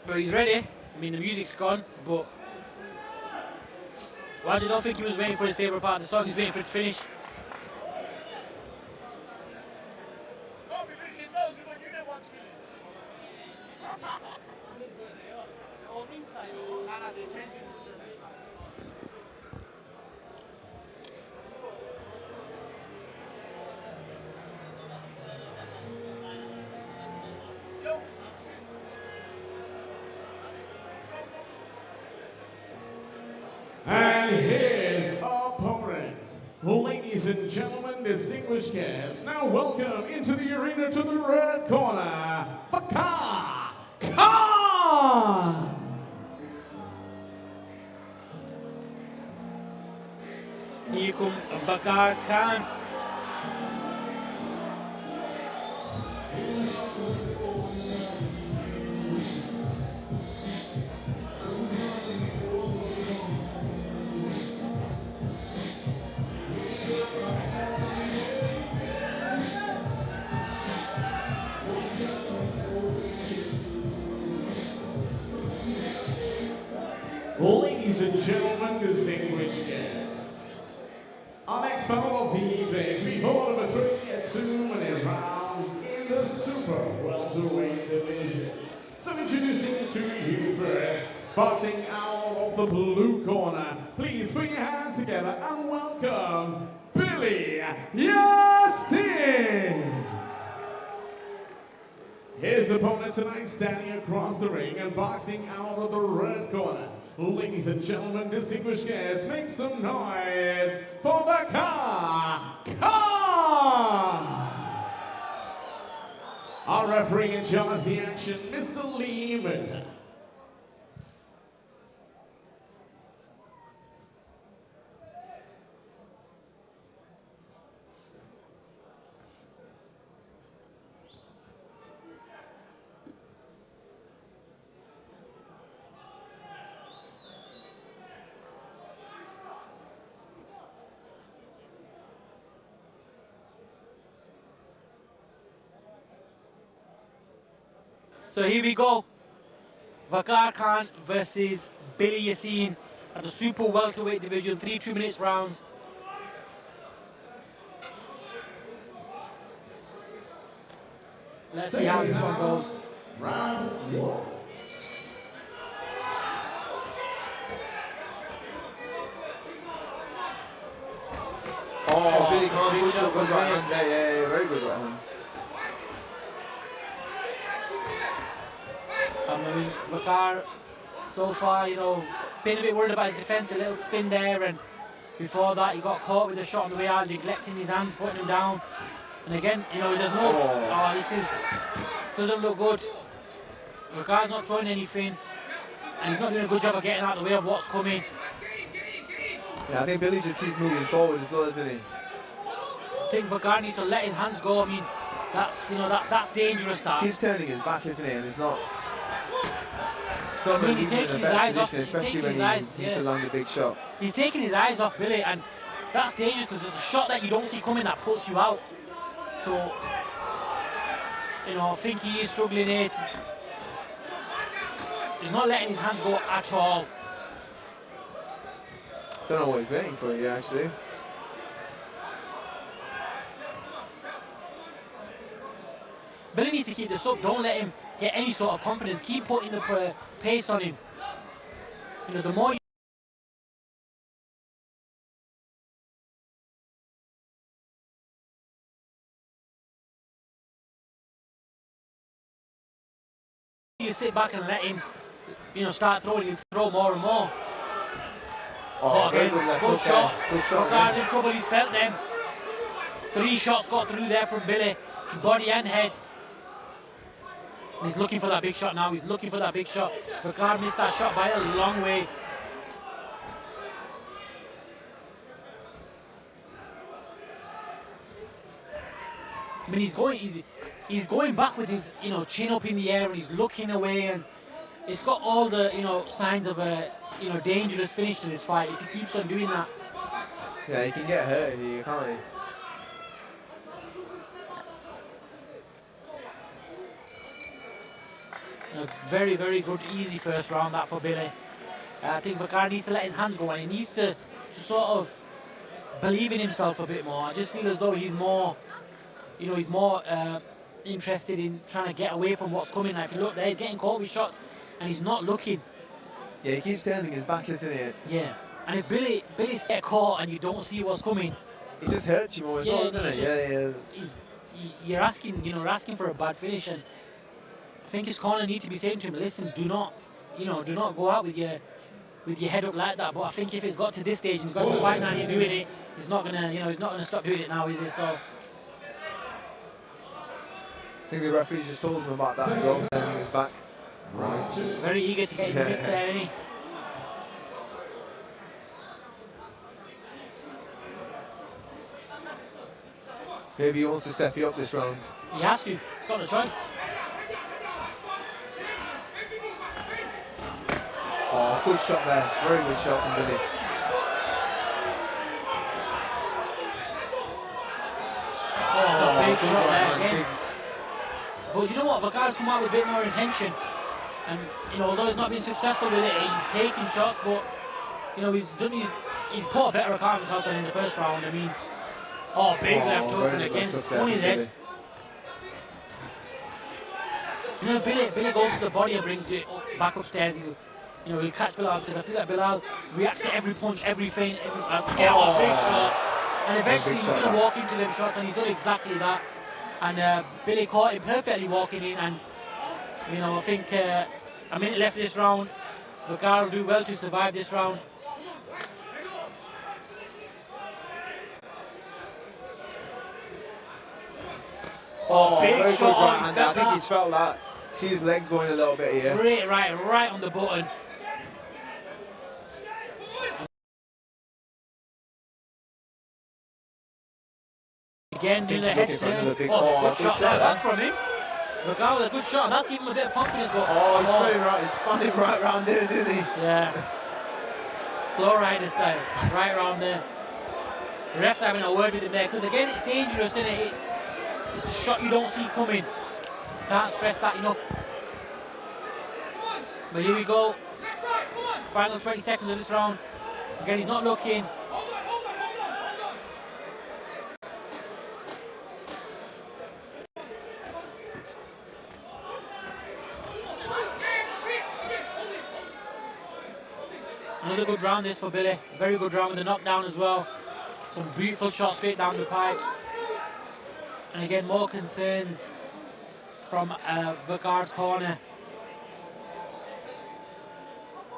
But he's ready. I mean, the music's gone, but I don't think he was waiting for his favourite part of the song. He's waiting for it to finish. And his opponents, ladies and gentlemen, distinguished guests, now welcome into the arena to the red corner, Bakar Khan. Here comes Bakar Khan. Ladies and gentlemen, distinguished guests, our next battle of the evening, we fought over 3 at 2-minute rounds in the super welterweight division. So introducing to you first, boxing out of the blue corner, please put your hands together and welcome Billy Yassin. His opponent tonight standing across the ring and boxing out of the red corner. Ladies and gentlemen, distinguished guests, make some noise for Bakar Khan! Our referee in charge of the action, Mr. Lee Merton. So here we go. Bakar Khan versus Billy Yassin at the super welterweight division, 3 2-minute rounds. Let's see how this one goes. Round 1. Oh, Billy Khan, good shot, good right hand there, yeah, very good right hand. I mean, Bakar, so far, you know, been a bit worried about his defence, a little spin there, and before that he got caught with a shot on the way out, neglecting his hands, putting him down. And again, you know, there's no, this doesn't look good. Bakar's not throwing anything, and he's not doing a good job of getting out of the way of what's coming. Yeah, I think Billy just keeps moving forward as well, doesn't he? I think Bakar needs to let his hands go. I mean, that's, you know, that's dangerous. That He keeps turning his back, isn't he? And it's not. I mean, he's taking his eyes off. Especially when he's to land a big shot. He's taking his eyes off Billy, and that's dangerous because there's a shot that you don't see coming that puts you out. So, you know, I think he is struggling here. He's not letting his hands go at all. Don't know what he's waiting for here, actually. Billy needs to keep this up. Don't let him get any sort of confidence. Keep putting the pace on him. You know, the more you sit back and let him, you know, start throwing, he'll throw more and more. Oh, again, good shot. Good shot. Bakar in trouble, he's felt them. 3 shots got through there from Billy, body and head. And he's looking for that big shot now, he's looking for that big shot. Bakar missed that shot by a long way. I mean, he's going back with his, you know, chin up in the air, and he's looking away, and it's got all the, you know, signs of a, you know, dangerous finish to this fight if he keeps on doing that. Yeah, he can get hurt here, can't he? Very, very good, easy first round that for Billy. I think Vakar needs to let his hands go and he needs to sort of believe in himself a bit more. I just feel as though he's more, he's more interested in trying to get away from what's coming. Like if you look there, he's getting caught with shots and he's not looking. Yeah, he keeps turning his back, isn't it? Yeah, and if Billy's get caught and you don't see what's coming, it just hurts you more as well, doesn't it? You're asking for a bad finish, and I think his corner need to be saying to him, listen, do not go out with your head up like that. But I think if it's got to this stage and he's got to fight now and he's doing it, he's not gonna stop doing it now, is he? So I think the referee's just told him about that as well, turning his back. Right. Very eager to get in the mix there, isn't he? Maybe he wants to step you up this round. He has to. He's got no choice. Oh, good shot there. Very good shot from Billy. Oh, big shot there again. But you know what? Vakar's come out with a bit more intention. And, although he's not been successful with it, he's taking shots, but, he's put a better account of himself than in the first round. I mean, big left hook and against Money's head. Billy goes to the body and brings it back upstairs. He'll catch Bilal, because I feel like Bilal reacts to every punch, every feint, big shot. And eventually he's going to walk into them shots, and he's done exactly that. And Billy caught him perfectly walking in, and I think a minute left of this round. Vakar will do well to survive this round. Big shot on. I think he's felt that. See his legs going a little bit here. Great right on the button. Again, doing the head turn. Good shot there from him. Vakar with a good shot, and that's giving him a bit of confidence. But, he's spinning right round there, didn't he? Yeah. Flow rider style, right round there. The ref's having a word with him there, because again, it's dangerous, isn't it? It's a shot you don't see coming. Can't stress that enough. But here we go. Final 20 seconds of this round. Again, he's not looking. Another good round this for Billy. Very good round with the knockdown as well. Some beautiful shots straight down the pipe. And again, more concerns from Vakar's corner.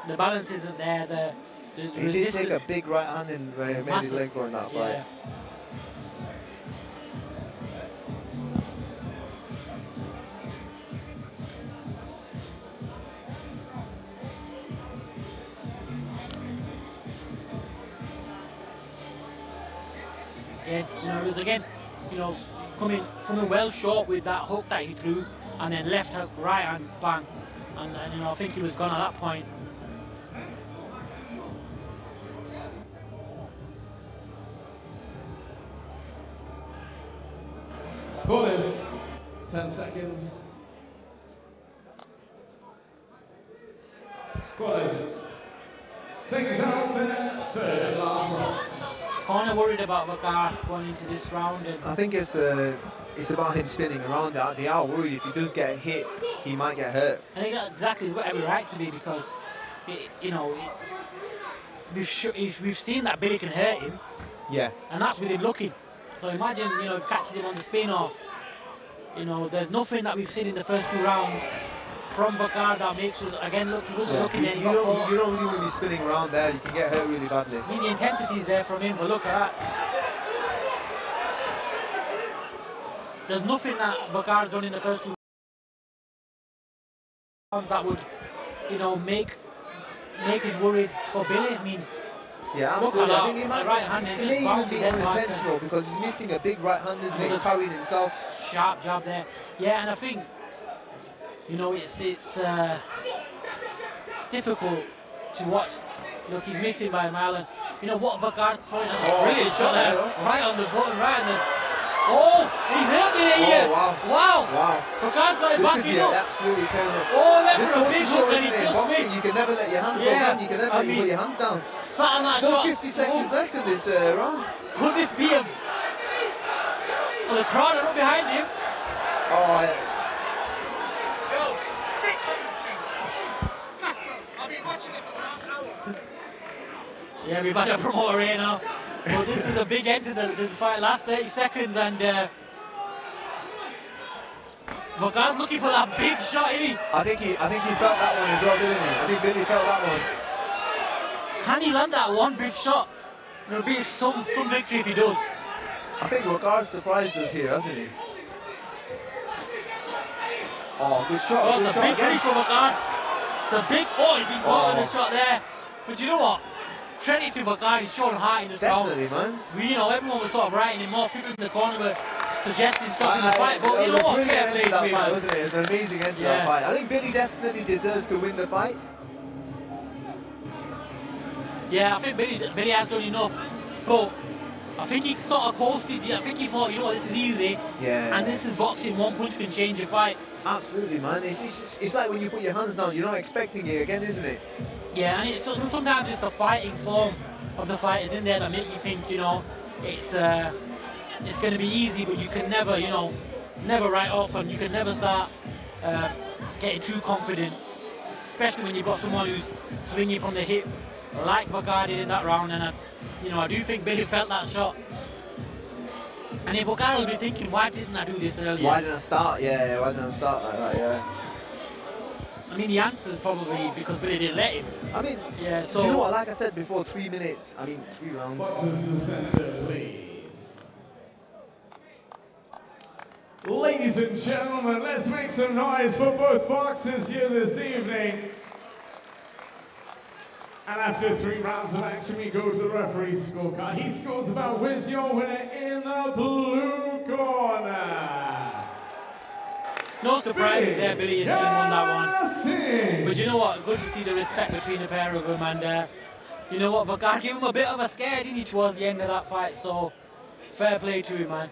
The balance isn't there. He did take a big right hand in where he made his leg go in that fight. It was again, coming well short with that hook that he threw, and then left hook, right hand, bang, and I think he was gone at that point. Bonus, 10 seconds. Bonus. Seconds out there, third and last round. Corner worried about Vakar going into this round. And I think it's about him spinning around. They are worried if he does get hit, he might get hurt. I think exactly got every right to be, because we've seen that Billy can hurt him. Yeah. And that's with him looking. So imagine, if he catches him on the spin, or there's nothing that we've seen in the first two rounds from Vakar that makes us, again, look, he wasn't looking there. You don't really want to be spinning around there, you can get hurt really badly. I mean, the intensity is there from him, but look at that. There's nothing that Vakar's done in the first two rounds that would, make us worried for Billy. I mean, yeah, absolutely. I think he may even be unintentional, because he's missing a big right hand, isn't he? He's carrying himself. Sharp jab there. Yeah, and I think, it's difficult to watch. Look, he's missing by a mile, and what Vakar's throwing, that's a brilliant shot there, right on the button, right on the. Oh, he's hurt me here. Oh, wow. Wow. Wow. Vagard's got it This back could be in up. absolutely terrible. Oh, left This for a goes big to show, hook and he isn't it? just Boxing, missed. you can never let your hands go, Yeah. man. You can never I let you mean, put your hands down. Sat on that Still shot. 50 seconds left in this round. Could this be him? Well, the crowd are up behind him. Oh, Yeah, we've had a promoter here now. Well, this is a big end to this fight. Last 30 seconds, and Vagard's looking for that big shot, isn't he? I think he felt that one as well, didn't he? I think Billy felt that one. Can he land that one big shot? There'll be some victory if he does. I think Vagard surprised us here, hasn't he? Oh, good shot. Oh, Good it's a shot big again. finish for Vagard. It's a big, he's been caught on the shot there. But you know what? Credit to Vagard, he's shown heart in this round. Definitely, man. Everyone was sort of writing him off. People in the corner were suggesting stopping the fight. But you know what? Fair play to him. Fight, wasn't it? It was an amazing end to that fight. I think Billy definitely deserves to win the fight. Yeah, I think Billy has done enough. But I think he sort of coasted. I think he thought, this is easy. Yeah. And this is boxing. One punch can change a fight. Absolutely, man. It's like when you put your hands down, you're not expecting it again, isn't it? Yeah, and sometimes it's the fighting form of the fight in there that make you think, it's going to be easy, but you can never, never write off, and you can never start getting too confident, especially when you've got someone who's swinging from the hip, like Vagard did in that round. And I do think Billy felt that shot. And if Vagard will be thinking, why didn't I do this earlier? Why didn't I start? Yeah, why didn't I start like that? Yeah. I mean, the answer is probably because Billy didn't let him. I mean, yeah. So do you know what? Like I said before, 3 minutes. 3 rounds. Boxers to the center, please. Ladies and gentlemen, let's make some noise for both boxers here this evening. And after 3 rounds of action, we go to the referee's scorecard. He scores the bout with your winner in the blue corner. No surprise there, Billy has won that one. But you know what? Good to see the respect between the pair of them. And you know what? Vagard gave him a bit of a scare, didn't he, towards the end of that fight? So fair play to him, man.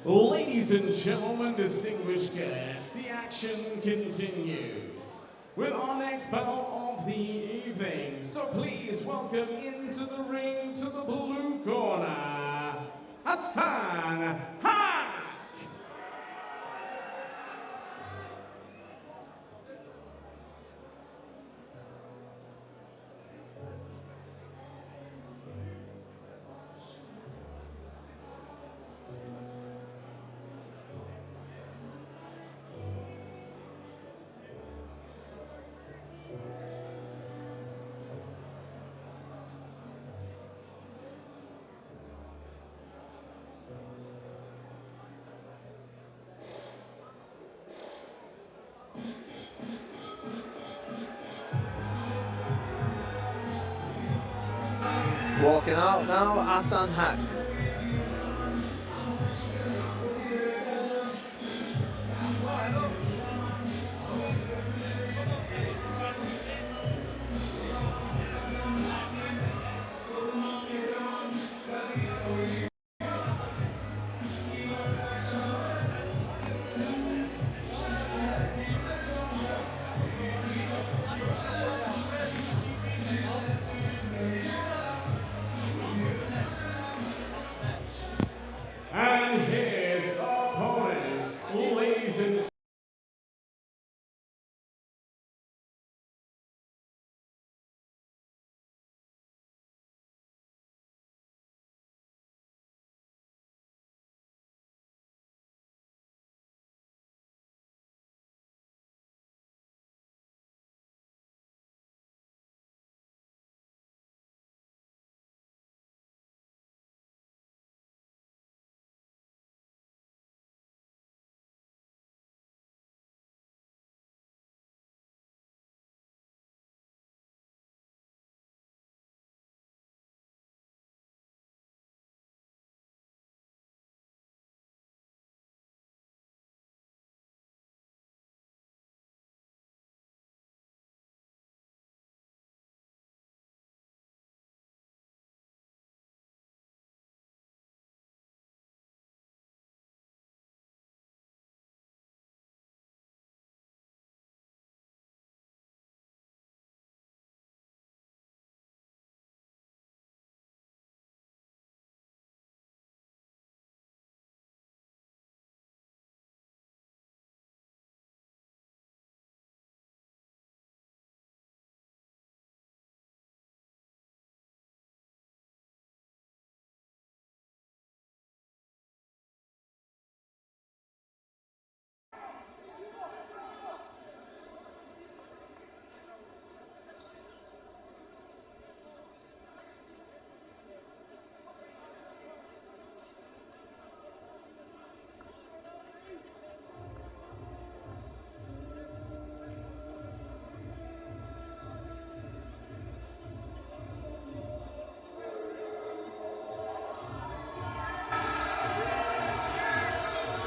Ladies and gentlemen, distinguished guests, the action continues with our next bout of the evening. So please welcome into the ring to the blue corner, Hassan Haq. Walking out now, Hassan Haq. And his opponent, ladies and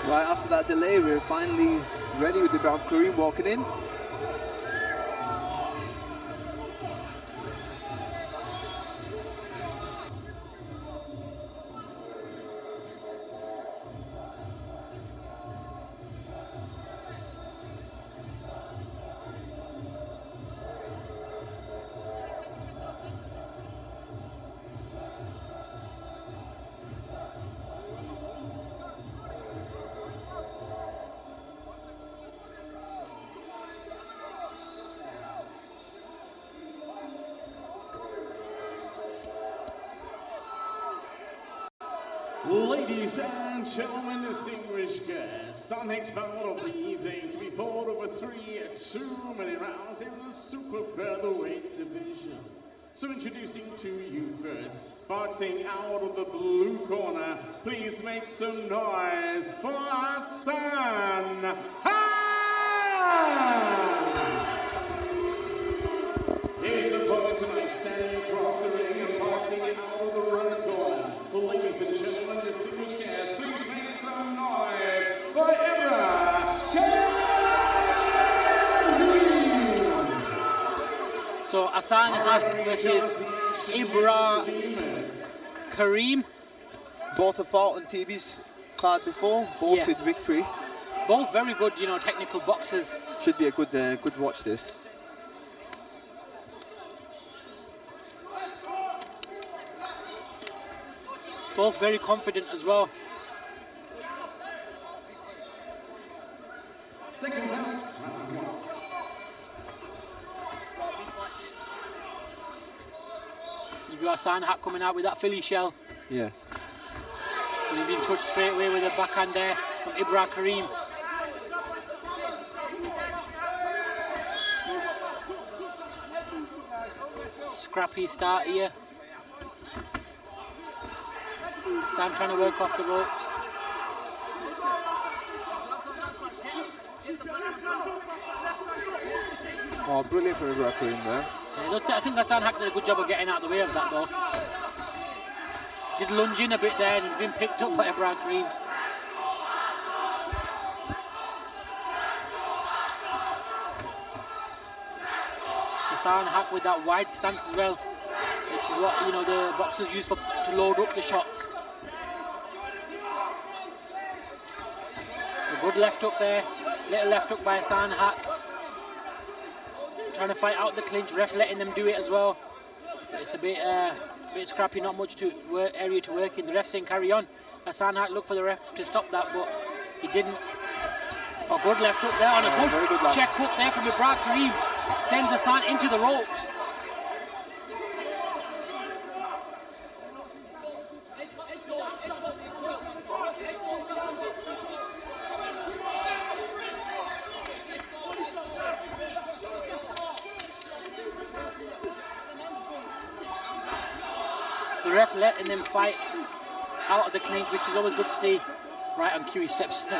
Right after that delay, we're finally ready with the bout. Kareem walking in. ladies and gentlemen, distinguished guests, our next bout of the evening to be fought over 3 2-minute rounds in the super featherweight division. So introducing to you first, boxing out of the blue corner, please make some noise for Hassan Haq! His opponent tonight standing across the ring and boxing out of the right corner. Ladies and gentlemen, distinguished guests, please make some noise for So Hassan Haq versus Ibra Kareem. Both have fought on TVs card before, both with victory. Both very good, you know, technical boxers. Should be a good watch this. Both very confident as well. Second round. You've got Sanhat coming out with that Philly shell. Yeah. He's been touched straight away with a backhand there from Ibrahim. Scrappy start here. Sam trying to work off the ropes. Oh, brilliant for Ibrahim there. Yeah, I think Hassan Haq did a good job of getting out of the way of that though. Did lunge in a bit there and he's been picked up by Ibrahim. Hassan Haq with that wide stance as well, which is what, you know, the boxers use to load up the shots. A good left hook there, little left hook by Hassan Haq. Trying to fight out the clinch, ref letting them do it as well. It's a bit scrappy, not much area to work in. The ref saying carry on. Hassan Haq looked for the ref to stop that, but he didn't. A good left hook there on a good check hook there from Ibrahim. Sends Hassan into the ropes. The ref letting them fight out of the clinch, which is always good to see. Right on cue, he stops it.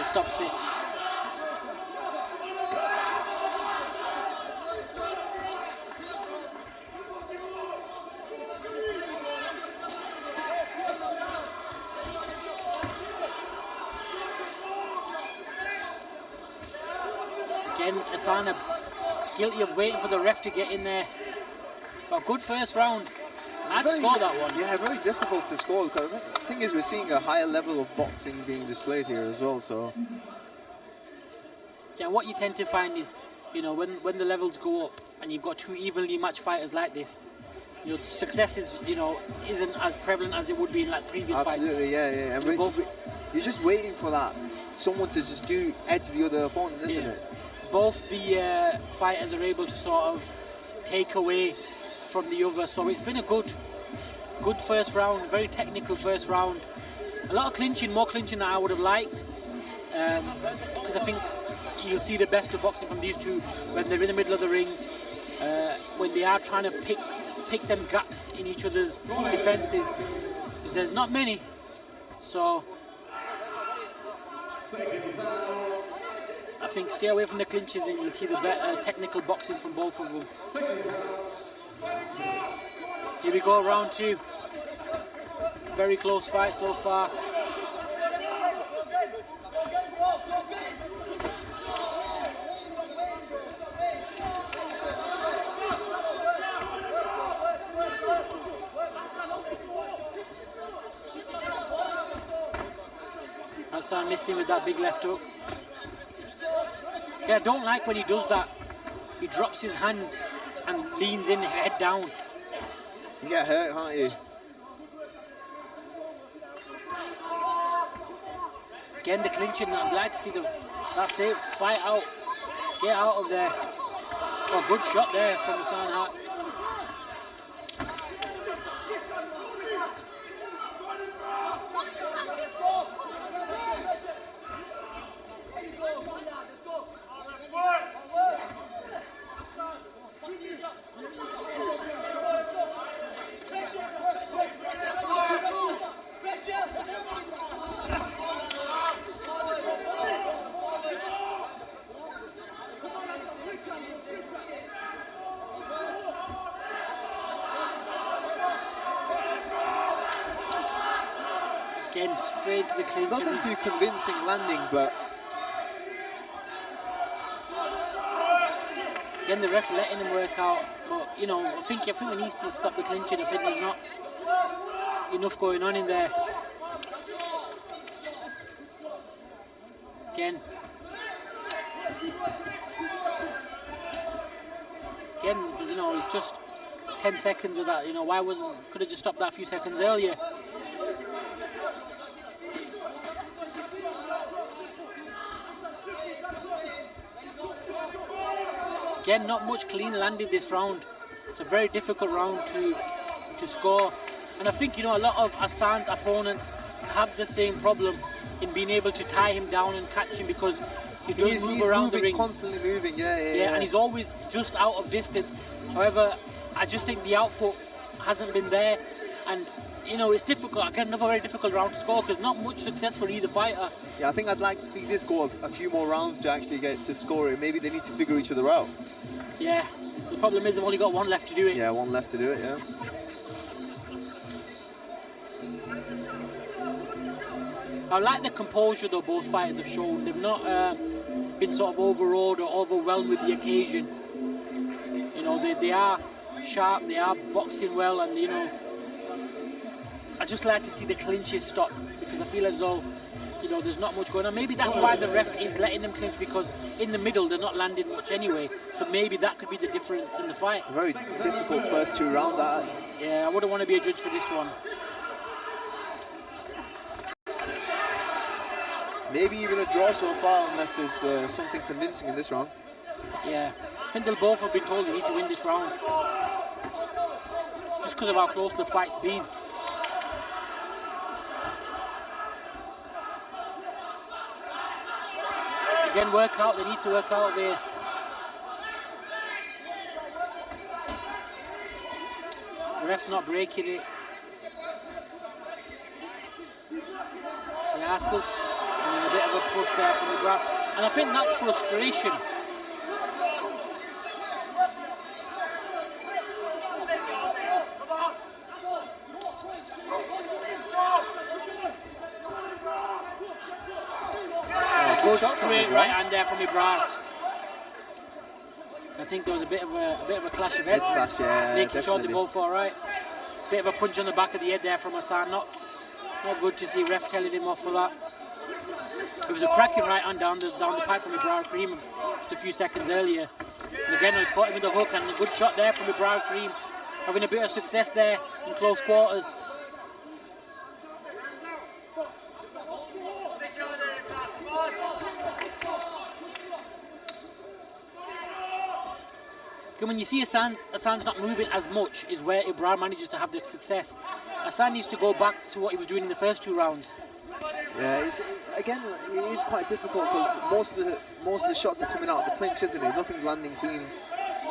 Again, Asana guilty of waiting for the ref to get in there. But good first round. I'd score that one. Yeah, very difficult to score because the thing is we're seeing a higher level of boxing being displayed here as well. So yeah, what you tend to find is, you know, when the levels go up and you've got two evenly matched fighters like this, your success is, you know, isn't as prevalent as it would be in like previous fights. Absolutely, yeah. And you're just waiting for that someone to just edge the other opponent, isn't it? Both the fighters are able to sort of take away from the other, so it's been a good first round, very technical first round. A lot of clinching, more clinching than I would have liked, because I think you'll see the best of boxing from these two when they're in the middle of the ring, when they are trying to pick them gaps in each other's defences, because there's not many. So I think stay away from the clinches and you'll see the better technical boxing from both of them. Here we go, round two. Very close fight so far. Hassan missing with that big left hook. Yeah, I don't like when he does that. He drops his hand and leans in, head down. You get hurt, can't you? Again, the clinching. I'd like to see that's it. Fight out. Get out of there. Oh, good shot there from Hassan Haq. Again, straight to the clinch. Nothing too convincing landing, but again the ref letting him work out. But you know, I think we need to stop the clinching. I think there's not enough going on in there. Again, you know, it's just 10 seconds of that. You know, why could have just stopped that a few seconds earlier? Again, not much clean landed this round. It's a very difficult round to score. And I think, you know, a lot of Hassan's opponents have the same problem in being able to tie him down and catch him, because he does move around the ring. Constantly moving, yeah, and he's always just out of distance. However, I just think the output hasn't been there, and you know, it's difficult. Again, another very difficult round to score because not much success for either fighter. Yeah, I think I'd like to see this go a few more rounds to actually get to score it. Maybe they need to figure each other out. Yeah, the problem is they've only got one left to do it. Yeah, one left to do it, yeah. I like the composure though both fighters have shown. They've not been sort of overawed or overwhelmed with the occasion. You know, they are sharp, they are boxing well, and you know, I just like to see the clinches stop, because I feel as though, you know, there's not much going on. Maybe that's why the ref is letting them clinch, because in the middle they're not landing much anyway. So maybe that could be the difference in the fight. Very difficult first two rounds. Yeah, I wouldn't want to be a judge for this one. Maybe even a draw so far, unless there's something convincing in this round. Yeah, I think they'll both have been told they need to win this round, just because of how close the fight's been. Again, work out, they need to work out there. The ref's not breaking it. They are still a bit of a push there from the grab, and I think that's frustration. Good straight right hand there from Ibrahim. I think there was a bit of a clash of heads. Yeah, making sure they both all right. Bit of a punch on the back of the head there from Hassan. Not good to see ref telling him off for that. It was a cracking right hand down the pipe from Ibrahim just a few seconds earlier. And again, he's caught him with the hook, and a good shot there from Ibrahim, having a bit of success there in close quarters. When you see Hassan's not moving as much is where Ibrahim manages to have the success. Hassan needs to go back to what he was doing in the first two rounds. Yeah, again, it is quite difficult because most of the shots are coming out of the clinch, isn't it? Nothing landing clean.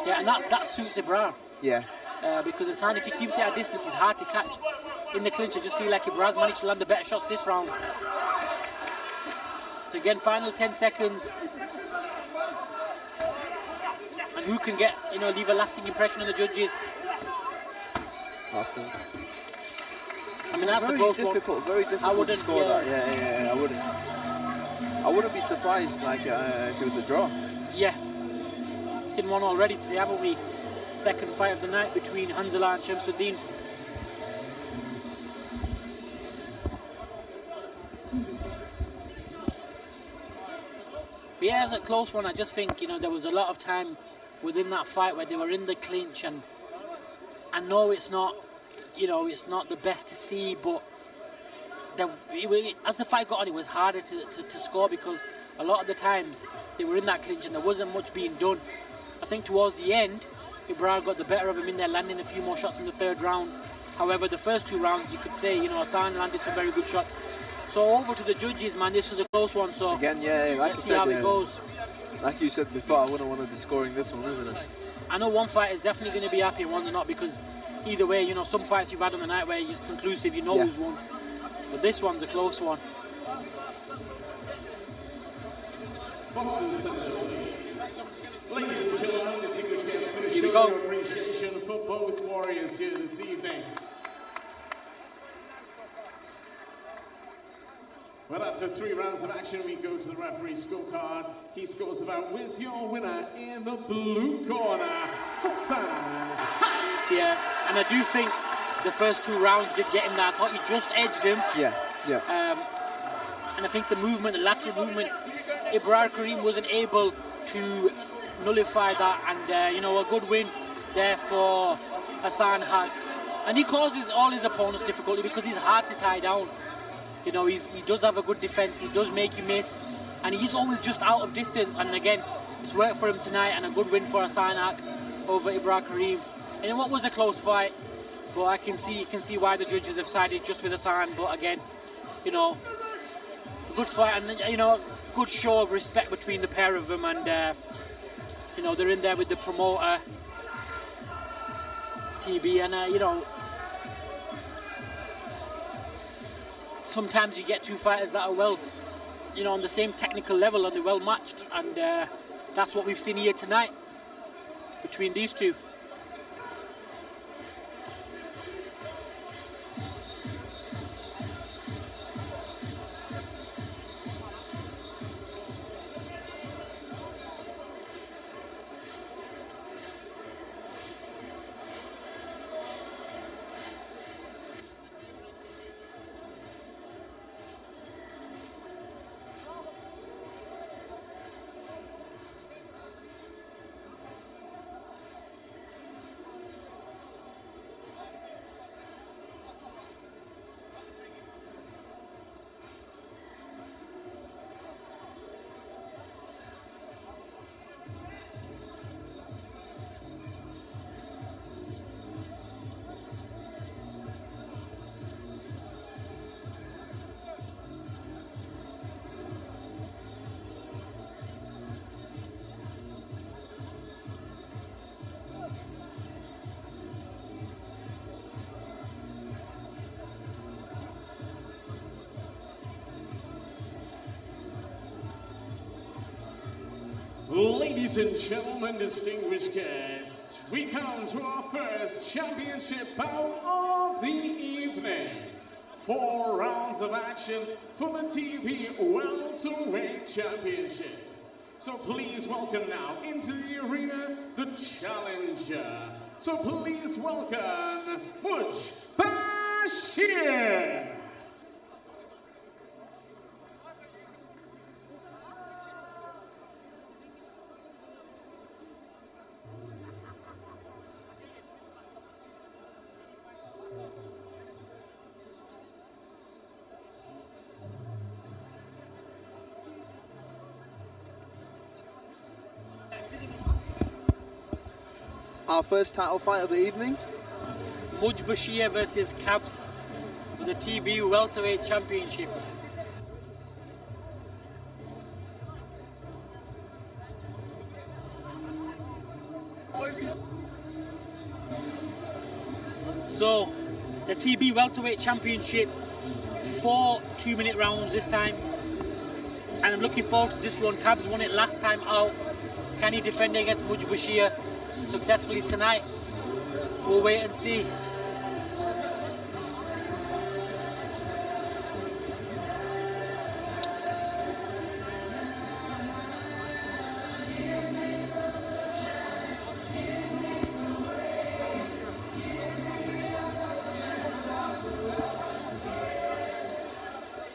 Yeah, and that suits Ibrahim. Yeah. Because Hassan, if he keeps it at distance, he's hard to catch. In the clinch, I just feel like Ibrahim managed to land the better shots this round. So again, final 10 seconds. And who can get, you know, leave a lasting impression on the judges? Hastings. I mean, that's a close one. Very difficult to score that. Yeah, I wouldn't be surprised, like, if it was a draw. Yeah. Seen one already today, haven't we? Second fight of the night between Hanzala and Shamsuddin. But yeah, it was a close one. I just think, you know, there was a lot of time within that fight where they were in the clinch, and I know it's not, you know, it's not the best to see, but as the fight got on, it was harder to score, because a lot of the times they were in that clinch and there wasn't much being done. I think towards the end, Ibrahim got the better of him in there, landing a few more shots in the third round. However, the first two rounds, you could say, you know, Hassan landed some very good shots. So over to the judges, man, this was a close one, so again, yeah, like let's see how it goes. Like you said before, I wouldn't want to be scoring this one, isn't it? I know one fight is definitely going to be happy and one's not, because either way, you know, some fights you've had on the night where it's conclusive, you know who's won. But this one's a close one. Ladies and gentlemen, distinguished guests, for the Here we show go. of appreciation for both warriors here this evening. Well, after 3 rounds of action, we go to the referee's scorecard. He scores the bout with your winner in the blue corner, Hassan. Yeah, and I do think the first 2 rounds did get him there. I thought he just edged him. Yeah. And I think the movement, the lateral movement, Ibrahim Kareem wasn't able to nullify that, and you know, a good win there for Hassan Haq. And he causes all his opponents difficulty because he's hard to tie down. You know, he does have a good defense, he does make you miss, and he's always just out of distance. And again, it's worked for him tonight, and a good win for Hassan Haq over Ibrahim Kareem. And in what was a close fight, but you can see why the judges have sided just with Hassan. But again, you know, good fight, and you know, good show of respect between the pair of them. And you know, they're in there with the promoter TB, and you know, sometimes you get two fighters that are well, you know, on the same technical level and they're well matched, and that's what we've seen here tonight between these two. Ladies and gentlemen, distinguished guests, we come to our first championship bout of the evening. 4 rounds of action for the TB Welterweight Championship. So please welcome now into the arena the challenger. So please welcome Bashir. Our first title fight of the evening. Mudge Bashir versus Cabs for the TB Welterweight Championship. So, the TB Welterweight Championship, 4 2-minute rounds this time. And I'm looking forward to this one. Cabs won it last time out. Can he defend against Mudge Bashir successfully tonight? We'll wait and see.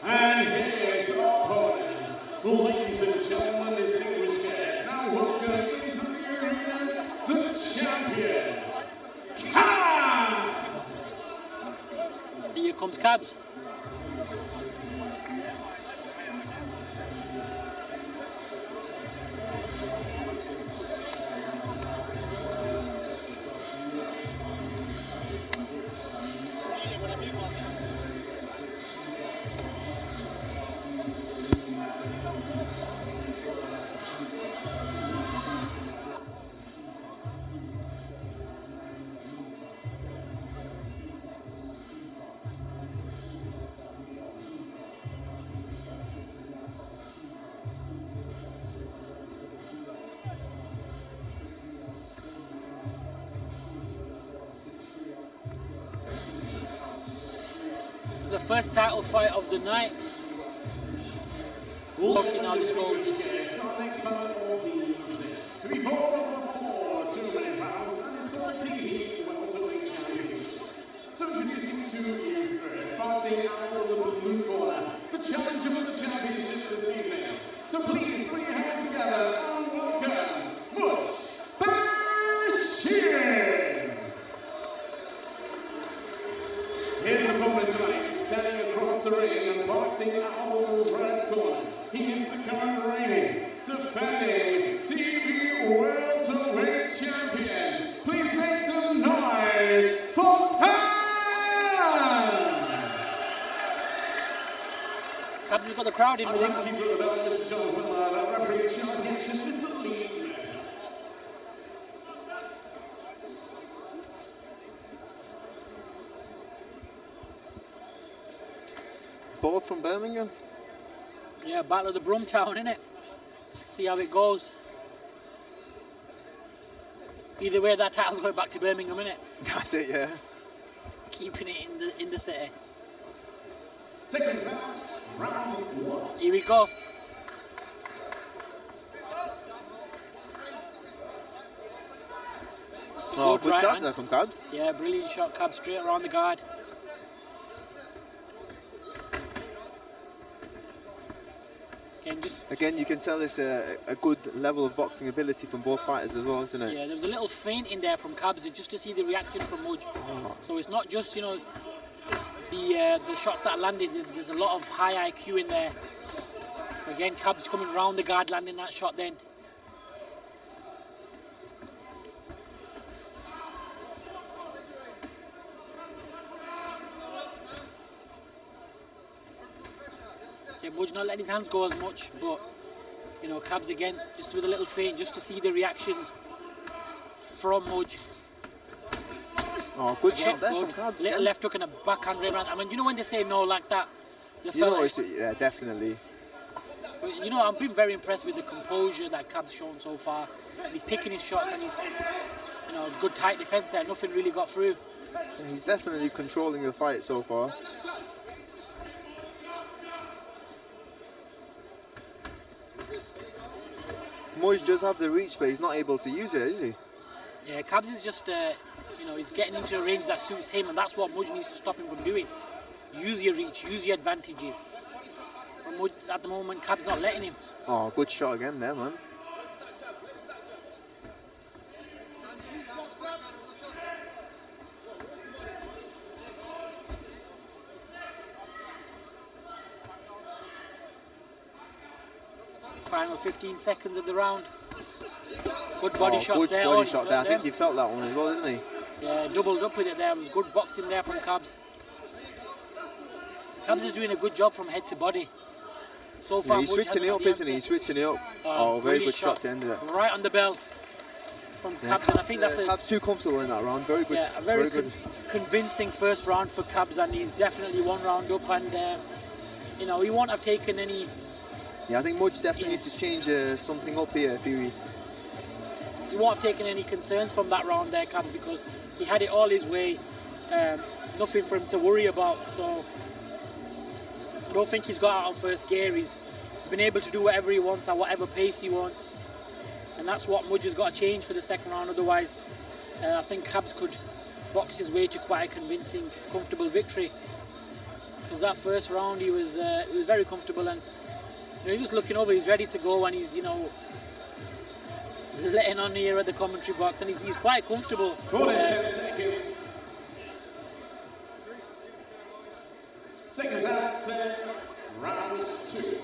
And here's our opponent, ladies and gentlemen, distinguished guests. Now welcome into the arena the champion, Cabs! Here comes Cabs. The first title fight of the night. Distinguished guests, our next bout of the evening. To be fought over 4 2-minute rounds, and it's for the TB Welterweight Championship. So introducing to you first, boxing out of the blue corner, the challenger for the championship this evening, So please put your hands together and welcome Rashid. His opponent tonight, standing across the ring and boxing out the red corner. He is the current reigning, defending TV welterweight champion. Please make some noise for Cubs has got the crowd in. Both from Birmingham? Yeah, Battle of the Brumtown, innit? See how it goes. Either way, that title's going back to Birmingham, innit? That's it, yeah. Keeping it in the city. Seconds out, round one. Here we go. Oh, good right shot hand there from Cubs. Yeah, brilliant shot, Cubs straight around the guard. Again, you can tell it's a good level of boxing ability from both fighters as well, isn't it? Yeah, there was a little feint in there from Cubs just to see the reaction from Mudge. Oh. So it's not just, you know, the shots that landed. There's a lot of high IQ in there. Again, Cubs coming around the guard, landing that shot then. Yeah, Mudge not letting his hands go as much, but you know, Cubs again, just with a little feint, just to see the reactions from Mudge. Oh, good shot there from Cubs. Little left hook and a backhand right around. I mean, you know when they say no like that, you know, like, yeah, definitely. But, you know, I've been very impressed with the composure that Cubs shown so far. He's picking his shots and he's, you know, good tight defense there. Nothing really got through. Yeah, he's definitely controlling the fight so far. Mudge does have the reach, but he's not able to use it, is he? Yeah, Cubs is just, you know, he's getting into a range that suits him, and that's what Mudge needs to stop him from doing. Use your reach, use your advantages. But Mudge, at the moment, Cubs not letting him. Oh, good shot again there, man. Final 15 seconds of the round. Good body shots good there. Good body shot there. I think he felt that one as well, didn't he? Yeah, doubled up with it there. It was good boxing there from Cubs. Cubs is doing a good job from head to body. So far, yeah, he's switching it up, isn't he? He's switching it up. Oh, very good shot to end it. Right on the bell from Cubs, and I think that's Cubs too comfortable in that round. Very good. Yeah, a very good, convincing first round for Cubs, and he's definitely one round up. And you know, he won't have taken any. Yeah, I think Mudge definitely needs to change something up here. If he won't have taken any concerns from that round there, Cubs, because he had it all his way. Nothing for him to worry about. So I don't think he's got out of first gear. He's been able to do whatever he wants at whatever pace he wants. And that's what Mudge has got to change for the second round. Otherwise, I think Cubs could box his way to quite a convincing, comfortable victory. Because that first round, he was very comfortable, and you know, he was looking over. He's ready to go, and he's, you know, letting on here at the commentary box, and he's quite comfortable. 10 seconds. Seconds out, then round 2.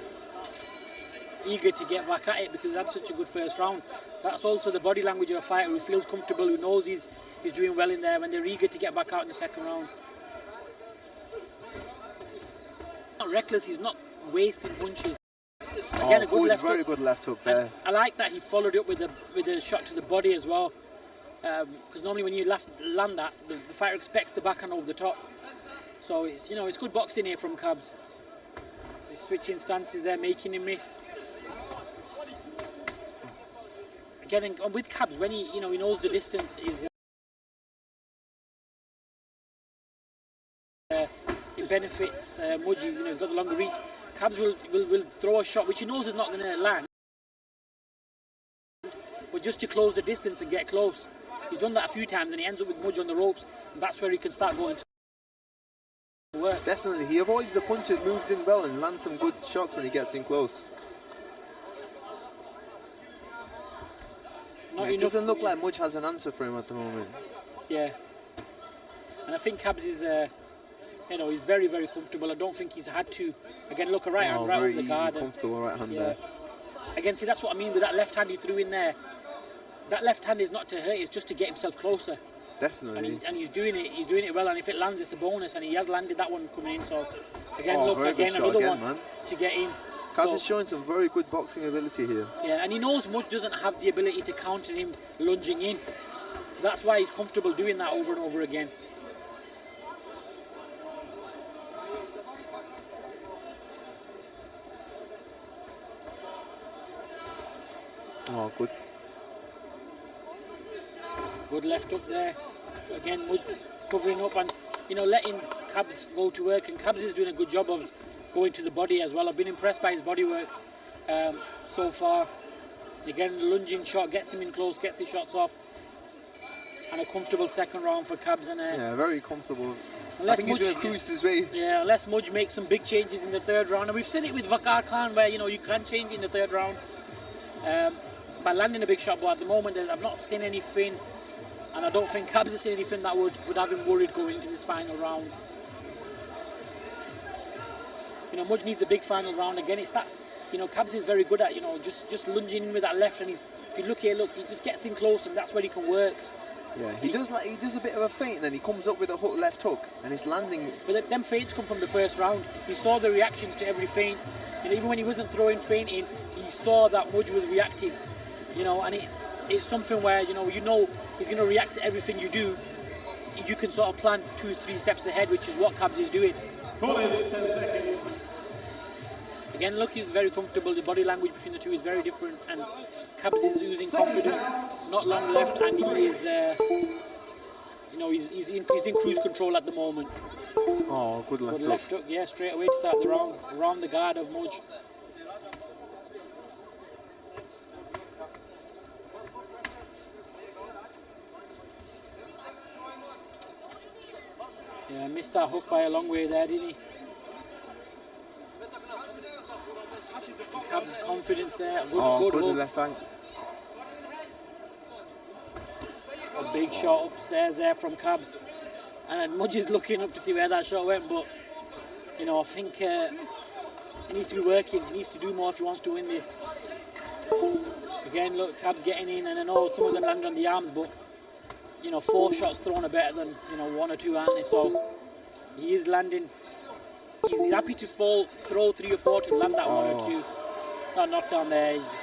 Eager to get back at it because he had such a good first round. That's also the body language of a fighter who feels comfortable, who knows he's doing well in there when they're eager to get back out in the second round. Not reckless, he's not wasting punches. Again, a good left very hook. Good left hook there. And I like that he followed it up with a shot to the body as well. Because normally when you land that, the fighter expects the backhand over the top. So it's, you know, it's good boxing here from Cubs. He's switching stances there, making him miss. Again, and with Cubs, when he knows the distance is it benefits Mudge. You know, he's got the longer reach. Cubs will throw a shot which he knows is not going to land, but just to close the distance and get close. He's done that a few times and he ends up with Mudge on the ropes, and that's where he can start going to work. Definitely, he avoids the punches, moves in well and lands some good shots when he gets in close. It doesn't look like Mudge has an answer for him at the moment. Yeah. And I think Cabs is, you know, he's very, very comfortable. I don't think he's had to. Again, look, a right hand right on the guard. Comfortable right hand there. Again, see, that's what I mean with that left hand he threw in there. That left hand is not to hurt, it's just to get himself closer. Definitely. And he's doing it well, and if it lands, it's a bonus, and he has landed that one coming in. So, again, look, again, another one man. To get in. Cabs is showing some very good boxing ability here. Yeah, and he knows Mudge doesn't have the ability to counter him lunging in. That's why he's comfortable doing that over and over again. Oh, good. Good left up there. Again, Mudge covering up and, you know, letting Cabs go to work. And Cabs is doing a good job of going to the body as well. I've been impressed by his body work so far. Again, lunging shot, gets him in close, gets his shots off. And a comfortable second round for Cabs. And, yeah, very comfortable. I think he's going to cruise this way. Yeah, unless Mudge makes some big changes in the third round. And we've seen it with Vakar Khan where, you know, you can change in the third round by landing a big shot. But at the moment, I've not seen anything. And I don't think Cabs has seen anything that would have him worried going into this final round. You know, Mudge needs a big final round again. It's that, you know, Cabs is very good at, you know, just lunging in with that left, and if you look here, look, he just gets in close, and that's where he can work. Yeah, he does a bit of a feint, and then he comes up with a left hook, and it's landing. But them feints come from the first round. He saw the reactions to every feint. You know, even when he wasn't throwing feint in, he saw that Mudge was reacting. You know, and it's something where you know he's going to react to everything you do. You can sort of plan 2-3 steps ahead, which is what Cabs is doing. 10 seconds. Again, look, he's very comfortable. The body language between the two is very different, and Cabs is oozing confidence. Not long left, and he is, you know, he's in cruise control at the moment. Oh, good left. Good left hook, yeah, straight away to start the round, around the guard of Mudge. Yeah, missed that hook by a long way there, didn't he? Cabs' confidence there. Good hook. Left hand. A big shot upstairs there from Cabs. And Mudge is looking up to see where that shot went, but you know, I think he needs to be working. He needs to do more if he wants to win this. Again, look, Cabs getting in, and I know some of them land on the arms, but you know, 4 shots thrown are better than, you know, 1 or 2, aren't they? So he is landing. He's happy to throw 3 or 4 to land that 1 or 2. Not knocked down there. He just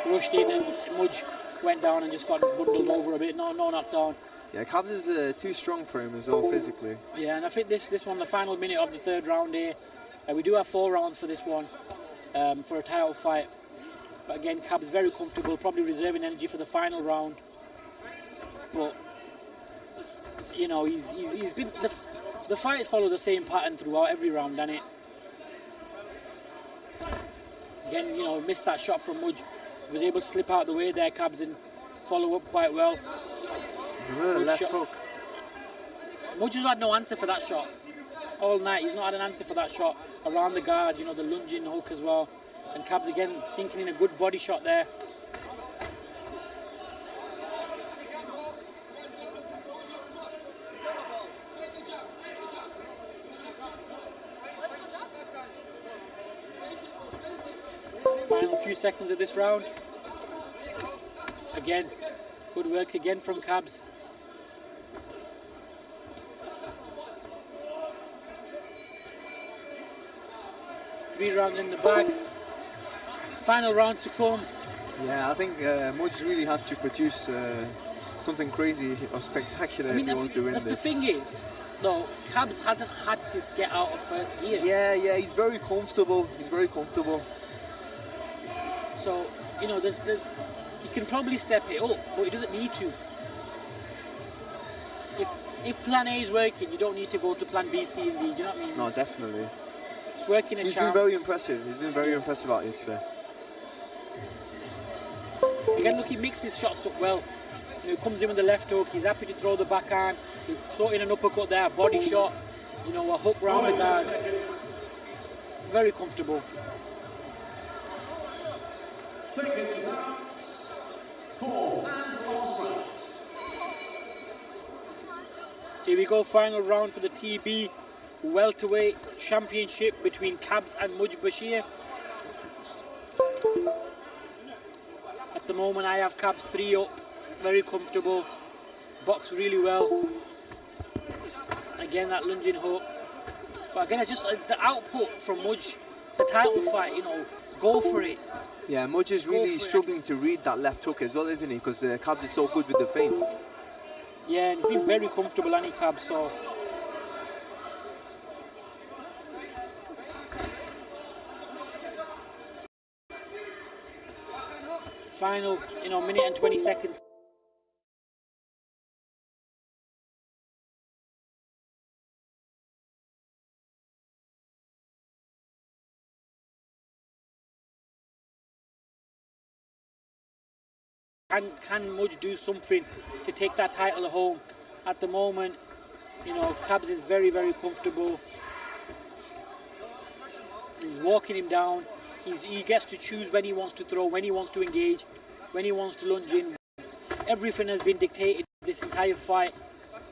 rushed in, and Mudge went down and just got bundled over a bit. No knockdown. Yeah, Cabs is too strong for him as well physically. Yeah, and I think this one, the final minute of the third round here, we do have 4 rounds for this one, for a title fight. But again, Cabs very comfortable, probably reserving energy for the final round. But you know, he's been the fights follow the same pattern throughout every round, doesn't it? Again, you know, missed that shot from Mudge. Was able to slip out the way there, Cabs, and follow up quite well. Left hook. Mudge has had no answer for that shot all night. He's not had an answer for that shot around the guard. You know, the lunging hook as well. And Cabs again sinking in a good body shot there. Final few seconds of this round. Again, good work again from Cabs. Three rounds in the bag. Final round to come. Yeah, I think Mudge really has to produce something crazy or spectacular if he wants to win this. The thing is, though, Cabs hasn't had to get out of first gear. Yeah, he's very comfortable. He's very comfortable. So, you know, he can probably step it up, but he doesn't need to. If plan A is working, you don't need to go to plan B, C, and D. Do you know what I mean? No, definitely. It's working. He's been very impressive. He's been very impressive out here today. Again, look, he mixes shots up well. You know, he comes in with the left hook. He's happy to throw the backhand. He's throwing an uppercut there, body shot. You know, a hook round the guard. Very comfortable. Seconds out. fourth and last round. Here we go, final round for the TB welterweight championship between Cabs and Mudge Bashir. At the moment I have Cabs 3 up, very comfortable, box really well. Again, that lunging hook. But again, it's just the output from Mudge. It's a title fight, you know, go for it. Yeah, Mudge is really struggling to read that left hook as well, isn't he? Because Cabs is so good with the feints. Yeah, and he's been very comfortable, Annie Cabs, so. Final, you know, minute and 20 seconds. Can Mudge do something to take that title home? At the moment, you know, Cabs is very, very comfortable. He's walking him down. He gets to choose when he wants to throw, when he wants to engage, when he wants to lunge in. Everything has been dictated this entire fight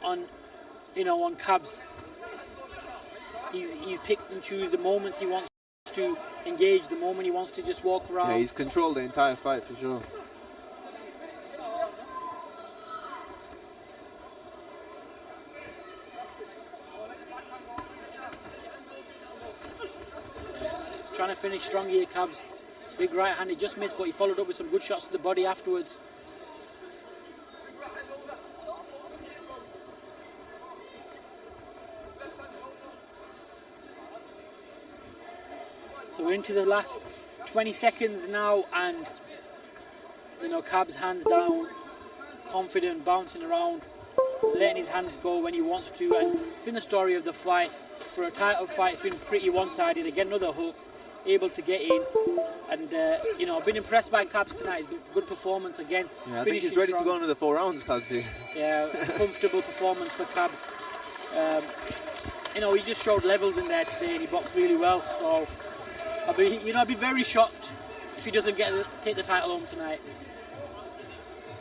on, you know, on Cabs. He's picked and choose the moments he wants to engage, the moment he wants to just walk around. Yeah, he's controlled the entire fight for sure. Trying to finish strong here, Cabs. Big right hand, he just missed, but he followed up with some good shots to the body afterwards. So we're into the last 20 seconds now, and you know, Cabs hands down, confident, bouncing around, letting his hands go when he wants to, and it's been the story of the fight. For a title fight, it's been pretty one-sided. Again, another hook, able to get in, and you know, I've been impressed by Cabs tonight. Good performance again. Yeah, I think he's ready to go into the 4 rounds, Cabs. Yeah, comfortable performance for Cabs. You know, he just showed levels in there today, and he boxed really well. So I'd be very shocked if he doesn't take the title home tonight.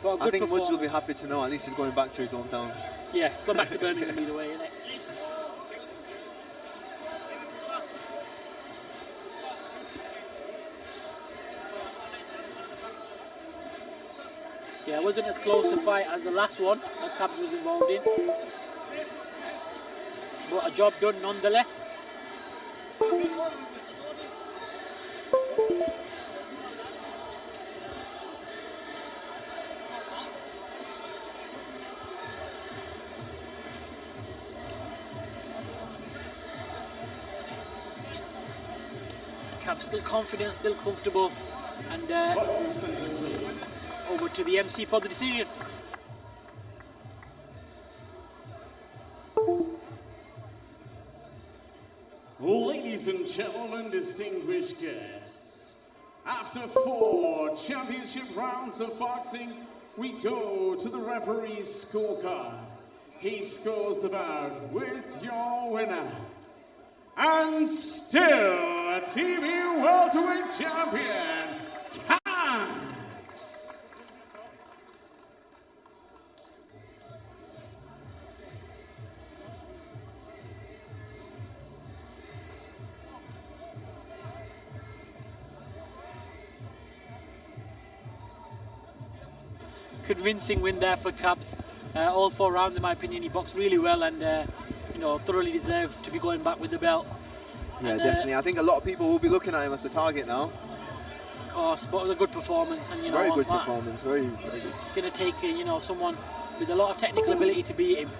But I think Mudge will be happy to know at least he's going back to his hometown. Yeah, he's going back to Birmingham either way, isn't it? Yeah, it wasn't as close a fight as the last one that Cabs was involved in, but a job done nonetheless. Cabs still confident, still comfortable, and over to the MC for the decision. Ladies and gentlemen, distinguished guests, after 4 championship rounds of boxing, we go to the referee's scorecard. He scores the bout with your winner, and still a TV welterweight champion, Cabs. Convincing win there for Cabs. All 4 rounds, in my opinion, he boxed really well, and you know, thoroughly deserved to be going back with the belt. Yeah, and, definitely. I think a lot of people will be looking at him as the target now. Of course, but it was a good performance, and you know, very good performance, very good. It's going to take you know, someone with a lot of technical ability to beat him.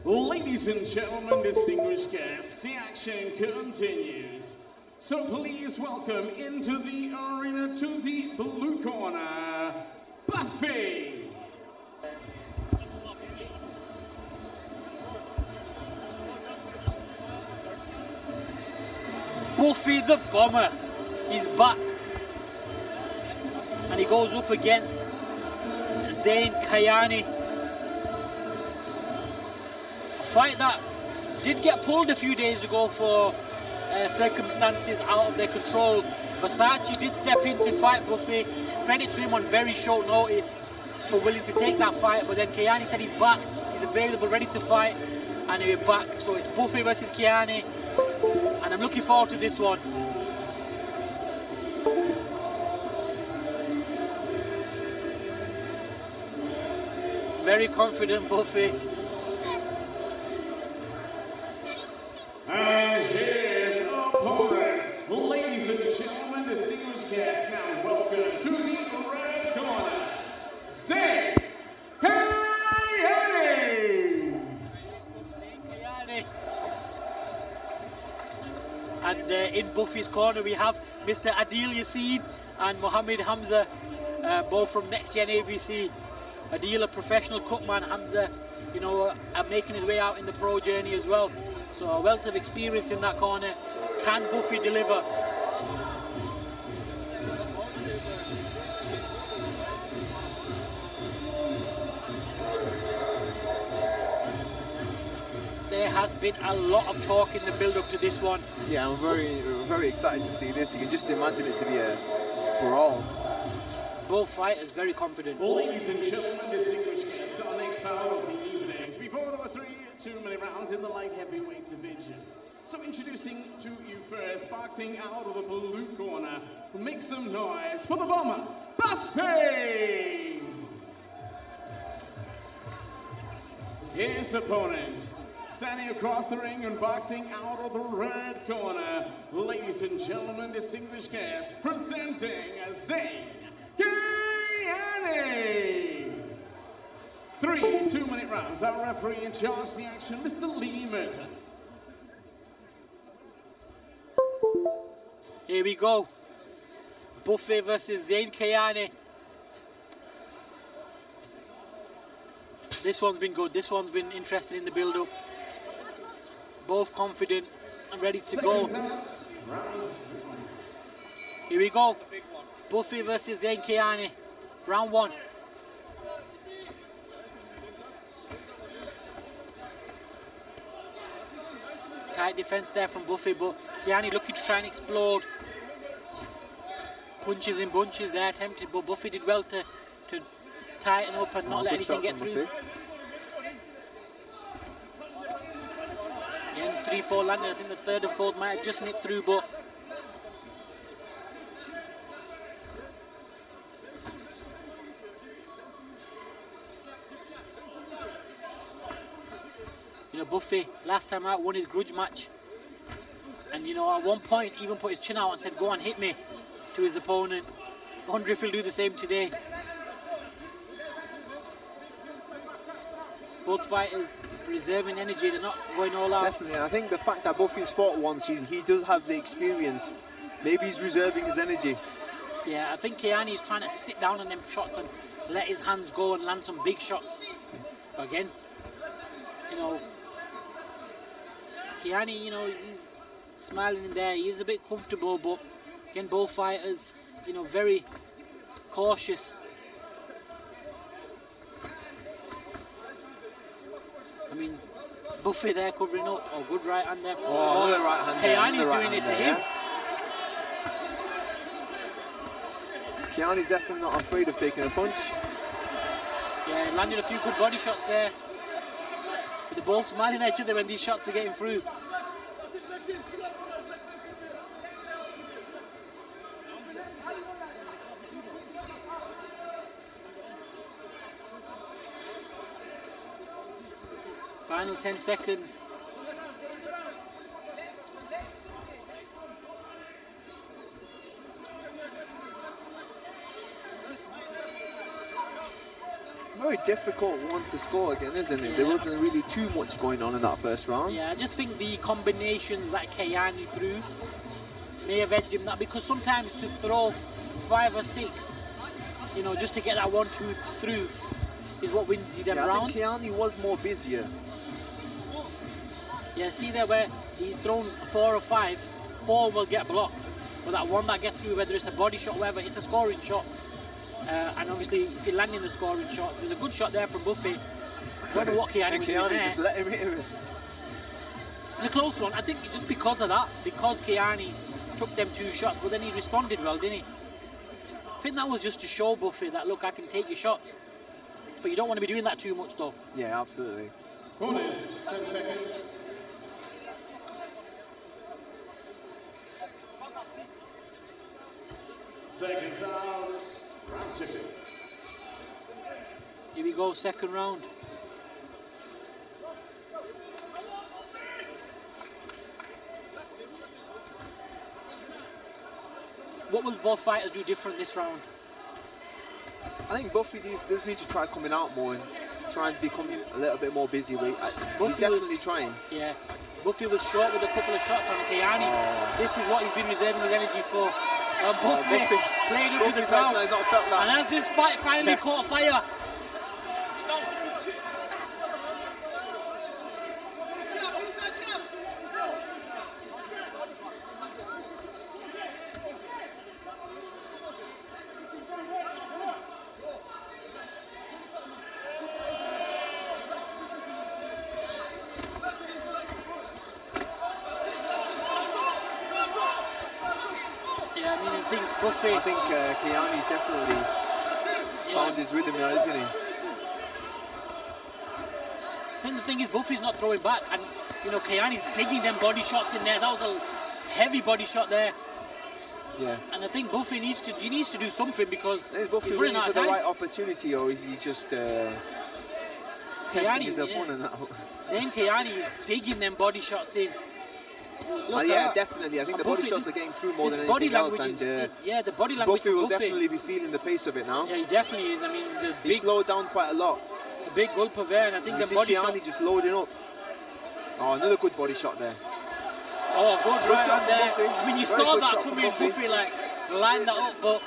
Ladies and gentlemen, distinguished guests, the action continues. So please welcome into the arena to the blue corner, Buffy. Buffy the Bomber is back. And he goes up against Zain Kayani. Fight that did get pulled a few days ago for circumstances out of their control. Versace did step in to fight Buffy. Credit to him on very short notice for willing to take that fight, but then Kayani said he's back, he's available, ready to fight, and we're back. So it's Buffy versus Kayani, and I'm looking forward to this one. Very confident Buffy. And his opponent, ladies and gentlemen, distinguished guests, now welcome to the red corner, Zain Kayani. And in Buffy's corner we have Mr. Adil Yassin and Mohammed Hamza, both from Next Gen ABC. Adil, a professional cutman, Hamza, you know, making his way out in the pro journey as well. So a wealth of experience in that corner. Can Buffy deliver? There has been a lot of talk in the build-up to this one. Yeah, I'm very excited to see this. You can just imagine it to be a brawl. Both fighters very confident. Ladies and gentlemen, distinguished guests, our next bout of the evening to be fought over 3 2-minute rounds in the light heavyweight division. So introducing to you first, boxing out of the blue corner, make some noise for the Bomber, Buffy! His opponent, standing across the ring and boxing out of the red corner, ladies and gentlemen, distinguished guests, presenting Zain Kayani. 3 2-minute rounds. Our referee in charge of the action, Mr. Lee Merton. Here we go. Buffy versus Zain Kayani. This one's been good. This one's been interested in the build-up. Both confident and ready to go. Here we go. Buffy versus Zain Kayani. Round 1. Tight defense there from Buffy, but Kayani looking to try and explode. Punches in bunches there, attempted, but Buffy did well to tighten up and not let anything get through. Again, 3-4 landed. I think the third and fourth might have just nipped through, but you know, Buffy last time out won his grudge match, and you know, at one point even put his chin out and said, "Go on, hit me," to his opponent. I wonder if he'll do the same today. Both fighters reserving energy, they're not going all out. Definitely, I think the fact that Buffy's fought once, he does have the experience. Maybe he's reserving his energy. Yeah, I think Kayani is trying to sit down on them shots and let his hands go and land some big shots. But again, you know, Kayani, you know, he's smiling in there. He is a bit comfortable, but again, both fighters, you know, very cautious. I mean, Buffy there covering up. Oh, good right hand there. Oh, another right hand. Kayani's doing it to him. Kayani's definitely not afraid of taking a punch. Yeah, landed a few good body shots there. But they're both smiling at each other when these shots are getting through. Final 10 seconds. Very difficult one to score again, isn't it? Yeah. There wasn't really too much going on in that first round. Yeah, I just think the combinations that Kayani threw may have edged him that, because sometimes to throw 5 or 6, you know, just to get that 1, 2 through is what wins you them I rounds. think Kayani was more busier. Yeah, see there where he's thrown 4 or 5, 4 will get blocked. But that one that gets through, whether it's a body shot or whatever, it's a scoring shot. And obviously, if you're landing the scoring shot, there's a good shot there from Buffy. I don't know what Kayani was doing there. Just let him hit him. It's a close one. I think just because of that, because Kayani took them 2 shots, but then he responded well, didn't he? I think that was just to show Buffy that, look, I can take your shots. But you don't want to be doing that too much, though. Yeah, absolutely. Corners, 10 seconds. Seconds out. Round 2. Here we go, second round. What will both fighters do different this round? I think Buffy does need to try coming out more and try and become a little bit more busy. He's definitely trying. Yeah. Buffy was short with a couple of shots on Kayani. This is what he's been reserving his energy for. Buffy played into the crowd. And as this fight finally caught fire, I think Kayani's definitely found his rhythm now, isn't he? I think the thing is, Buffy's not throwing back, and you know, Kayani's digging them body shots in there. That was a heavy body shot there. Yeah. And I think Buffy needs to do something, because is Buffy he's waiting running out for of the time. right opportunity, or is he just testing his opponent out? Then Kayani is digging them body shots in. Look, yeah, definitely. I think the body shots are getting through more than anything else, and the body language. Buffy will definitely be feeling the pace of it now. Yeah, he definitely is. I mean, he slowed down quite a lot. The big gulp of air, and I think the body shot. Just loading up. Oh, another good body shot there. Oh, good right on there. Buffy. I mean, you Very saw good that shot coming. from Buffy like lined that up, but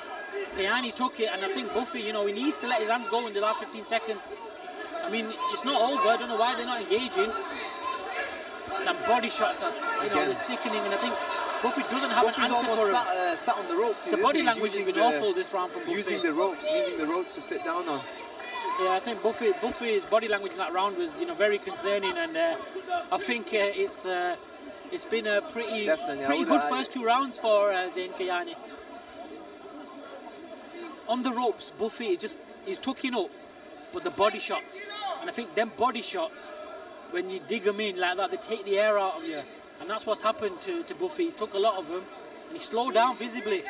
Kayani took it, and I think Buffy, you know, he needs to let his hands go in the last 15 seconds. I mean, it's not over. I don't know why they're not engaging. The body shots are, you know, they're sickening, and I think Buffy doesn't have an answer for him. Sat on the ropes. The body language has been awful this round from Buffy. Using the ropes to sit down on. Yeah, I think Buffy's body language in that round was, you know, very concerning, and I think it's been a pretty good first 2 rounds for Zayn Kayani. On the ropes, Buffy he's tucking up, but the body shots, and I think them body shots, when you dig them in like that, they take the air out of you, and that's what's happened to Buffy. He's took a lot of them, and he slowed down visibly.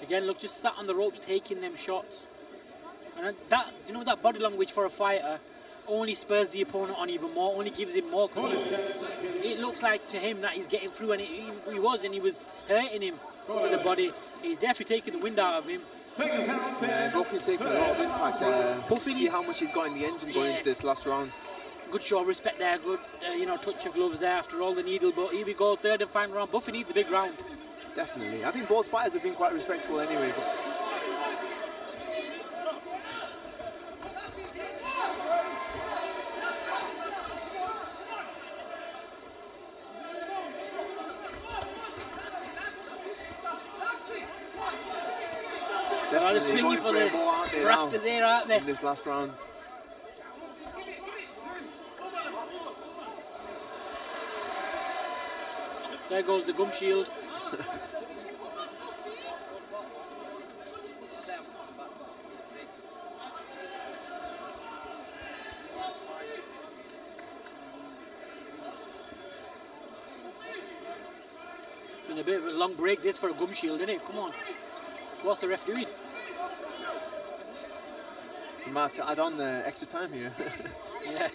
Again, look, just sat on the ropes taking them shots. And that, you know, that body language for a fighter only spurs the opponent on even more, only gives him more confidence. It looks like to him that he's getting through, and he was hurting him with the body. He's definitely taking the wind out of him. Buffy's taking a lot of impact. Buffy see how much he's got in the engine going into this last round. Good show of respect there, good you know, touch of gloves there after all the needle, but here we go, third and final round. Buffy needs a big round. Definitely. I think both fighters have been quite respectful anyway. They're swinging for the rafters there, aren't they? In this last round. There goes the gum shield. And a bit of a long break this for a gum shield, isn't it? Come on. What's the ref doing? You might have to add on the extra time here. Yeah,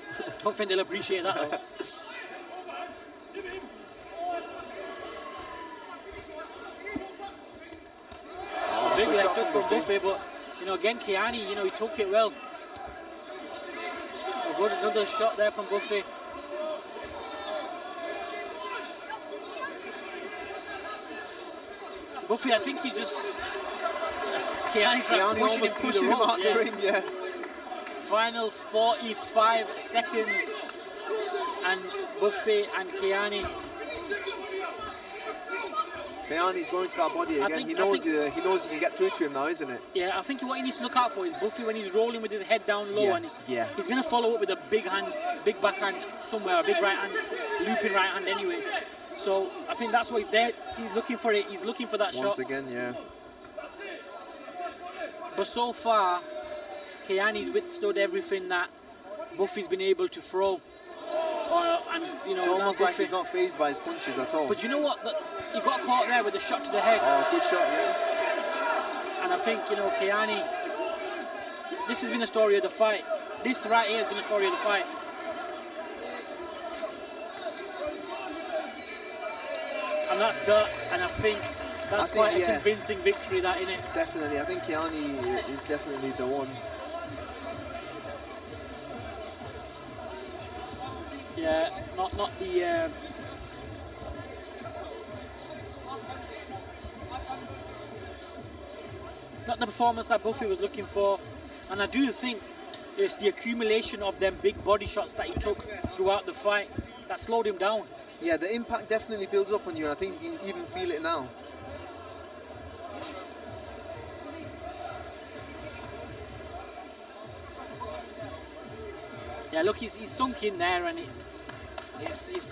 don't think they'll appreciate that though. Big left hook from Buffy, but you know, again, Kiani, you know, he took it well. Good, another shot there from Buffy. Buffy, I think he just Kiani tried pushing him out the ring, yeah. Final 45 seconds, and Buffy and Kiani's going to that body again. He knows he can get through to him now, isn't it? Yeah, I think what he needs to look out for is Buffy when he's rolling with his head down low, and he's going to follow up with a big hand, big backhand somewhere, a big right hand, looping right hand anyway. So I think that's what he's looking for it. He's looking for that shot. Once again, yeah. But so far, Kiani's withstood everything that Buffy's been able to throw. And you know, it's almost like he's not fazed by his punches at all. But you know what? He got caught there with a shot to the head. Oh, good shot, yeah. And I think, you know, Kiani, this has been the story of the fight. This right here has been the story of the fight. And that's that. And I think that's quite a convincing victory, that, isn't it? Definitely. I think Kiani is definitely the one. Yeah, not the. Not the performance that Buffy was looking for, and I do think it's the accumulation of them big body shots that he took throughout the fight that slowed him down. Yeah, the impact definitely builds up on you, and I think you can even feel it now. Yeah, look, he's sunk in there, and it's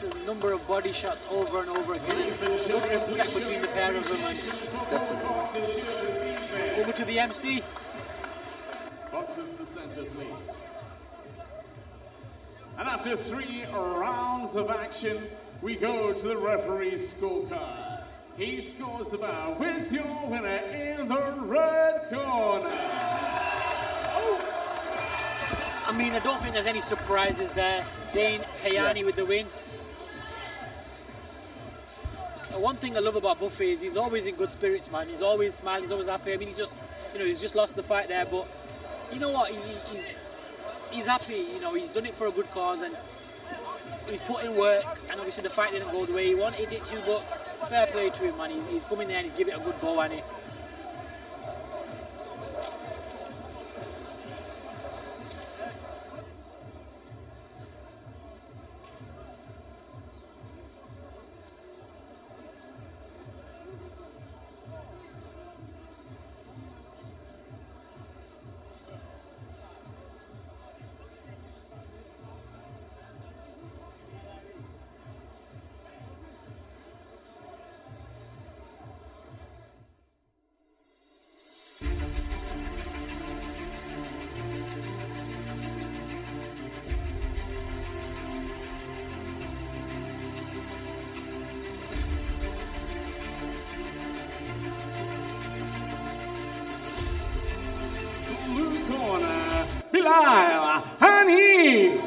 a number of body shots over and over again. It's good respect between the pair of them. Definitely. Over to the MC. Boxes the center, please. And after 3 rounds of action, we go to the referee's scorecard. He scores the bout with your winner in the red corner. I mean, I don't think there's any surprises there. Zain Kiani with the win. The one thing I love about Buffy is he's always in good spirits, man. He's always smiling, he's always happy. I mean, he's just lost the fight there, but you know what? He's happy. You know, he's done it for a good cause, and he's put in work. And obviously, the fight didn't go the way he wanted it to, but fair play to him, man. He's come in there and he's given it a good go, and Blue corner, Bilal Hanif.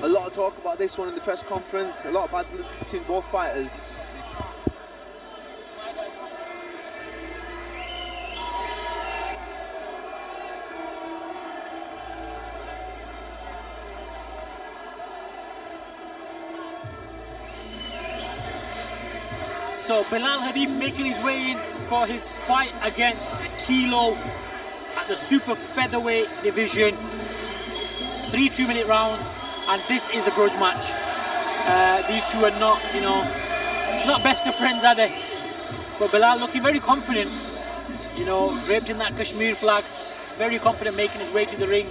A lot of talk about this one in the press conference. A lot of bad blood between both fighters. so Bilal Hanif making his way in for his fight against Kilo at the super featherweight division. 3 2-minute rounds, and this is a grudge match. These two are not, you know, not best of friends, are they? But Bilal looking very confident, you know, draped in that Kashmir flag, very confident making his way to the ring.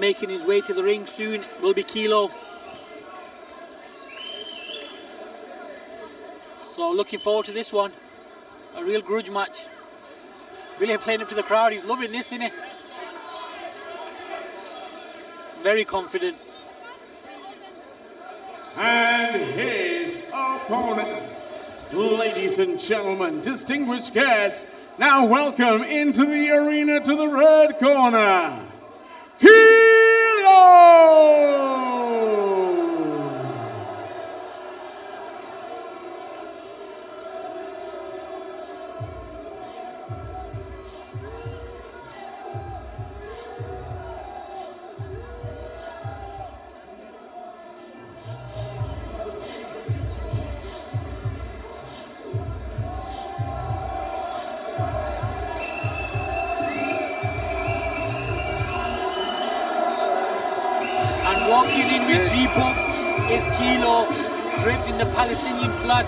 making his way to the ring soon will be Kilo. So looking forward to this one. A real grudge match. Really playing up to the crowd. He's loving this, isn't he? Very confident. And his opponent, ladies and gentlemen, distinguished guests, now welcome into the arena to the red corner, Kilo! Walking in with 3 bucks is Kilo, draped in the Palestinian flag.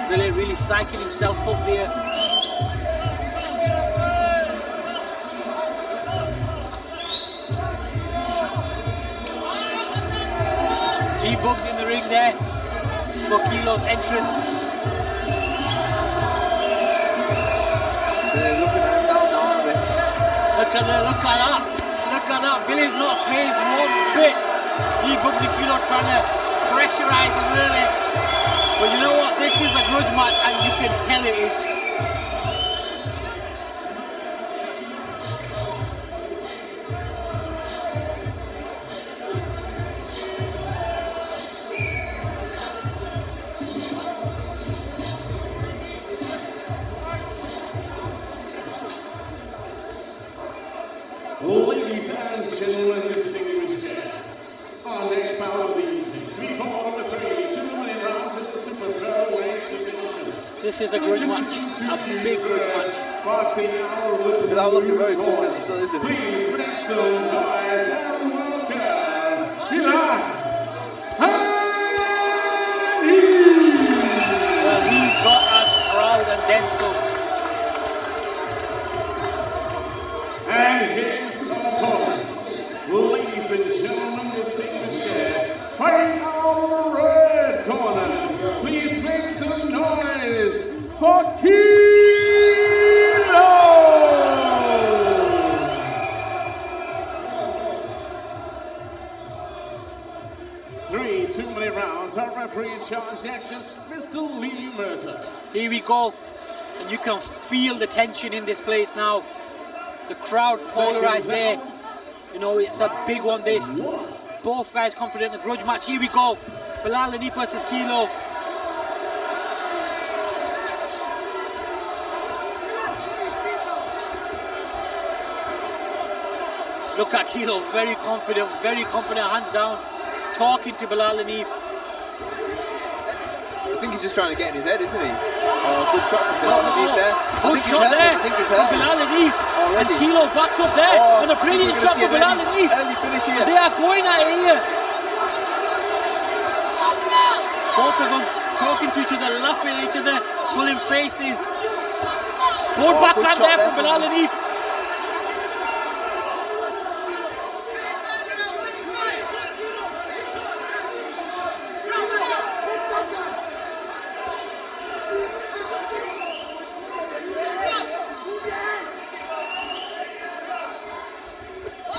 Really psyching himself up there. Bugs in the ring there for Kilo's entrance. They're looking at him down now, aren't they? Look at that. Look at that. Billy's not phased one bit. Bugs and Kilo trying to pressurize him really. But you know what? This is a grudge match and you can tell it is. Ladies and gentlemen, distinguished guests, our next bout of the evening, to be fought over 3 2-minute rounds in the super Cruiserweight division. This is a grudge match, a big grudge match. Boxing now looking very confident still, isn't he? Please make some noise and welcome Bilal. Well, he's got a crowd and then some. And his opponent, ladies and gentlemen, distinguished guests, fighting out of the red corner, please make some noise for Kilo! 3 2-minute rounds, our referee in charge the action, Mr. Lee Merton. Here we go, and you can feel the tension in this place now. The crowd polarized there. You know, it's a big one this. Both guys confident in the grudge match. Here we go. Bilal Hanif versus Kilo. Look at Kilo, very confident, hands down, talking to Bilal Hanif. I think he's just trying to get in his head, isn't he? Good shot from Bilal Hanif there. Good shot there from Bilal Hanif. And Kilo backed up there. And a brilliant shot from Bilal Hanif. Early finish here. They are going at it here. Both of them talking to each other, laughing at each other, pulling faces. Good backhand there from Bilal Hanif.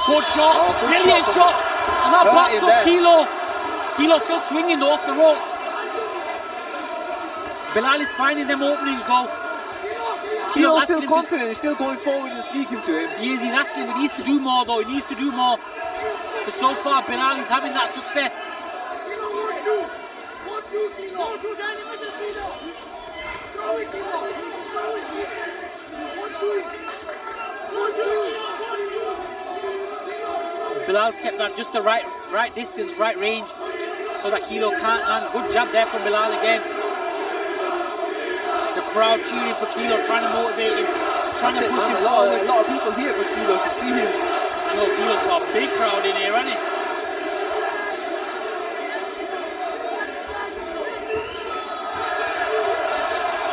Good shot, brilliant shot, and that backs up Kilo. Kilo still swinging off the ropes. Bilal is finding them openings though. Kilo's still confident, he's still going forward and speaking to him. He is, he's asking him, he needs to do more though, he needs to do more. But so far Bilal is having that success. Bilal's kept that just the right distance, right range, so that Kilo can't land. Good jab there from Bilal again. The crowd cheering for Kilo, trying to motivate him, trying to push him forward. A lot of people here for Kilo to see him. Yo, Kilo's got a big crowd in here, hasn't he?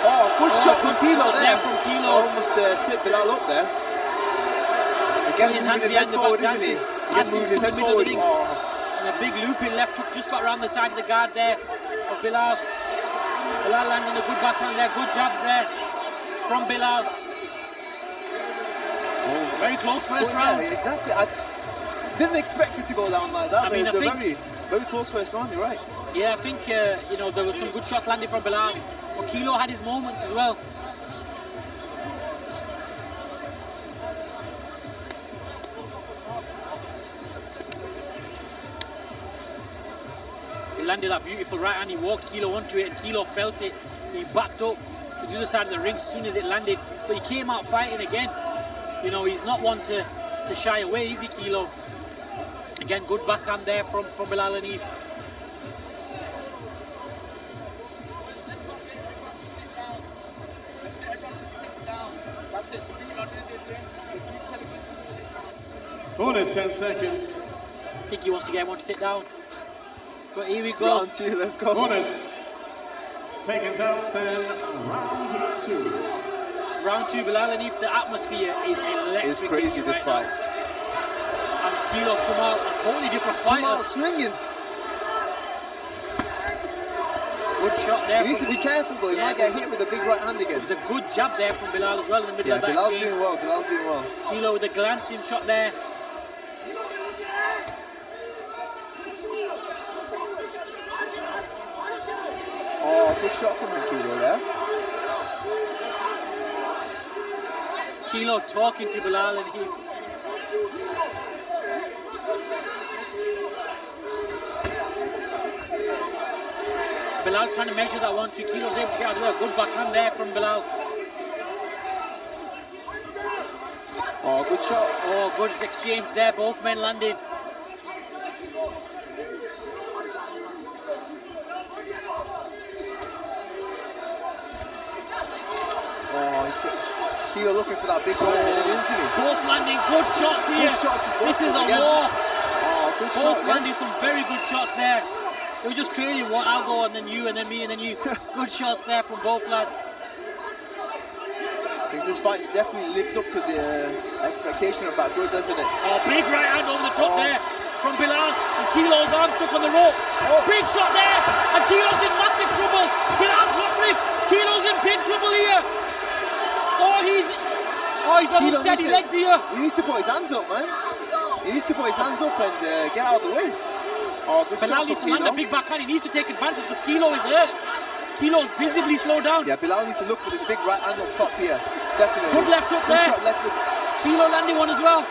Oh, good shot from Kilo there. From Kilo. Almost slipped Bilal up there. Again, moving his head forward, isn't he? Again, moving his head forward. And a big looping left hook just got around the side of the guard there of Bilal. Bilal landing a good backhand there, good jabs there from Bilal. Oh, very close first round. Yeah, exactly. I didn't expect it to go down like that. I mean, it was a very, very close first round, you're right. Yeah, I think you know, there was some good shots landing from Bilal. But Kilo had his moments as well. He landed that beautiful right hand, he walked Kilo onto it and Kilo felt it. He backed up to the other side of the ring as soon as it landed. But he came out fighting again. You know, he's not one to shy away, is he, Kilo? Again, good backhand there from Bilal Hanif. Bonus 10 seconds. I think he wants to get one to sit down. But here we go. Round 2, let's go. Bonus. Seconds out, then round 2. Round 2, Bilal Hanif, the atmosphere is electric. It's crazy, this fight. And Kilo's come out a totally different fight. Come out swinging. Good shot there. He needs to be careful though, he might get hit with a big right hand again. There's a good jab there from Bilal as well in the middle of that Bilal's exchange. doing well, Bilal's doing well. Kilo with a glancing shot there. Oh, good shot from him, Kilo there. Kilo talking to Bilal and he... Bilal trying to measure that 1-2. Kilo's able to get out of the way. Good backhand there from Bilal. Oh, good shot. Oh, good exchange there. Both men landing. Oh, Kilo looking for that big right hand, isn't he? Both landing good shots here. Good shots from both this is a again. war. Oh, good shot. Both landing some very good shots there. They were just trading what I'll go and then you and then me and then you. Good shots there from both lads. I think this fight's definitely lived up to the expectation of that Grudge, hasn't it? Oh, big right hand over the top there from Bilal. And Kilo's arm stuck on the rope. Oh, big shot there. And Kilo's in massive trouble. Bilal's not with. Kilo's in big trouble here. He's on unsteady legs here. He needs to put his hands up, man. He needs to put his hands up and get out of the way. Oh, good Bilal shot needs from to land a big backhand. He needs to take advantage because Kilo is hurt. Kilo's visibly slowed down. Yeah, Bilal needs to look for this big right hand up top here. Definitely. Good left hook there. Shot left hook. Kilo landing one as well.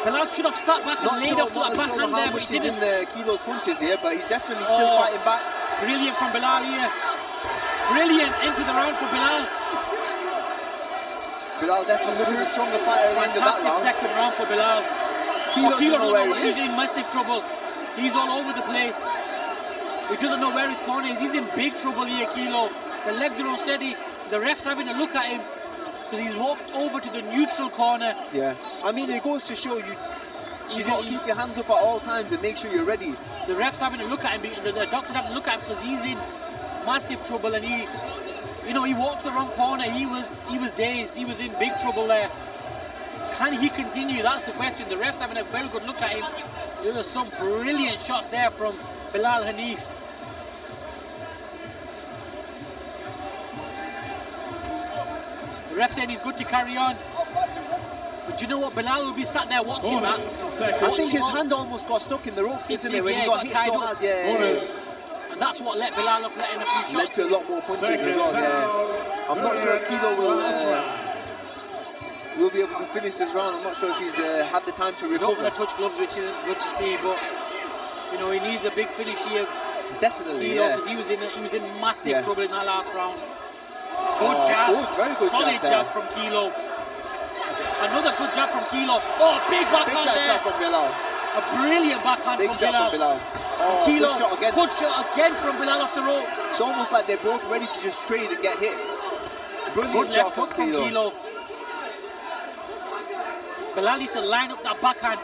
Bilal should have sat back and laid off to that Not backhand there, but he he's didn't. in the Kilo's punches here, but he's definitely still fighting back. Brilliant from Bilal here. Brilliant into the round for Bilal. Bilal definitely looking a stronger fighter at the end of that round. Second round for Bilal. Kilo doesn't know where he is. He's in massive trouble. He's all over the place. He doesn't know where his corner is. He's in big trouble here, Kilo. The legs are unsteady. The ref's having a look at him because he's walked over to the neutral corner. Yeah, I mean it goes to show you've got to keep your hands up at all times and make sure you're ready. The ref's having a look at him. The doctor's having a look at him because he's in massive trouble and he walked the wrong corner. He was dazed. He was in big trouble there. Can he continue? That's the question. The ref's having a very good look at him. There were some brilliant shots there from Bilal Hanif. The ref saying he's good to carry on. But you know what? Bilal will be sat there watching that. I think his hand almost got stuck in the ropes, isn't it? When he got hit so hard, And that's what let Bilal off letting a few shots. Led to a lot more punches as well, yeah. I'm not sure if Kilo will be able to finish this round. I'm not sure if he's had the time to recover. Not going to touch gloves, which isn't good to see, but you know he needs a big finish here. Definitely, Kilo, yeah. because he was in massive trouble in that last round. Good jab, very good solid jab from Kilo. Another good jab from Kilo. Oh, big backhand there. From Bilal. A brilliant backhand big from Bilal. Oh, Kilo, good shot again from Bilal off the rope. It's almost like they're both ready to just trade and get hit. Brilliant Good shot left hook from Kilo. Bilal needs to line up that backhand,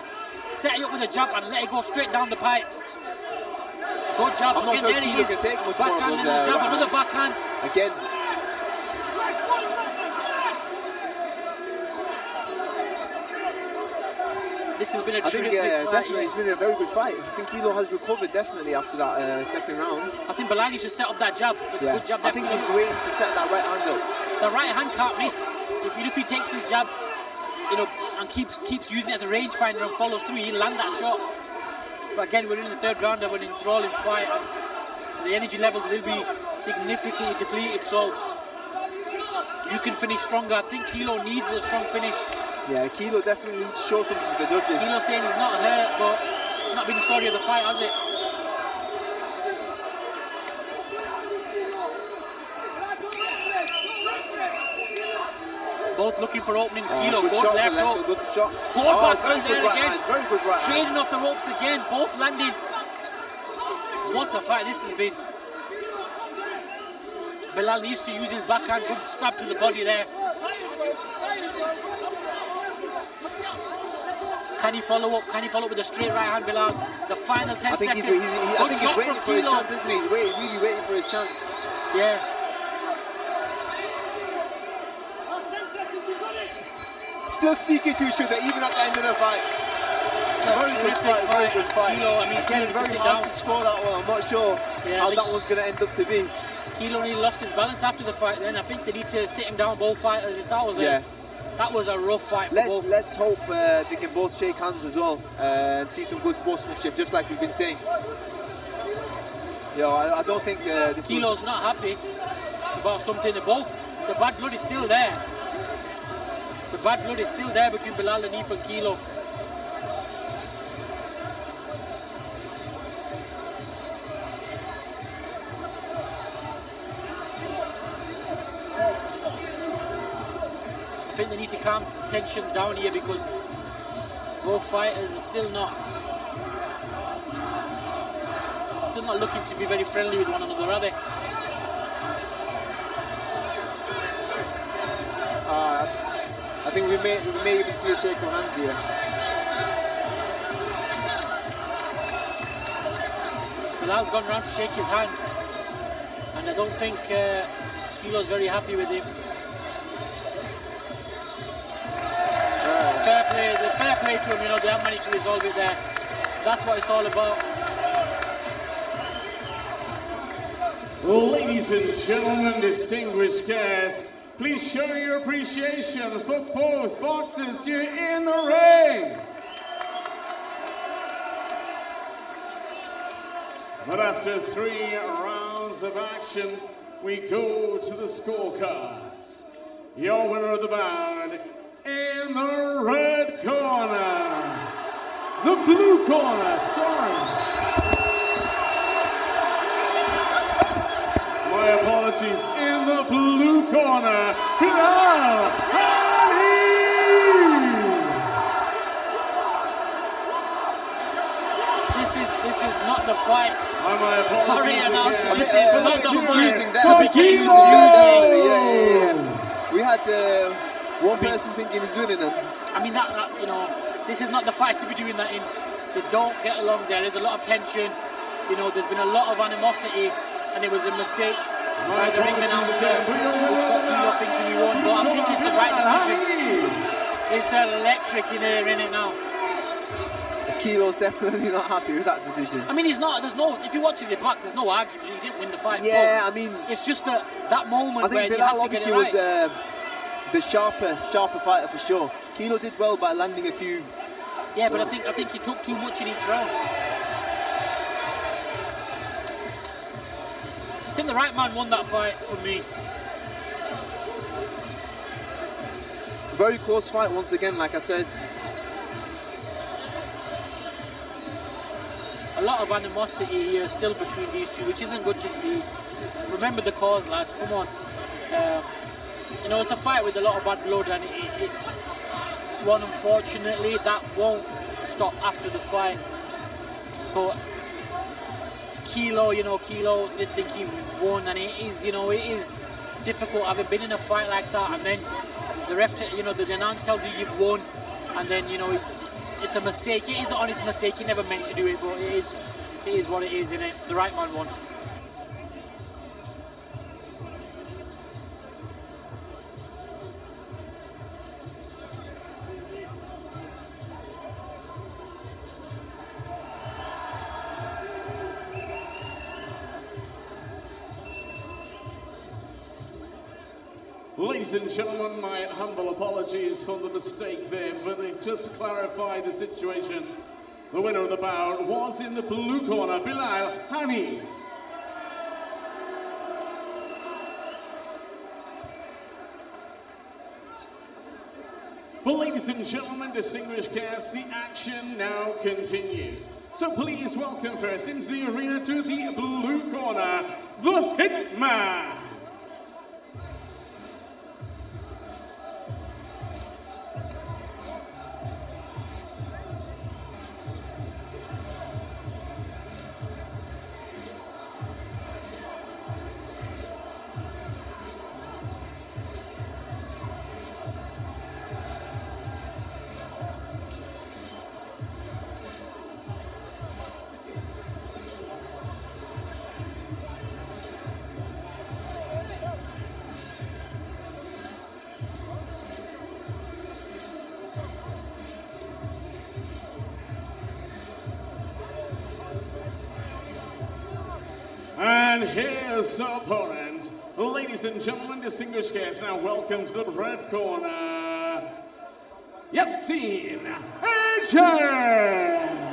set it up with a jab and let it go straight down the pipe. Good job. I'm not Again, sure there if he Kilo is. can take much more of Backhand those, and a jab, right another backhand. Again. This has been a I think terrific fight. definitely it's been a very good fight. I think Kilo has recovered definitely after that second round. I think Bilal should set up that jab. Yeah. Good jab. I think he's waiting to set that right hand up. The right hand can't miss. If he takes his jab, you know, and keeps using it as a rangefinder and follows through, he'll land that shot. But again, we're in the third round of an enthralling fight, and the energy levels will be significantly depleted. So you can finish stronger. I think Kilo needs a strong finish. Yeah, Kilo definitely needs to show something to the judges. Kilo saying he's not hurt, but it's not been the story of the fight, has it? Both looking for openings. Kilo, good good shot left for hook. good shot. Good back very hand good there right again. hand, very good right hand. Trading off the ropes again, both landing. What a fight this has been. Bilal needs to use his backhand, good stab to the body there. Can he follow up? Can he follow up with a straight right hand, Bilal? The final 10 I think seconds. he's waiting for his chance, isn't he? He's really waiting for his chance. Yeah. Still speaking to each other even at the end of the fight. Very good fight, very good fight. Kilo, I mean, again, very hard to score that one. I'm not sure how that one's going to end up to be. Kilo really lost his balance after the fight. Then I think they need to sit him down, both fighters. That was a rough fight for both. Let's hope they can both shake hands as well and see some good sportsmanship, just like we've been saying. I don't think this Kilo's not happy about something. The bad blood is still there. The bad blood is still there between Bilal Hanif and Kilo. I think they need to calm tensions down here because both fighters are still not looking to be very friendly with one another, are they? I think we may even see a shake of hands here. Bilal's gone round to shake his hand, and I don't think Kilo's very happy with him. Fair play to him, you know, they have managed to resolve it there. That's what it's all about. Ladies and gentlemen, distinguished guests, please show your appreciation for both boxers here in the ring. But after 3 rounds of action, we go to the scorecards. Your winner of the bout, in the red corner, the blue corner, my apologies, in the blue corner, Bilal Hanif. This is not the fight. My apologies. Sorry, announcer. This is not the fight. We had one person thinking he's winning them. I mean, you know, this is not the fight to be doing that in. They don't get along there. There's a lot of tension. You know, there's been a lot of animosity, and it was a mistake by the ring announcer, which got Kilo thinking he won. But I think it's the right decision. It's electric in here, isn't it now? Kilo's definitely not happy with that decision. I mean, he's not. There's no. If he watches it back, there's no argument. He didn't win the fight. Yeah, but I mean, it's just that moment where you Bilal have to get it right. was the sharper fighter for sure. Kilo did well by landing a few. Yeah, but I think he took too much in each round. I think the right man won that fight for me. Very close fight once again, like I said. A lot of animosity here still between these two, which isn't good to see. Remember the cause, lads. Come on. You know, it's a fight with a lot of bad blood, and it's one, unfortunately, that won't stop after the fight. But Kilo did think he won, and it is difficult having been in a fight like that, and then the ref, the announcer tells you you've won, and then, you know, it's a mistake. It is an honest mistake. He never meant to do it, but it is what it is, isn't it? The right man won. Ladies and gentlemen, my humble apologies for the mistake there, but just to clarify the situation, the winner of the bout was in the blue corner, Bilal Hanif. Well, ladies and gentlemen, distinguished guests, the action now continues. So please welcome first into the arena to the blue corner, the Hitman. And his opponent, ladies and gentlemen, distinguished guests, now welcome to the red corner, Yassine Ajay.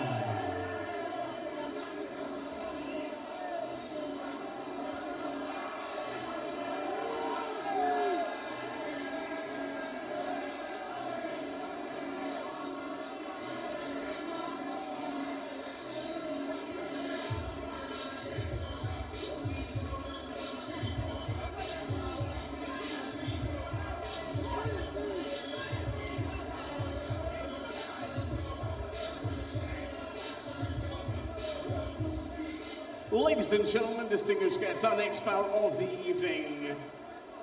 Ladies and gentlemen, distinguished guests, our next bout of the evening.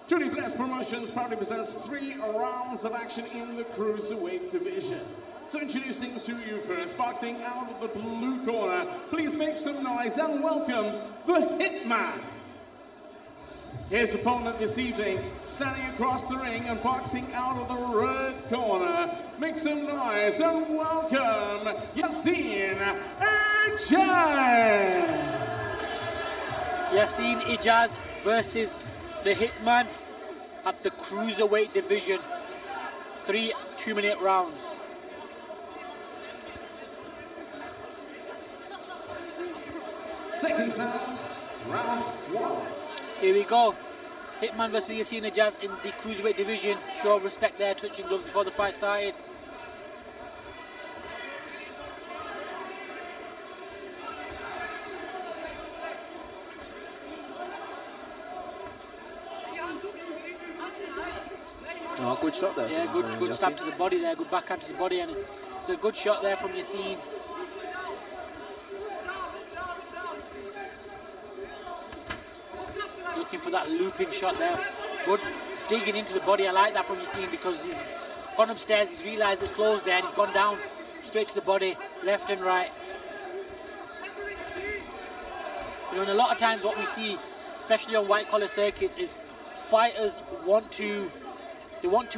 Truly Blessed Promotions proudly presents 3 rounds of action in the Cruiserweight division. So introducing to you first, boxing out of the blue corner, please make some noise and welcome the Hitman. His opponent this evening, standing across the ring and boxing out of the red corner, make some noise and welcome Yassine Ajay. Yassine Ijaz versus the Hitman at the Cruiserweight division. 3 2-minute rounds. Second round, round 1. Here we go. Hitman versus Yassine Ijaz in the Cruiserweight division. Show of respect there, touching gloves before the fight started. Oh, good shot there. Yeah, good stab to the body there, good backhand to the body, and it's a good shot there from Yassine. Looking for that looping shot there. Good digging into the body. I like that from Yassine because he's gone upstairs, he's realised it's closed there, and he's gone down straight to the body, left and right. You know, and a lot of times what we see, especially on white collar circuits, is fighters want to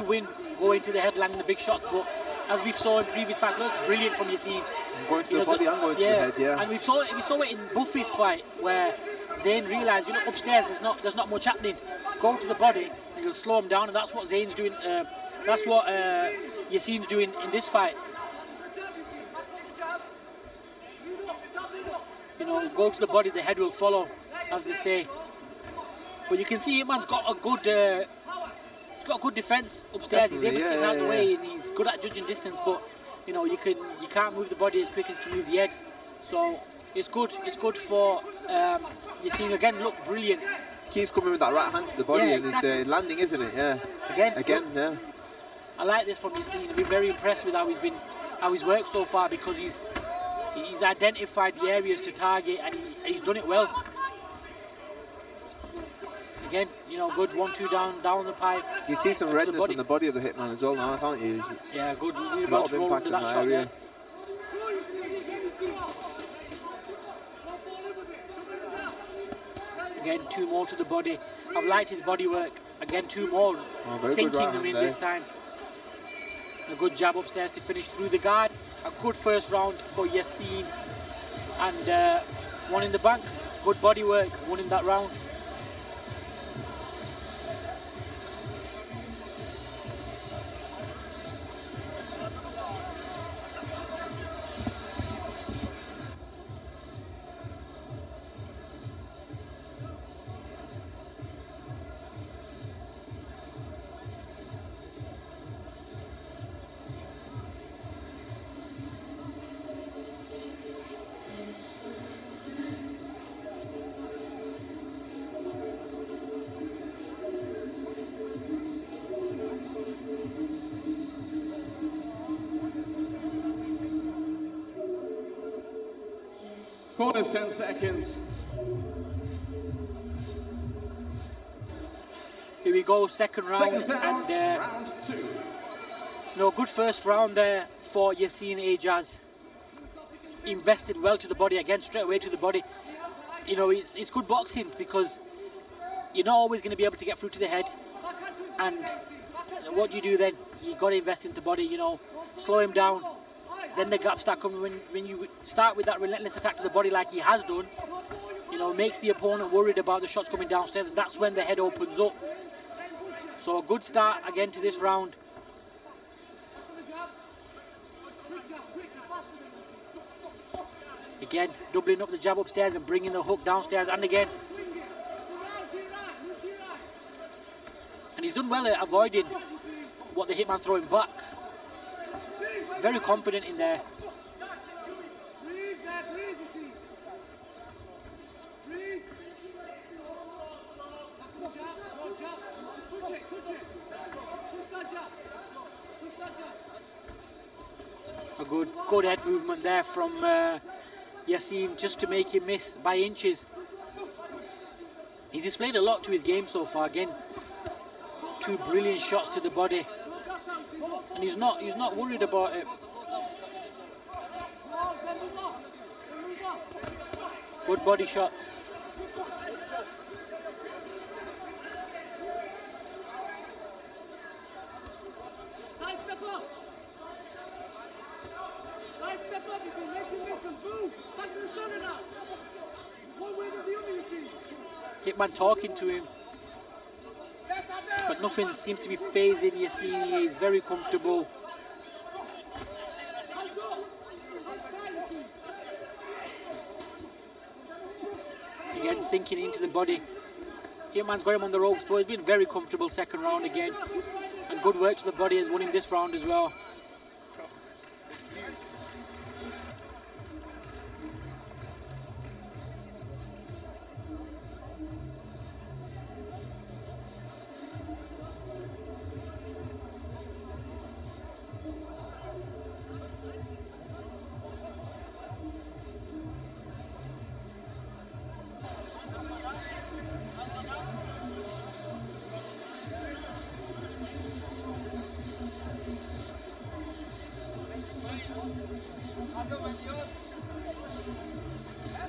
win, go into the head, landing the big shots, but as we saw in previous fights, that's brilliant from Yassine. Going to the body and going to the head, yeah. And we saw it in Buffy's fight where Zayn realised, you know, upstairs there's not much happening. Go to the body and you'll slow him down, and that's what Zayn's doing. That's what Yassine's doing in this fight. You know, go to the body, the head will follow, as they say. But you can see Hitman's got a good. He's got a good defence upstairs. Definitely, he's able to get out of the way, and he's good at judging distance. But you know, you can't move the body as quick as you can move the head. So it's good. It's good for Yassine again. Look brilliant. Keeps coming with that right hand to the body, Yeah, and exactly. it's landing, isn't it? Yeah. Again. Yeah. I like this from Yassine. I've been very impressed with how he's worked so far, because he's identified the areas to target, and he's done it well. Again, you know, good 1-2 down the pipe. You see some redness on the body of the hitman as well now, can't you? Yeah, good. Really A lot of roll impact under in that that shot area. there. Again, 2 more to the body. I've liked his body work. Again, 2 more, very sinking good right them in hand this time. A good jab upstairs to finish through the guard. A good first round for Yassin. And one in the bank. Good body work, won him that round. Corners 10 seconds. Here we go, second round. Second And round 2. no, good first round there for Yassin Ejaz. Invested well to the body, again straight away to the body. You know, it's good boxing because you're not always going to be able to get through to the head. And what you do then, you got to invest into the body, you know, slow him down. Then the gaps start coming. When you start with that relentless attack to the body like he has done, you know, makes the opponent worried about the shots coming downstairs, and that's when the head opens up. So a good start again to this round. Again, doubling up the jab upstairs and bringing the hook downstairs, and again. And he's done well at avoiding what the hitman's throwing back. Very confident in there. A good head movement there from Yassin, just to make him miss by inches. He's displayed a lot to his game so far. Again, 2 brilliant shots to the body. And he's not worried about it. Good body shots. Hitman talking to him. But nothing seems to be phasing Yassin. He's very comfortable. Again, sinking into the body. Hitman's got him on the ropes, but he's been very comfortable second round again. And good work to the body has won him this round as well.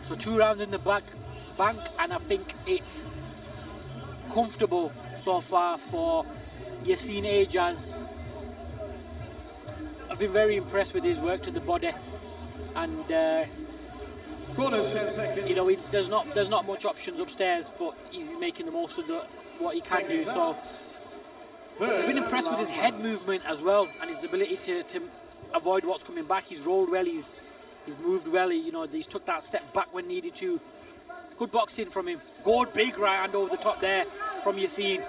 So 2 rounds in the bank, and I think it's comfortable so far for Yassin Ejaz. I've been very impressed with his work to the body, and Corners 10 seconds. you know, there's not much options upstairs, but he's making the most of what he can do. So I've been impressed with his head movement as well, and his ability to avoid what's coming back. He's rolled well, he's moved well, he's took that step back when needed to. Good boxing from him. Good big right hand over the top there from Yassin.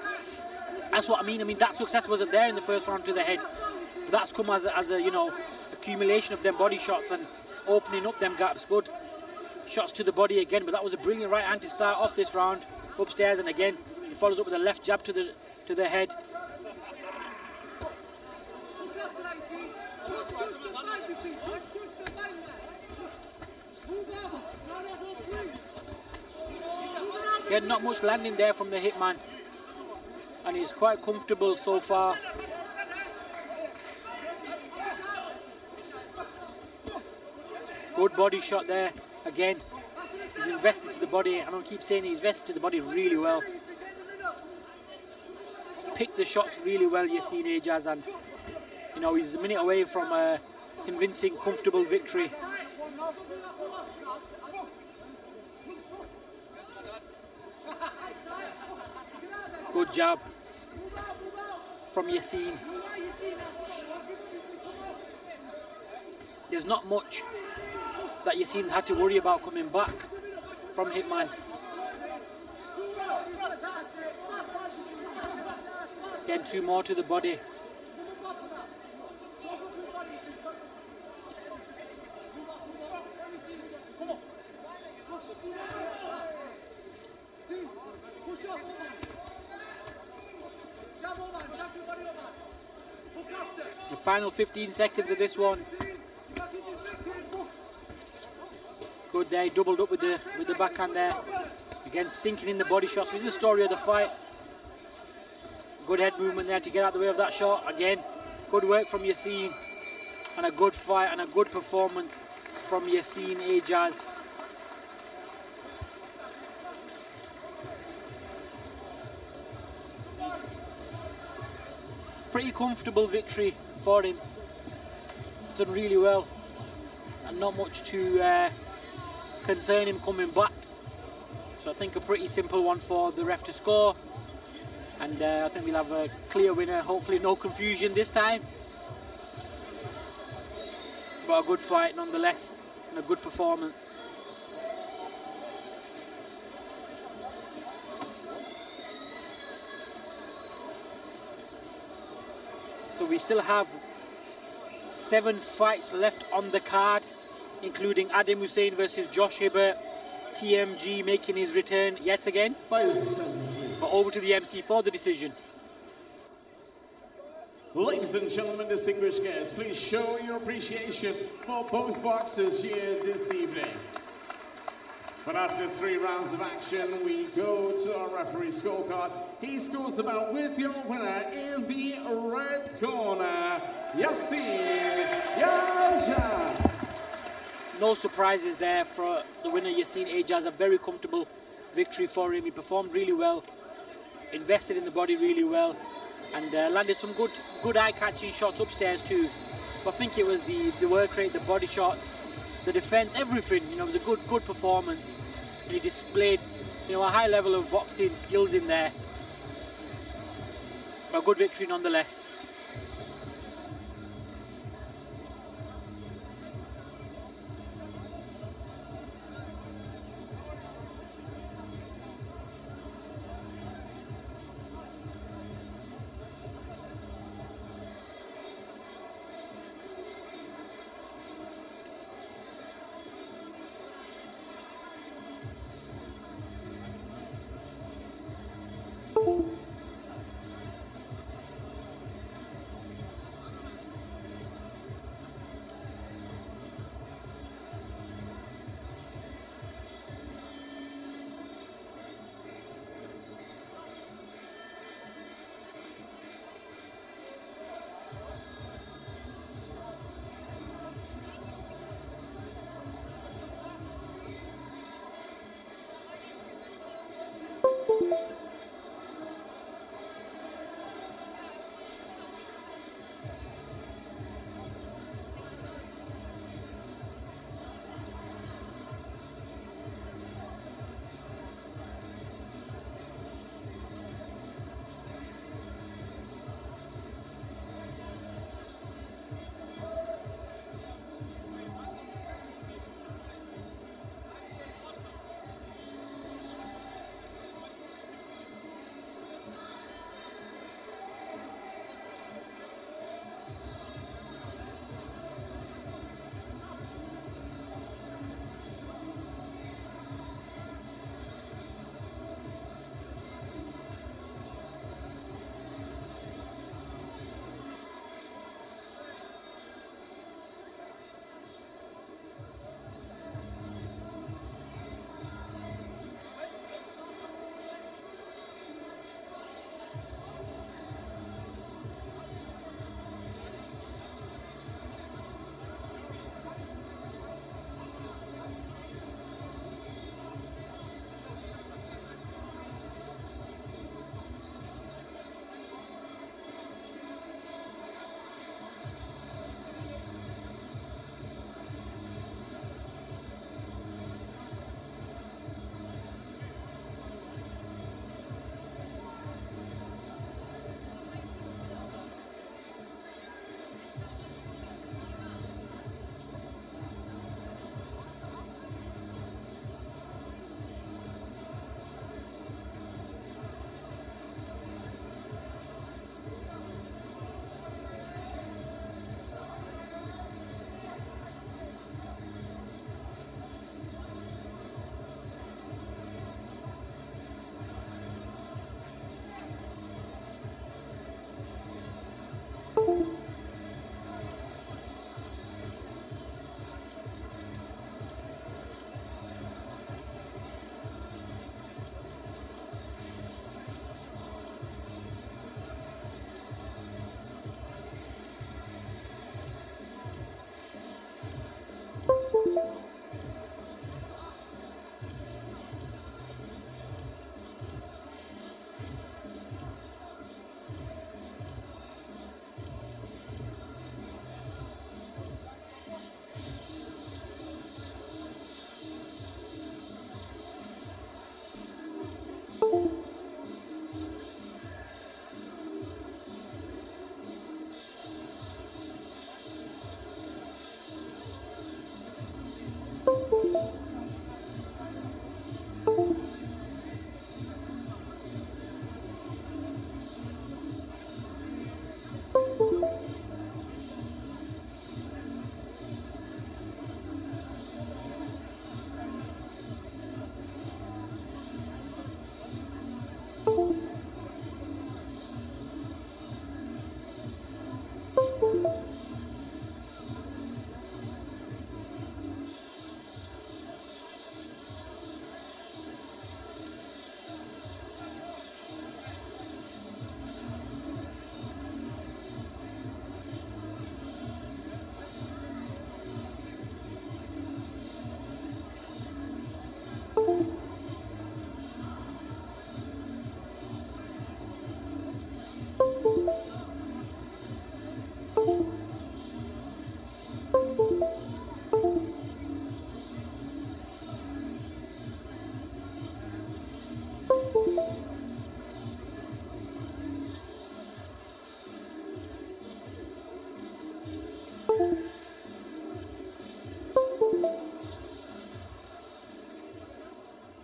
That's what I mean. That success wasn't there in the first round to the head. But that's come as a accumulation of them body shots and opening up them gaps. Good shots to the body again, but that was a brilliant right hand to start off this round. Upstairs, and again he follows up with a left jab to the head. Again, not much landing there from the hitman. and he's quite comfortable so far. Good body shot there. Again, he's invested to the body. I don't keep saying he's invested to the body really well. Picked the shots really well, Yassine Ejaz, and you know, he's a minute away from a convincing, comfortable victory. Good jab from Yassine. There's not much that Yassine's had to worry about coming back from Hitman. Again, 2 more to the body. The final 15 seconds of this one. Good there, doubled up with the backhand there. Again, sinking in the body shots. This is the story of the fight. Good head movement there to get out of the way of that shot. Again, good work from Yassine, and a good fight and a good performance from Yassine Ejaz. Pretty comfortable victory for him. Done really well, and not much to concern him coming back. So I think a pretty simple one for the ref to score, and I think we'll have a clear winner. Hopefully no confusion this time, but a good fight nonetheless and a good performance. So we still have 7 fights left on the card, including Adam Hussein versus Josh Hibbert. TMG making his return yet again. But over to the MC for the decision. Ladies and gentlemen, distinguished guests, please show your appreciation for both boxers here this evening. But after 3 rounds of action, we go to our referee scorecard. He scores the bout with your winner in the red corner, Yassine Ejaz. No surprises there for the winner, Yassine Ejaz. A very comfortable victory for him. He performed really well, invested in the body really well, and landed some good eye-catching shots upstairs too. But I think it was the work rate, the body shots, the defense, everything. You know, it was a good performance, and he displayed, you know, a high level of boxing skills in there. But a good victory nonetheless.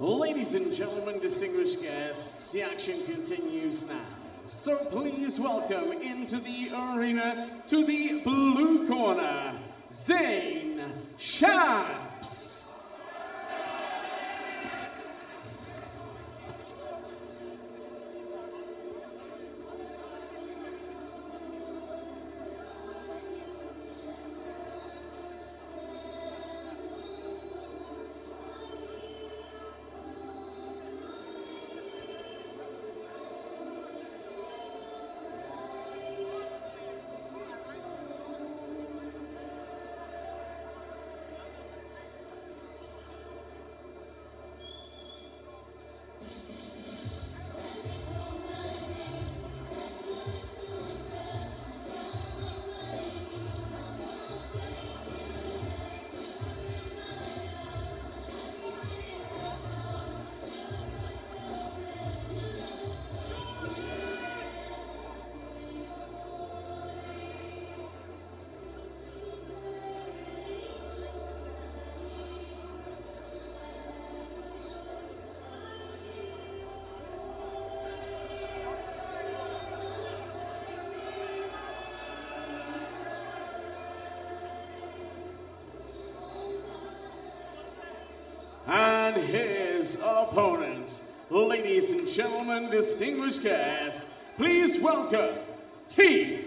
Ladies and gentlemen, distinguished guests, the action continues now. So please welcome into the arena, to the blue corner, Zane Shamps. And his opponent, ladies and gentlemen, distinguished guests, please welcome TMG.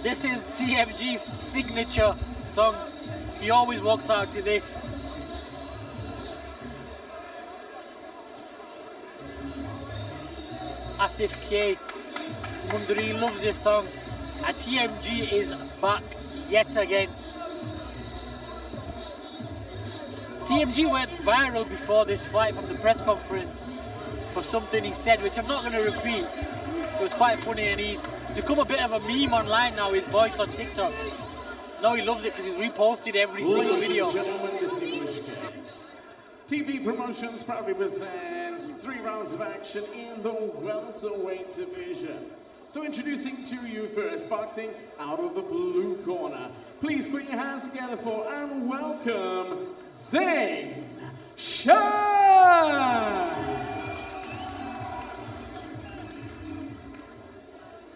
This is TMG's signature song. He always walks out to this. Asif K. Mundri loves this song. And TMG is back yet again. TMG went viral before this fight from the press conference for something he said, which I'm not going to repeat. It was quite funny, and he's become a bit of a meme online now, his voice on TikTok. Now he loves it because he's reposted every single video. Ladies and gentlemen, distinguished guests, TV Promotions proudly presents 3 rounds of action in the welterweight division. So introducing to you first, boxing out of the blue corner. Please put your hands together for and welcome Zane Shamps.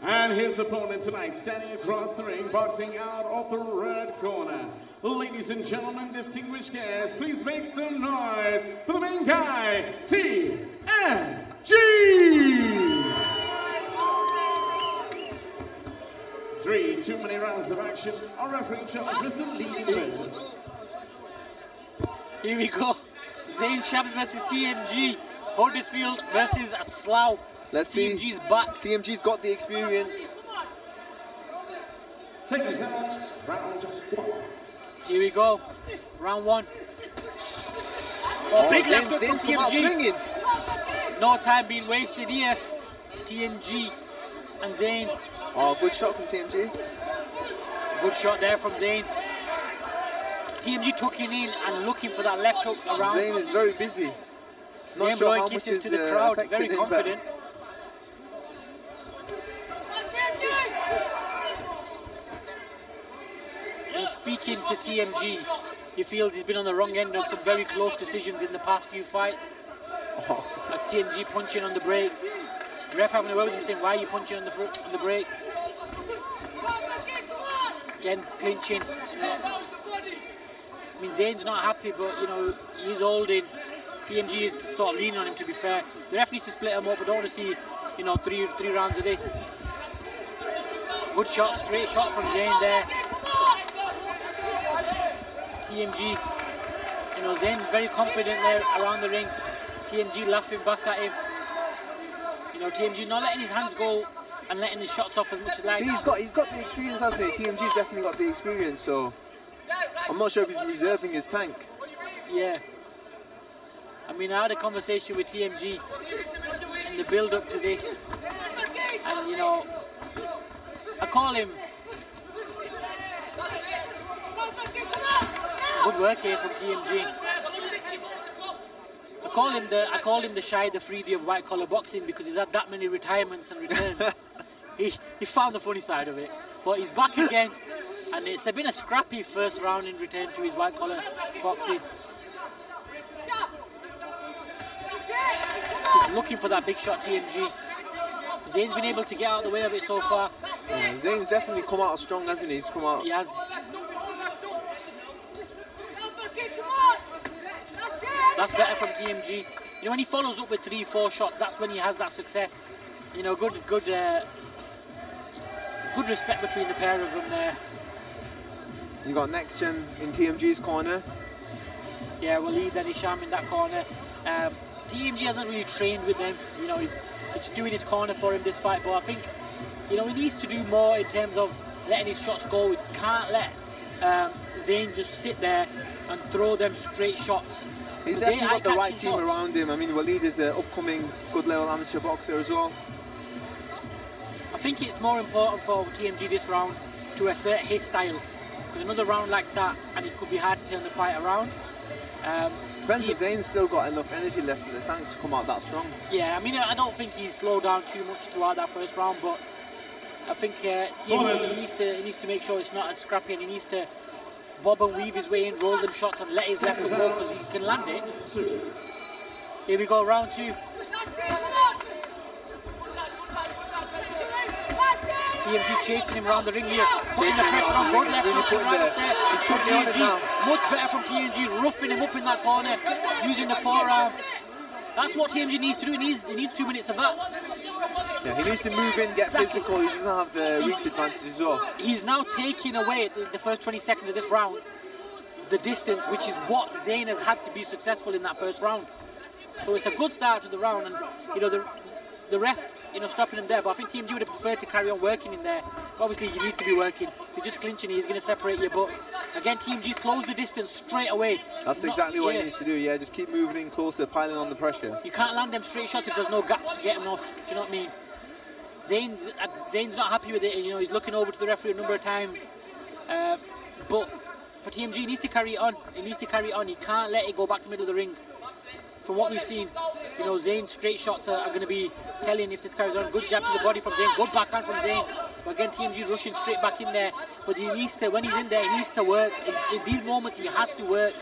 And his opponent tonight, standing across the ring, boxing out of the red corner. Ladies and gentlemen, distinguished guests, please make some noise for the main guy, TMG! 3 too many rounds of action. Our referee in charge, Mr. Lee Benton. Here we go. Zain Shams versus TMG. Huddersfield versus Slough. Let's see. TMG's back. TMG's got the experience. Seconds out, round 1. Here we go. Round 1. Oh, big left hook from TMG. No time being wasted here. TMG and Zain. Oh, good shot from TMG. Good shot there from Zain. TMG tucking in and looking for that left hook around. Zain is very busy. Not Zain sure blowing how much kisses is to the crowd. Very affecting him, confident. Speaking to TMG, he feels he's been on the wrong end of some very close decisions in the past few fights. Oh. Like TMG punching on the break. Ref having a word with him saying, why are you punching on the break? Again, clinching. I mean, Zain's not happy, but you know, he's holding. TMG is sort of leaning on him, to be fair. The ref needs to split him up. I don't want to see, you know, three rounds of this. Good shots, straight shots from Zain there. TMG, you know, Zain's very confident there around the ring. TMG laughing back at him. You know, TMG not letting his hands go and letting his shots off as much as like. See, he's got the experience, hasn't he? TMG's definitely got the experience, so I'm not sure if he's reserving his tank. Yeah. I mean, I had a conversation with TMG in the build-up to this, and you know, I call him. Good work here from TMG. I call him the Shy, the 3D of white collar boxing because he's had that many retirements and returns. he found the funny side of it, but he's back again, and it's been a scrappy first round in return to his white collar boxing. He's looking for that big shot, TMG. Zain's been able to get out of the way of it so far. Yeah, Zain's definitely come out strong, hasn't he? He's come out. He has. That's better from TMG. You know, when he follows up with 3-4 shots, that's when he has that success. You know, good respect between the pair of them there. You got Next Gen in TMG's corner. Yeah, Waleed and Hisham in that corner. TMG hasn't really trained with them. You know, he's doing his corner for him this fight, but I think, you know, he needs to do more in terms of letting his shots go. He can't let Zain just sit there and throw them straight shots. He's definitely got the right team around him. I mean, Waleed is an upcoming good level amateur boxer as well. I think it's more important for TMG this round to assert his style, because another round like that and it could be hard to turn the fight around. Depends if Zain's still got enough energy left in the tank to come out that strong. Yeah, I mean, I don't think he's slowed down too much throughout that first round, but I think TMG he needs to make sure it's not as scrappy, and he needs to bob and weave his way in, roll them shots and let his left go because he can land it. Here we go, round 2. TMG chasing him around the ring here, putting the pressure on, good left hook right up there. It's good TMG, much better from TMG, roughing him up in that corner, using the forearm. That's what TMG needs to do. He needs 2 minutes of that. Yeah, he needs to move in, get physical. He doesn't have the reach advantage as well. He's now taking away the first 20 seconds of this round, the distance, which is what Zain has had to be successful in that first round. So it's a good start to the round, and you know the ref, you know, stopping him there. But I think TMG would have preferred to carry on working in there. Obviously, you need to be working. If you're just clinching, he's going to separate you. But again, TMG close the distance straight away. That's exactly what he needs to do. Yeah, just keep moving in closer, piling on the pressure. You can't land them straight shots if there's no gap to get him off. Do you know what I mean? Zain's not happy with it. You know, he's looking over to the referee a number of times. But for TMG, he needs to carry it on. He needs to carry it on. He can't let it go back to the middle of the ring. From what we've seen, you know, Zain's straight shots are going to be telling if this carries on. Good jab to the body from Zain. Good backhand from Zain. But again, TMG rushing straight back in there. But he needs to, when he's in there, he needs to work. In these moments, he has to work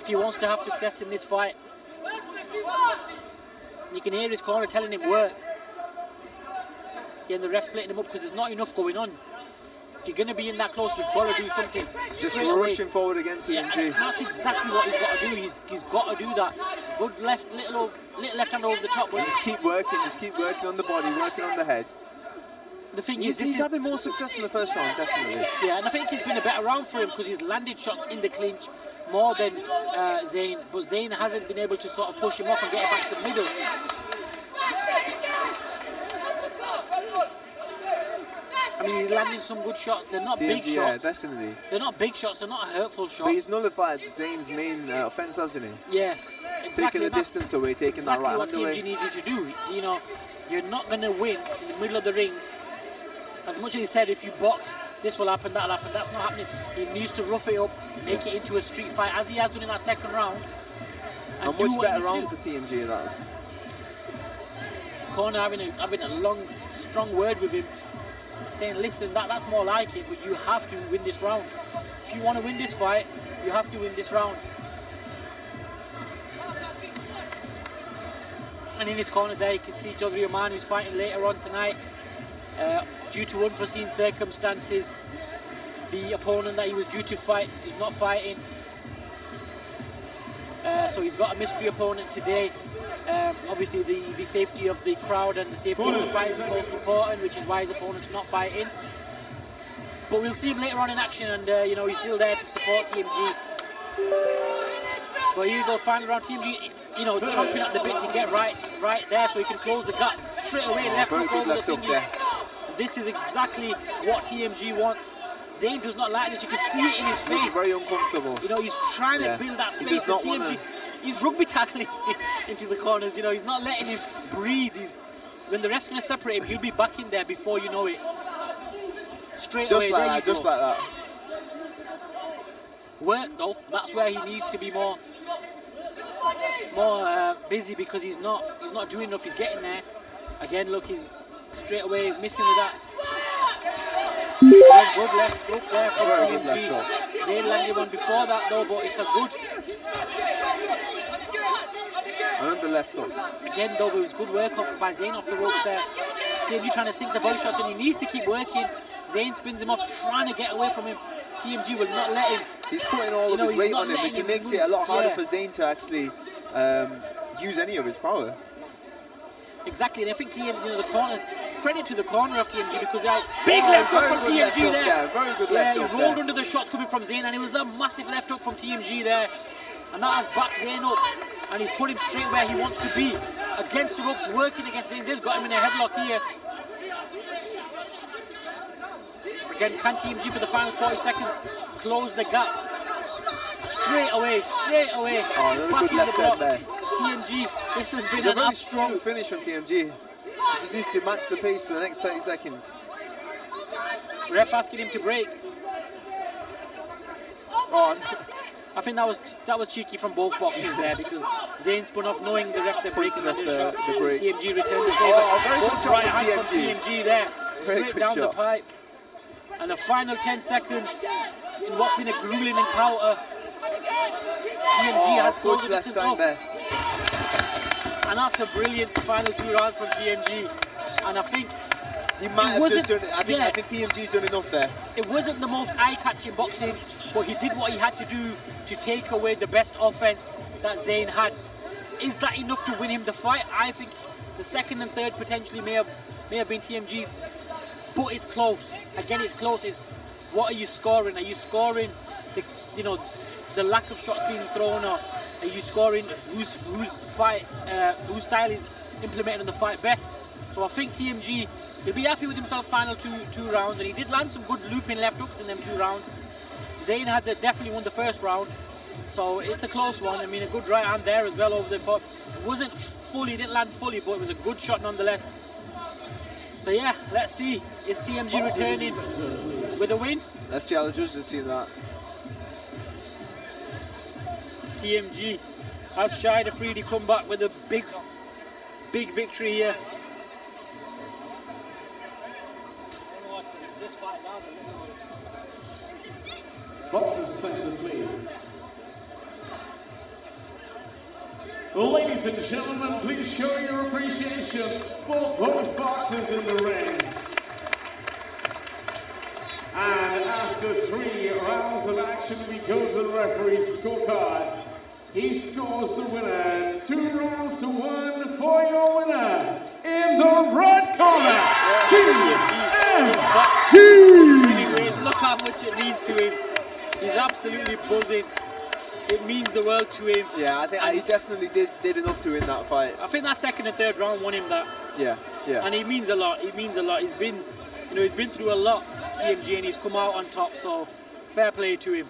if he wants to have success in this fight. You can hear his corner telling him work. the ref's splitting him up because there's not enough going on. If you're going to be in that close, you've got to do something. Just rushing forward again, TMG. Yeah, that's exactly what he's got to do. He's got to do that. Good left, little left hand over the top. But just keep working on the body, working on the head. The thing he's having more success in the first round, definitely. Yeah, and I think it's been a better round for him because he's landed shots in the clinch more than Zayn, but Zayn hasn't been able to sort of push him off and get him back to the middle. I mean, he's landing some good shots. They're not big shots. Yeah, definitely. They're not big shots. They're not hurtful shots. But he's nullified Zayn's main offence, hasn't he? Yeah, exactly. Taking the distance away, taking that right hand away. Exactly what TMG needs you to do. You know, you're not going to win in the middle of the ring. As much as he said, if you box, this will happen, that'll happen. That's not happening. He needs to rough it up, make it into a street fight, as he has done in that second round. And a much better round for TMG, that was. Corner having a long, strong word with him, saying, listen, that's more like it, but you have to win this round. If you want to win this fight, you have to win this round. And in his corner there, you can see Jodri Oman, who's fighting later on tonight. Due to unforeseen circumstances, the opponent that he was due to fight is not fighting. So he's got a mystery opponent today. Obviously the safety of the crowd and the safety of the fight is most important, which is why his opponent's not fighting. But we'll see him later on in action, and you know, he's still there to support TMG. But here you go, final round, TMG, you know, chomping at the bit to get right there so he can close the gap. Straight away, left hook over the thingy. This is exactly what TMG wants. Zayn does not like this. You can see it in his face. He's very uncomfortable. You know, he's trying to build that space for TMG. He's rugby tackling into the corners. You know, he's not letting him breathe. When the ref's going to separate him, he'll be back in there before you know it. Straight away, there you go. Just like that. Work though. That's where he needs to be more busy, because he's not doing enough. He's getting there. Again, look, he's straight away missing with that. Good left hook there from TMG. Zayn landed one before that though, but it's a good. Another left hook. Again though, but it was good work by Zayn off the ropes there. TMG trying to sink the body shots, and he needs to keep working. Zayn spins him off, trying to get away from him. TMG will not let him. He's putting all of his weight on him, which makes it a lot harder for Zayn to actually use any of his power. Exactly, and I think TMG, you know, the corner, credit to the corner of TMG, because big left hook from TMG there. Very good left hook. He rolled under the shots coming from Zayn, and it was a massive left hook from TMG there. And that has backed Zayn up, and he's put him straight where he wants to be. Against the ropes, working against Zayn. Zayn's got him in a headlock here. Again, can TMG for the final 40 seconds close the gap? Straight away. Oh, back good in left the block. there. TMG, this has been a an very strong finish from TMG. He just needs to match the pace for the next 30 seconds. Ref asking him to break. On. I think that was cheeky from both boxes there, because Zayn spun off knowing the ref's breaking the shot. break. TMG returned the favour. Very good shot right hand from TMG there. Straight down the pipe. And the final 10 seconds in what's been a grueling encounter. TMG has closed the distance off. And that's a brilliant final 2 rounds from TMG. And I think he might have just done it. I think TMG's done enough there. It wasn't the most eye-catching boxing, but he did what he had to do to take away the best offense that Zayn had. Is that enough to win him the fight? I think the second and third potentially may have been TMG's, but it's close. Again, it's close. It's what are you scoring? Are you scoring the lack of shots being thrown, or are you scoring whose style is implemented in the fight best? So I think TMG will be happy with himself final two rounds, and he did land some good looping left hooks in them 2 rounds. Zayn had definitely won the first round, so it's a close one. I mean, a good right hand there as well over the pot. It wasn't fully, didn't land fully, but it was a good shot nonetheless. So yeah, let's see. Is TMG returning with a win? Let's see how the judges see that. TMG has shied a 3D comeback with a big victory here. Boxers center, please. Ladies and gentlemen, please show your appreciation for both boxers in the ring. after 3 rounds of action, we go to the referee's scorecard. He scores the winner 2 rounds to 1 for your winner in the red corner. TMT. Look how much it means to him. He's absolutely buzzing. It means the world to him. Yeah, I think he definitely did enough to win that fight. I think that second and third round won him that. Yeah, yeah. And he means a lot. He means a lot. He's been through a lot, TMG, and he's come out on top. So fair play to him.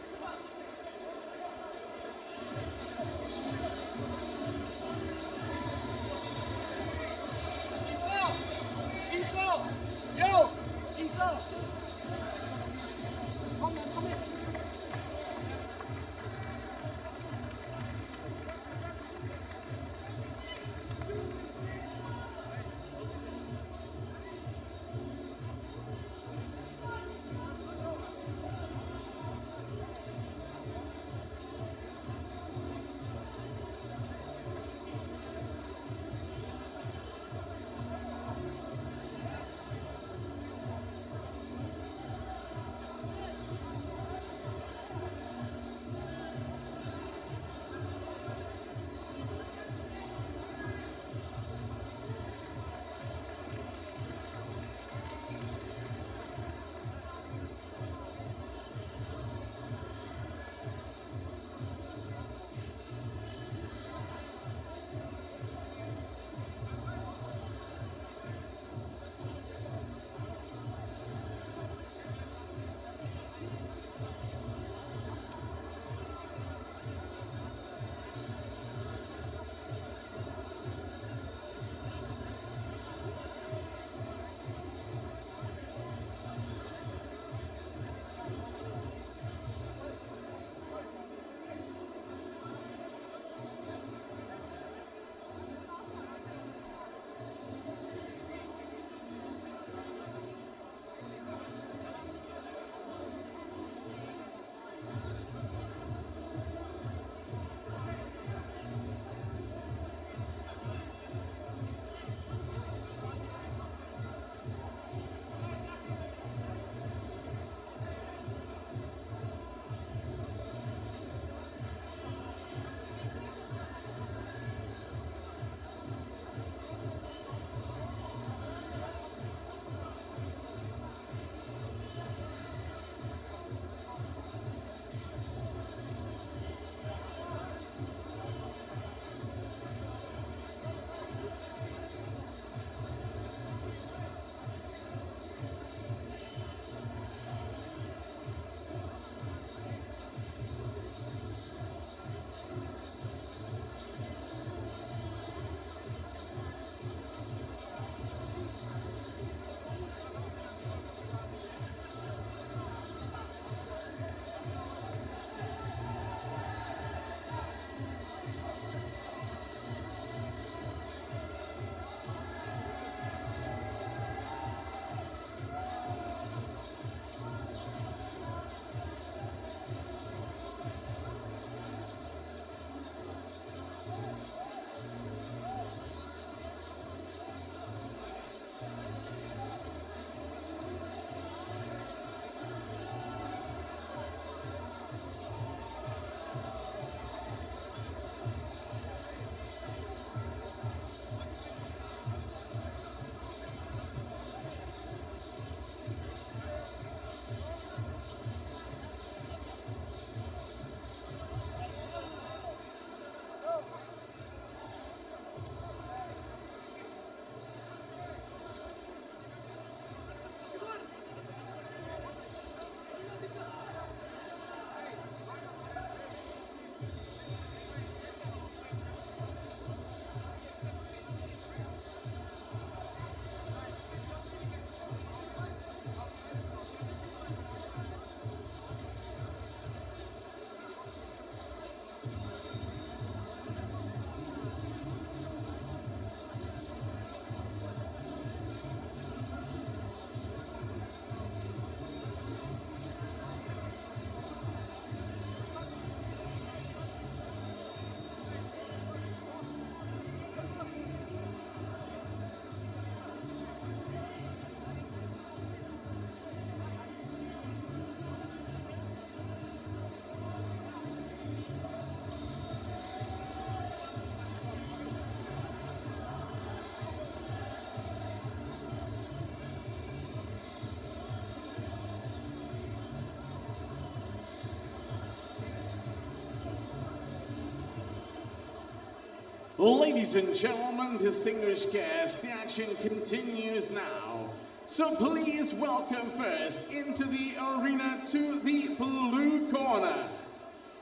Ladies and gentlemen, distinguished guests, the action continues now. So please welcome first into the arena to the blue corner,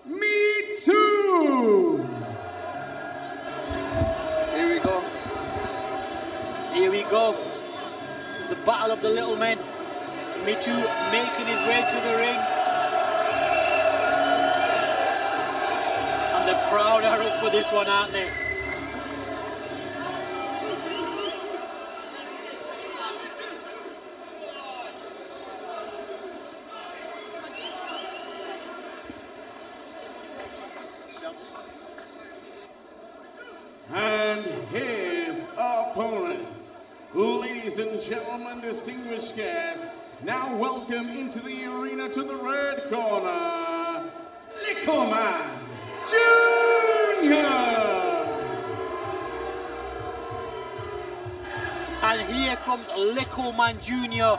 Me Too! Here we go. Here we go. The battle of the little men. Me Too making his way to the ring. And the crowd are up for this one, aren't they? And his opponent, ladies and gentlemen, distinguished guests, now welcome into the arena to the red corner, Little Man Jr. And here comes Little Man Jr.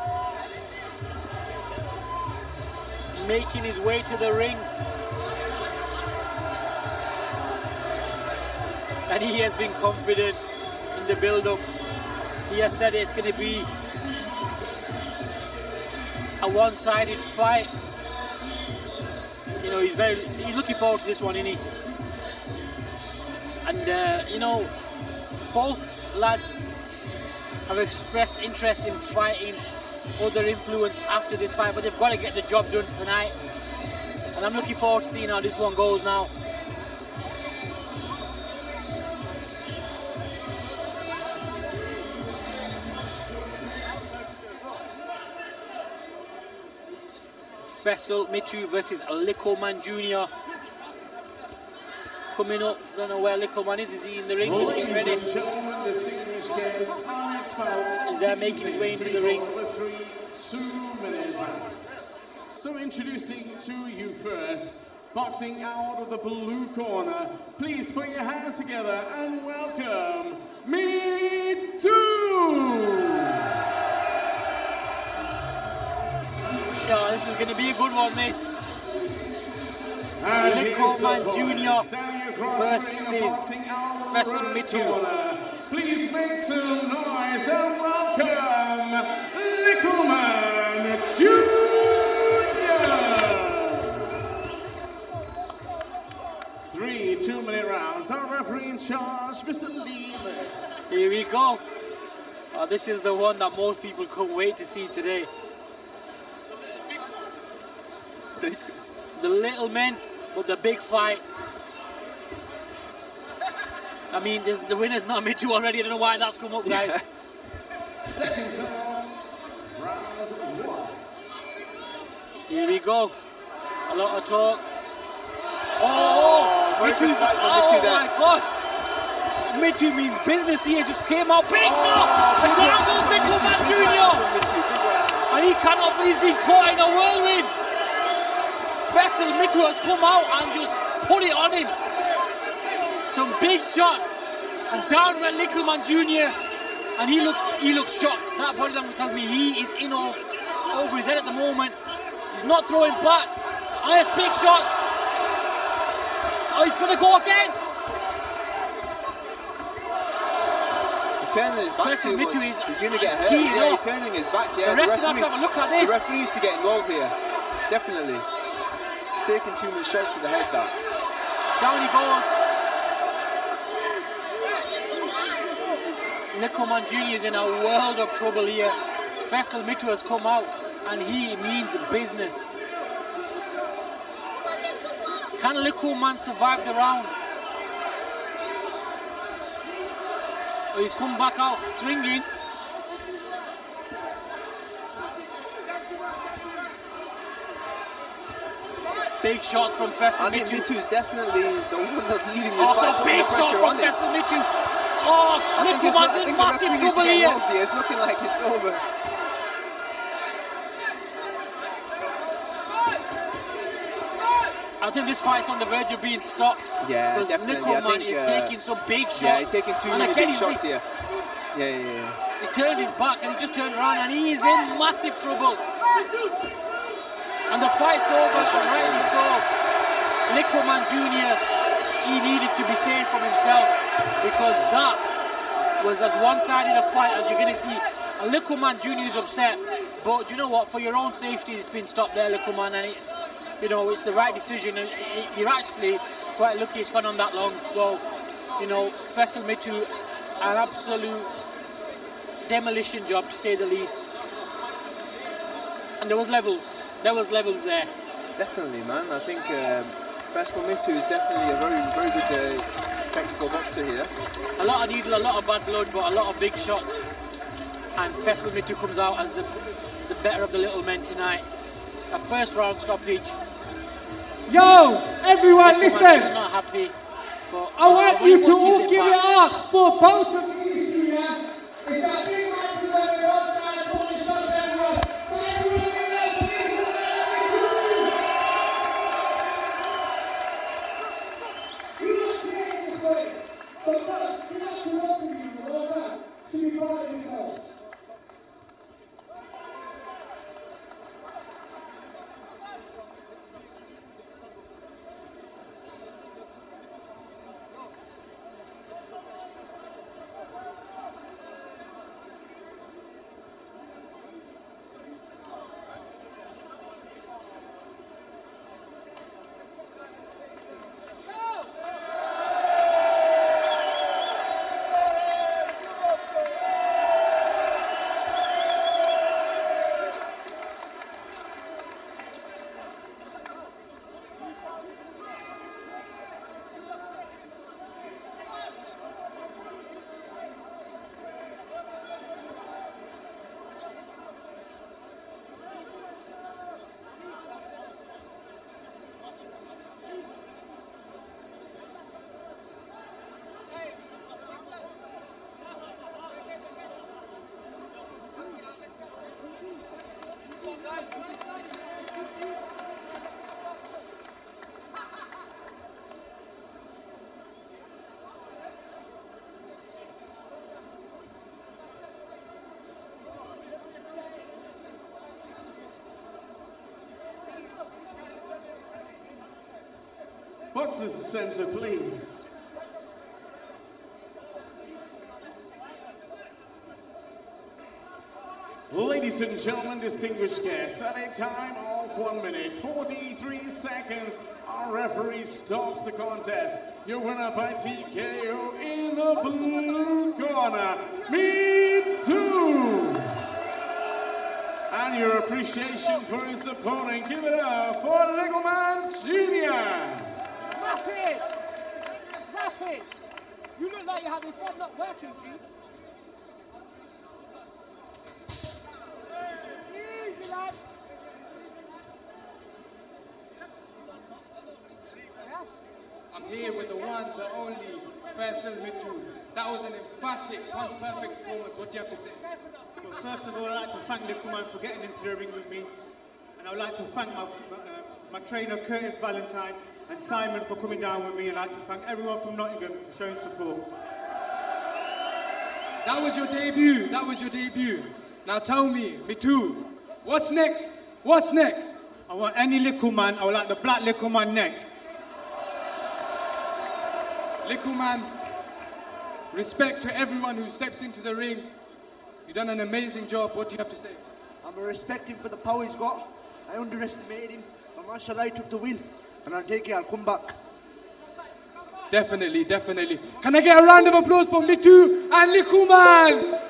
making his way to the ring. And he has been confident in the build-up. He has said it's going to be a one-sided fight. You know, he's looking forward to this one, isn't he? And you know, both lads have expressed interest in fighting other influence after this fight, but they've got to get the job done tonight. And I'm looking forward to seeing how this one goes now. Faisal Me Too versus Little Man Jr. Coming up, don't know where Little Man is he in the ring? He's getting ready. Is there making his way into the ring? 2-minute rounds. So introducing to you first, boxing out of the blue corner, please put your hands together and welcome Me Too! Yeah, this is going to be a good one, this. Little Man Jr. versus Faisal Me Too. Please make some noise and welcome Little Man Jr. 3 2-minute rounds. Our referee in charge, Mr. Lee. Here we go. This is the one that most people couldn't wait to see today. The little men, but the big fight. I mean, the winner's not Me Too already. I don't know why that's come up, guys. Seconds left. Round 1. Here we go. A lot of talk. Oh, Me Too's, oh my God. Me Too means business here. Just came out big now. And down goes Little Man Jr. And he cannot believe he's been caught in a whirlwind. Faisal Me Too has come out and just put it on him. Some big shots, and down went Little Man Jr. and he looks shocked. That body language tells me he is in over his head at the moment. He's not throwing back. Highest big shot. Oh, he's gonna go again. He's turning his back too much. He's gonna get hurt. Yeah, he's turning his back. Yeah, the rest have to have a look at this. The referee needs to get involved here. Definitely. He's taking too many shots to the head. That. Down he goes. Little Man Jr. is in a world of trouble here. Faisal Me Too has come out and he means business. Can Little Man survive the round? Oh, he's come back out swinging. Big shots from Faisal Me Too. Me Too is definitely the one that's leading this fight. Oh, big shot from Faisal Me Too. Oh, Little Man's in massive trouble here. It's looking like it's over. I think this fight's on the verge of being stopped. Yeah, because definitely. Little Man is taking some big shots. Yeah, he's taking too many big shots here. Yeah. He turned his back and he just turned around and he is in massive trouble. And the fight's over, rightly so. Little Man Jr. he needed to be saying from himself, because that was as one-sided a fight as you're going to see. A little man junior is upset, but do you know what? For your own safety, it's been stopped there, little man, and it's, you know, it's the right decision. And you're actually quite lucky it's gone on that long. So, you know, Faisal Mitu, an absolute demolition job, to say the least. And there was levels there. Definitely, man. I think Faisal Mitu is definitely a very good technical boxer here. A lot of needle, a lot of bad blood, but a lot of big shots. And Faisal Mitu comes out as the better of the little men tonight. A first round stoppage. Yo, everyone, listen. Not happy. But I want you to all give it up for both of these two, yeah? It's a big man to the one man pulling shot everyone. So everyone in there, please, you don't care this way. So no, you have to work with you, all that. Should be proud of yourself. Boxers the center, please. Ladies and gentlemen, distinguished guests, at a time of 1 minute, 43 seconds, our referee stops the contest. Your winner by TKO in the blue corner, Me Too. And your appreciation for his opponent, give it up for Little Man Jr. Rapid! You look like you're having fun not working, G. Easy, lad. Yes? I'm here with the one, the only, Faisal Mitu. That was an emphatic, punch-perfect performance. What do you have to say? Well, first of all, I'd like to thank Likuman for getting into the ring with me. And I'd like to thank my trainer, Curtis Valentine, and Simon for coming down with me. And I'd like to thank everyone from Nottingham for showing support. That was your debut. That was your debut. Now tell me, Mitu, what's next? What's next? I want any little man. I would like the black little man next. Little man, respect to everyone who steps into the ring. You've done an amazing job. What do you have to say? I'm respect him for the power he's got. I underestimated him, but mashallah, I took the win. And I'll take it, I'll come back. Definitely, definitely. Can I get a round of applause for Mitu and Likuman?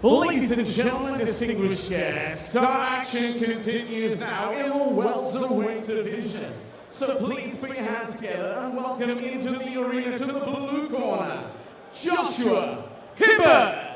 Ladies and gentlemen, distinguished guests, our action continues now in the welterweight division. So please put your hands together and welcome into the arena to the blue corner, Joshua Hibbert.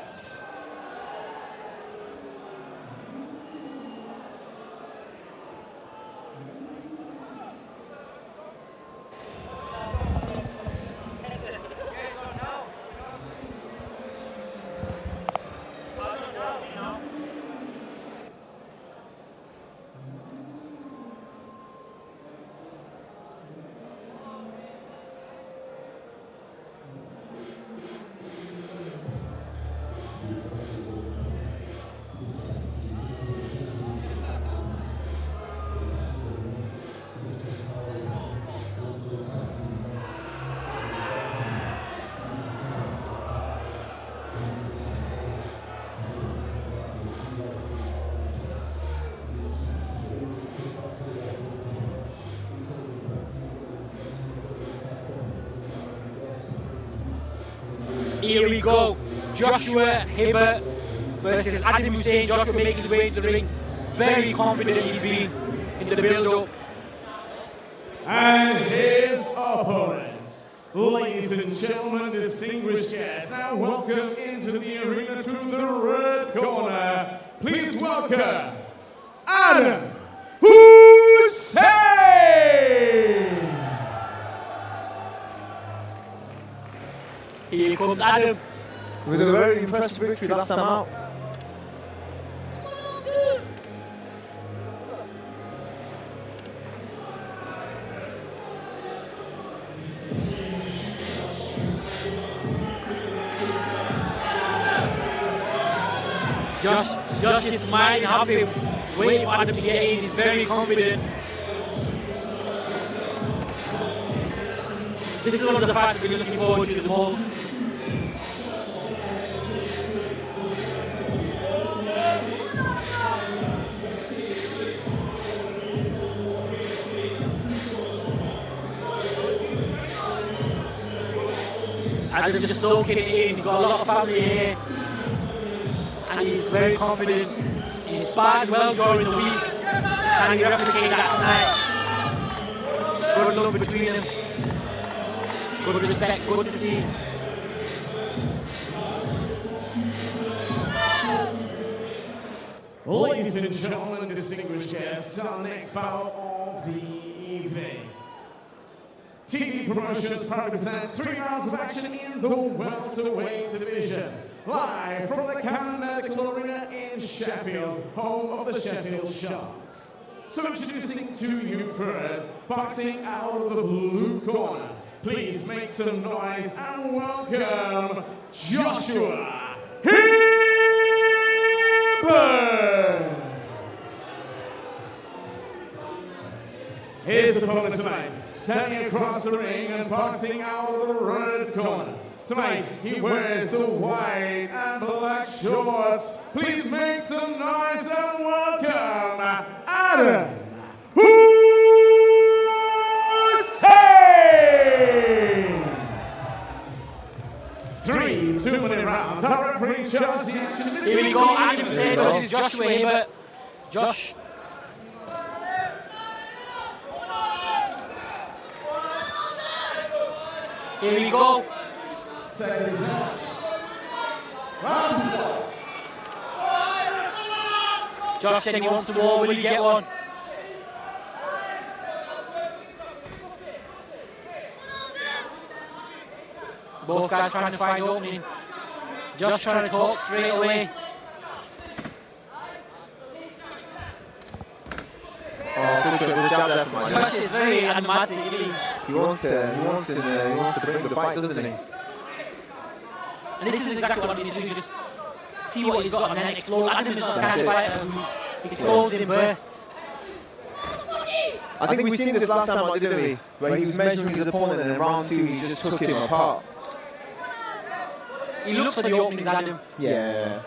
Here we go, Joshua Hibbert versus Adam Hussein. Joshua making his way into the ring. Very confident he's been in the build-up. And his opponent, ladies and gentlemen, distinguished guests, now welcome into the arena to the red corner. Please welcome Adam Hussein! Here comes Adam. With a very impressive victory last time out. Josh is smiling, happy, waiting for Adam to get in. He's very confident. This is one of the fights we're looking forward to the most. Adam just soaking it in. He's got a lot of family here. And he's very confident. He's sparred well during the week. Can he replicate that tonight? Good love between them. Good respect, good to see. Ladies and gentlemen, distinguished guests, our next bout of the evening. TV Promotions proudly present 3 rounds of action in the welterweight division. Live from the Cannon Medical Arena in Sheffield, home of the Sheffield Sharks. So introducing to you first, boxing out of the blue corner. Please make some noise and welcome Joshua Hibbert. His opponent tonight, standing across the ring and boxing out of the red corner. Tonight, he wears the white and black shorts. Please make some noise and welcome Adam Hussein! 3 2-minute rounds. Our referee charges the action. Here we go, Adam Hussein versus Joshua Hibbert. Josh. Here we go. Josh said he wants some more. Will he get one? Both guys trying to find opening. Josh trying to talk straight away. Good job there from Josh is very animatic. He wants to bring the fight, doesn't he? And this is exactly what he needs to do. Just see what he's got and then explode. Adam is not the kind of fighter who explodes in bursts. I think we've seen this last time, didn't we? Where he was measuring his opponent and in round 2 he just took him apart. He looks for the openings, Adam. Yeah.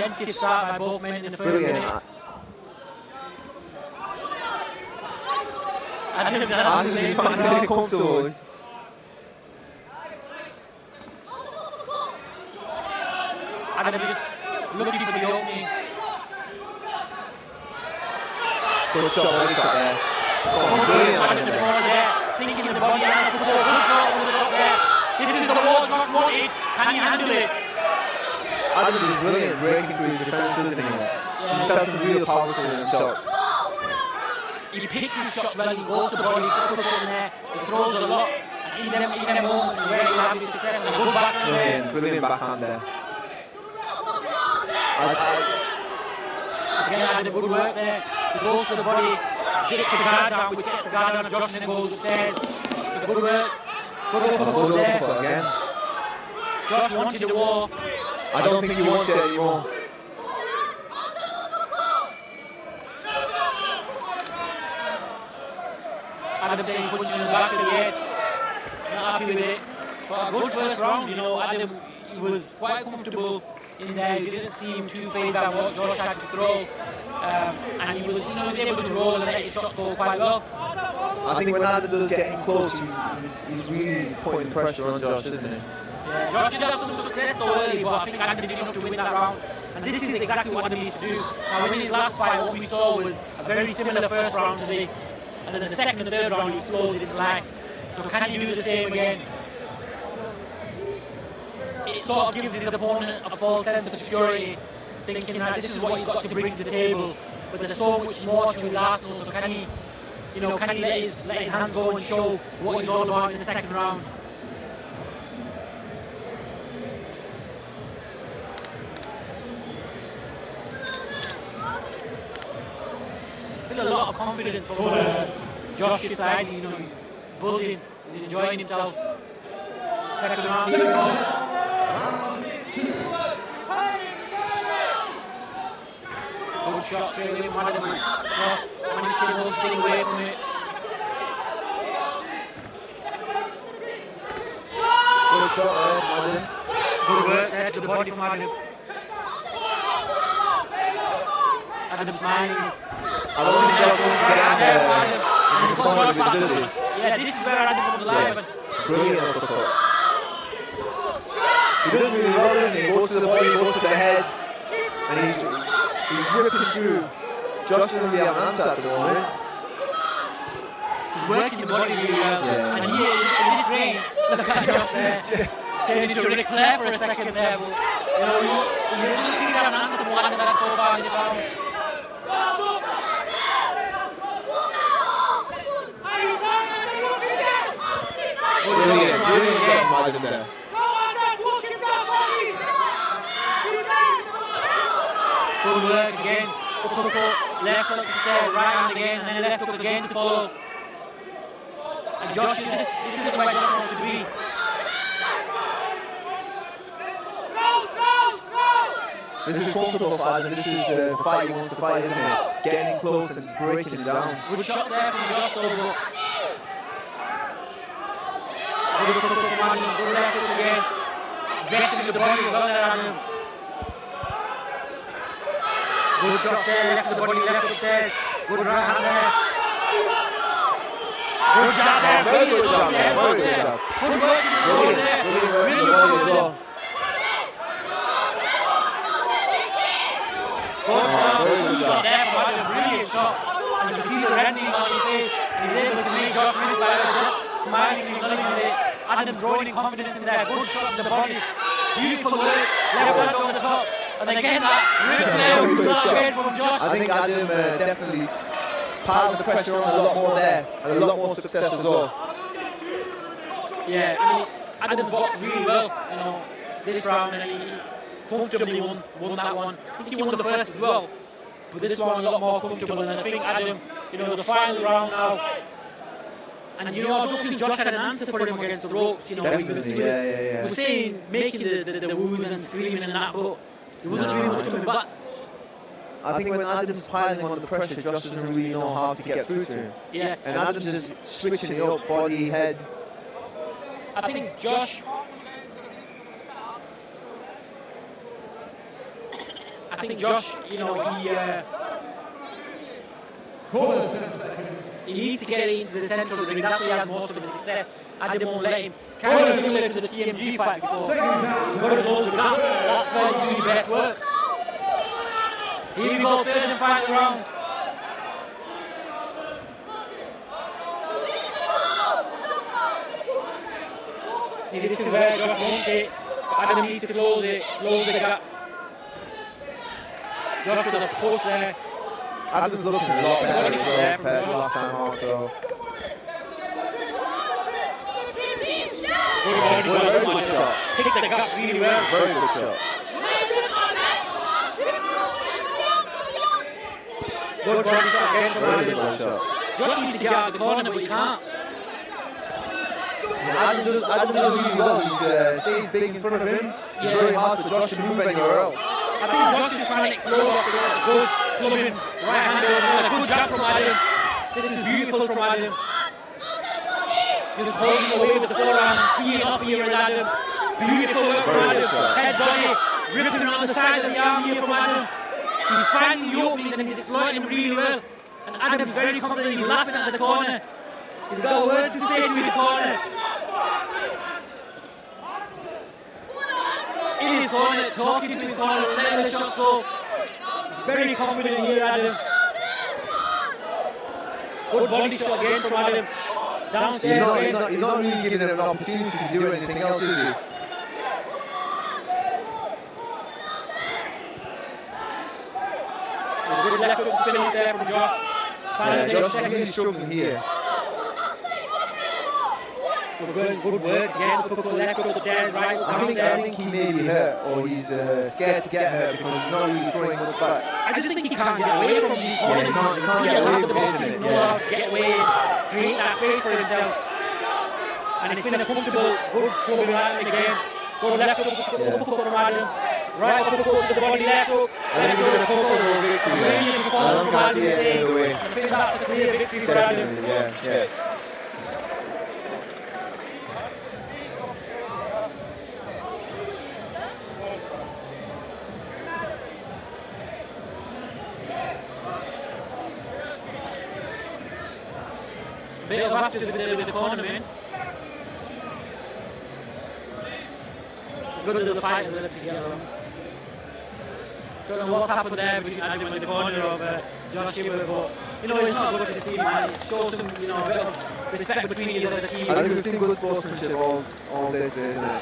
tentative start by both men in the first minute. Adam's really comfortable. Adam just looking for the opening. Good shot, body shot there. Adam the ball there, sinking the body and the ball. Good shot over the top there. This is the ball Josh wanted. Can he handle it? Adam is brilliant breaking through his defence, isn't he? He does some real powerful shots. He picks his shots well, he goes to the body, he puts it in there, he throws a lot. And in them moments where he has his success, and a good backhand there. Brilliant backhand there. Again, Adam, good work there. He goes to the body, gets the guard down, which gets the guard down, and Josh then goes upstairs. So good work. Good uppercut there. Again. Josh wanted the war. I don't think he wants it anymore. Adam saying punching in the back of the head. Not happy with it. But a good first round, you know, Adam, he was quite comfortable in there. He didn't seem too phased by what Josh had to throw. And he was, you know, he was able to roll and let his shots go quite well. I think when Adam does getting close, he's really putting pressure on Josh, isn't he? Yeah, Josh did have some success so early, but I think Adam did enough to win that round. And this is exactly what Adam needs to do. Now, in his last fight, what we saw was a very similar first round to this. And then the second and third round, he exploded into life. So can he do the same again? It sort of gives his opponent a false sense of security, thinking that this is what he's got to bring to the table. But there's so much more to his arsenal. So can he, you know, can he let his hands go and show what he's all about in the second round? Still a lot of confidence from Josh's side, you know, he's buzzing, he's enjoying himself. Second round, he's good shot straight away from Adam. Josh managed to go stay away from it. Good shot there from Adam. Good work there to the body from Adam. Adam smiling. I don't think Josh wants to get out there. Yeah, this is where Adam comes alive. Brilliant uppercut. He does really well, doesn't he? He goes to the body, he goes to the head, and he's ripping through. Josh doesn't really have an answer at the moment. He's working the body really well. Yeah. And here, in this ring, look at Josh there. Turning into Ric Flair for a second there. But, you know, he doesn't seem to have an answer for what Adam's had so far in this round. Brilliant from Adam there. Good work again. Uppercut, left hook there, right hand again, and then left hook again to follow. And Josh, this is where Josh wants to be. This is comfortable for Adam. This is the fight he wants to fight, isn't it? Getting in close and breaking him down. Good shots there from Josh, though. Good uppercut from Adam, good left hook again. Vetting with the body as well there, Adam. Good shots there, left the body, left upstairs. Good right hand there. Good job there, Very good job there, good very good job. Good work in the ball there. Really good work there. Good shot there from Adam, brilliant shot. And you can see the rending on his face. He's able to make Josh win by smiling and acknowledging it. Adam's growing in confidence in there. Good shot to the body. Beautiful work. Left hand over the top. And again, that Ric Flair from Josh. I think Adam definitely piled the pressure on a lot more there, and a lot more success as well. Yeah, I mean, Adam's boxed really well, you know, this round, and he comfortably won that one. I think he won the first as well, but this one a lot more comfortable. And I think Adam, you know, the final round now. And you know, I don't think Josh had an answer for him against the ropes. You know, he was saying, making the woos and screaming and that, but he wasn't doing much coming back. I think when Adam's piling on the pressure, Josh doesn't really know how to get through to him. Yeah. And Adam's just switching it up, body, head. I think Josh think Josh, you know, he needs to get into the central ring. That's where he has most of his success. Adam won't let him. It's kind of similar to the TMG fight before. You've got to close the gap. That's where you do your best work. Here we go, third and final round. See, this is where Josh wants it. Adam needs to close the gap. Josh with a push there. Adam's looking a lot better as well compared to last time also. Very good shot. Picked the gap really well. Very good shot. Good body shot again from Very Adam. good shot. Josh needs to get out of the corner, but he can't. Yeah, Adam does really well. He stays big in front of him. It's very hard for Josh to move anywhere else. I think Josh is trying to explode off the good clubbing right hand over. A good jab from Adam. This is beautiful from Adam. Just holding away with the forearm, teeing off here with Adam. Beautiful work from Adam. Head body, ripping around the side of the arm here from Adam. He's finding the opening and he's exploiting them really well. And Adam's very confident, he's laughing at the corner. He's got words to say to his corner. In his corner, talking to his corner, letting the shots go. Very confident here, Adam. Good body shot again from Adam. Downstairs. He's not really giving him an opportunity to do anything else, is he? Good left hook finish there from Josh. Yeah, Josh is really struggling here. Good work again. Left hook, there, right. I think he may be hurt, or he's scared to get hurt because he's not really throwing much back. I just think he can't get away from these corners. Yeah, he can't get away from it. Yeah. Get away, create that space for himself. And it's been a comfortable, good clubbing Adam again. Good left hook from Adam. Right uppercut to the body, left hook. I think he's going to pull for a victory. Brilliant performance from Adam. I think that's a clear victory for Adam. Yeah. Bit of after with the corner, man. Good to the fight that together. Don't know what's happened there between Adam and the corner of Josh Gibber, but you know, it's not good to see, man. It shows some, you know, a bit of respect between the other team. I think we've seen good sportsmanship all day today, isn't it?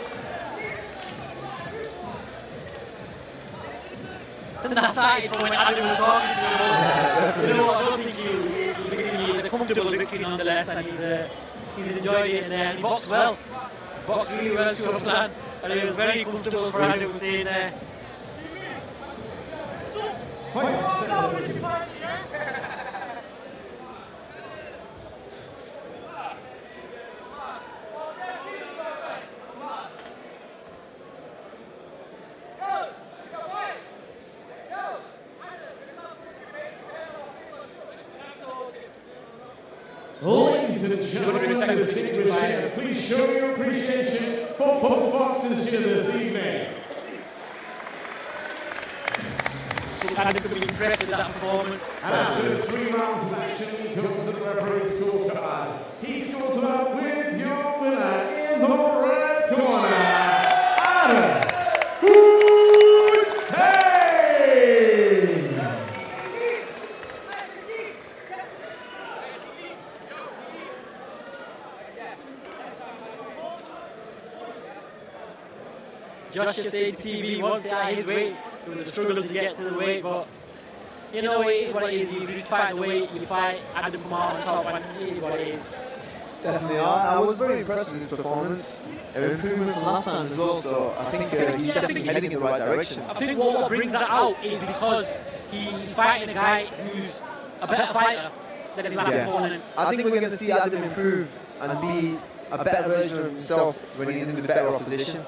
That started from when Adam was talking to him. You know what, I don't think he's a comfortable victory nonetheless, and he's enjoyed it, and he boxed well. Boxed really well to a plan, and it was very comfortable for Adam to say there. Ladies and gentlemen, distinguished guests, please show your appreciation for both boxers here this evening. Adam could be impressed with that performance. And after 3 rounds of action, we come to the referee's scorecard. He scored up with your winner in the red corner, Adam Hussein. Josh just said to TV once at his weight, it was a struggle to get to the weight, but you know, it is what it is. You fight the weight, you fight Adam come out on top, and it is what it is. Definitely, I was very impressed with his performance. An improvement from last time as well, so I think he's definitely heading in the right direction. I think what brings that out is because he's fighting a guy who's a better fighter than his last opponent. I think we're going to see Adam improve and be a better version of himself when he's in the better opposition.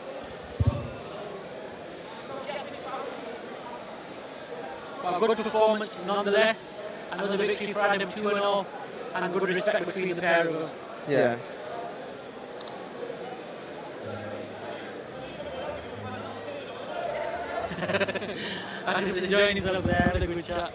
But a good performance nonetheless. Another victory for Adam, 2-0, and good respect between the pair of them. Yeah. Adam's enjoying himself there, had a good chat.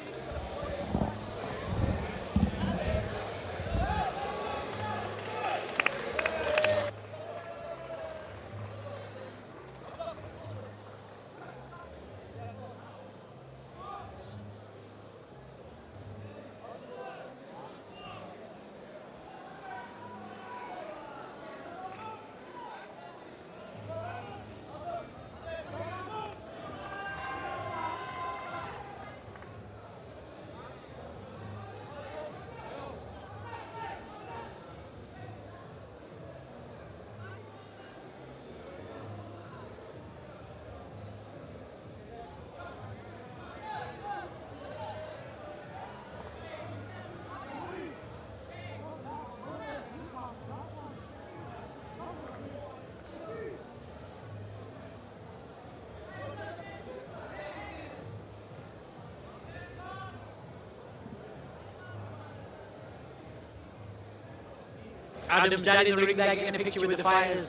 Adam's dad in the ring there getting a picture with the fighters.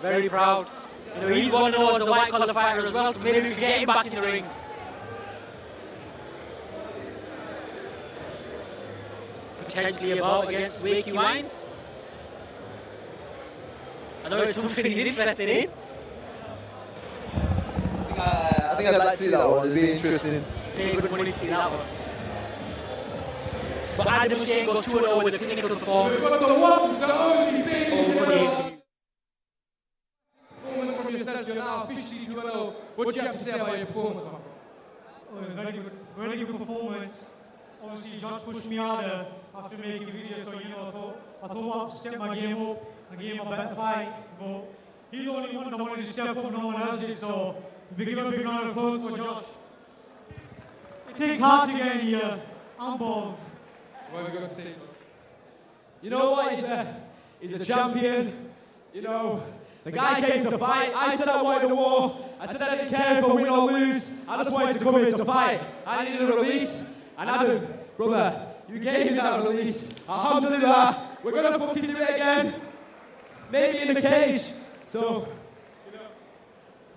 Very proud. You know, he's one known as a white collar fighter as well, so maybe we can get him back in the ring. Potentially a bout against Wakey Wines. I know it's something he's interested in. I think I'd like to see that one. It'd be interesting. Pay good money to see that one. But Adam Hussein goes 2-0 with a clinical performance. We've got the one, the only thing. Performance from yourself, you're now officially 2-0. What do you have to say about your performance, man? Oh, very good performance. Obviously, Josh pushed me harder after making videos, so I thought I'd step my game up and give him a better fight. But he's the only one that wanted to step up, no one else did, so we give a big round of applause for Josh. It takes hard to get here, and balls. What are we going to say? You know what? He's a champion. You know, the guy came to fight. I said I wanted a war. I said I didn't care if I win or lose. I just wanted to come here to fight. I needed a release. And Adam, brother, you gave me that release. Alhamdulillah. We're going to fucking do it again. Maybe in the cage. So,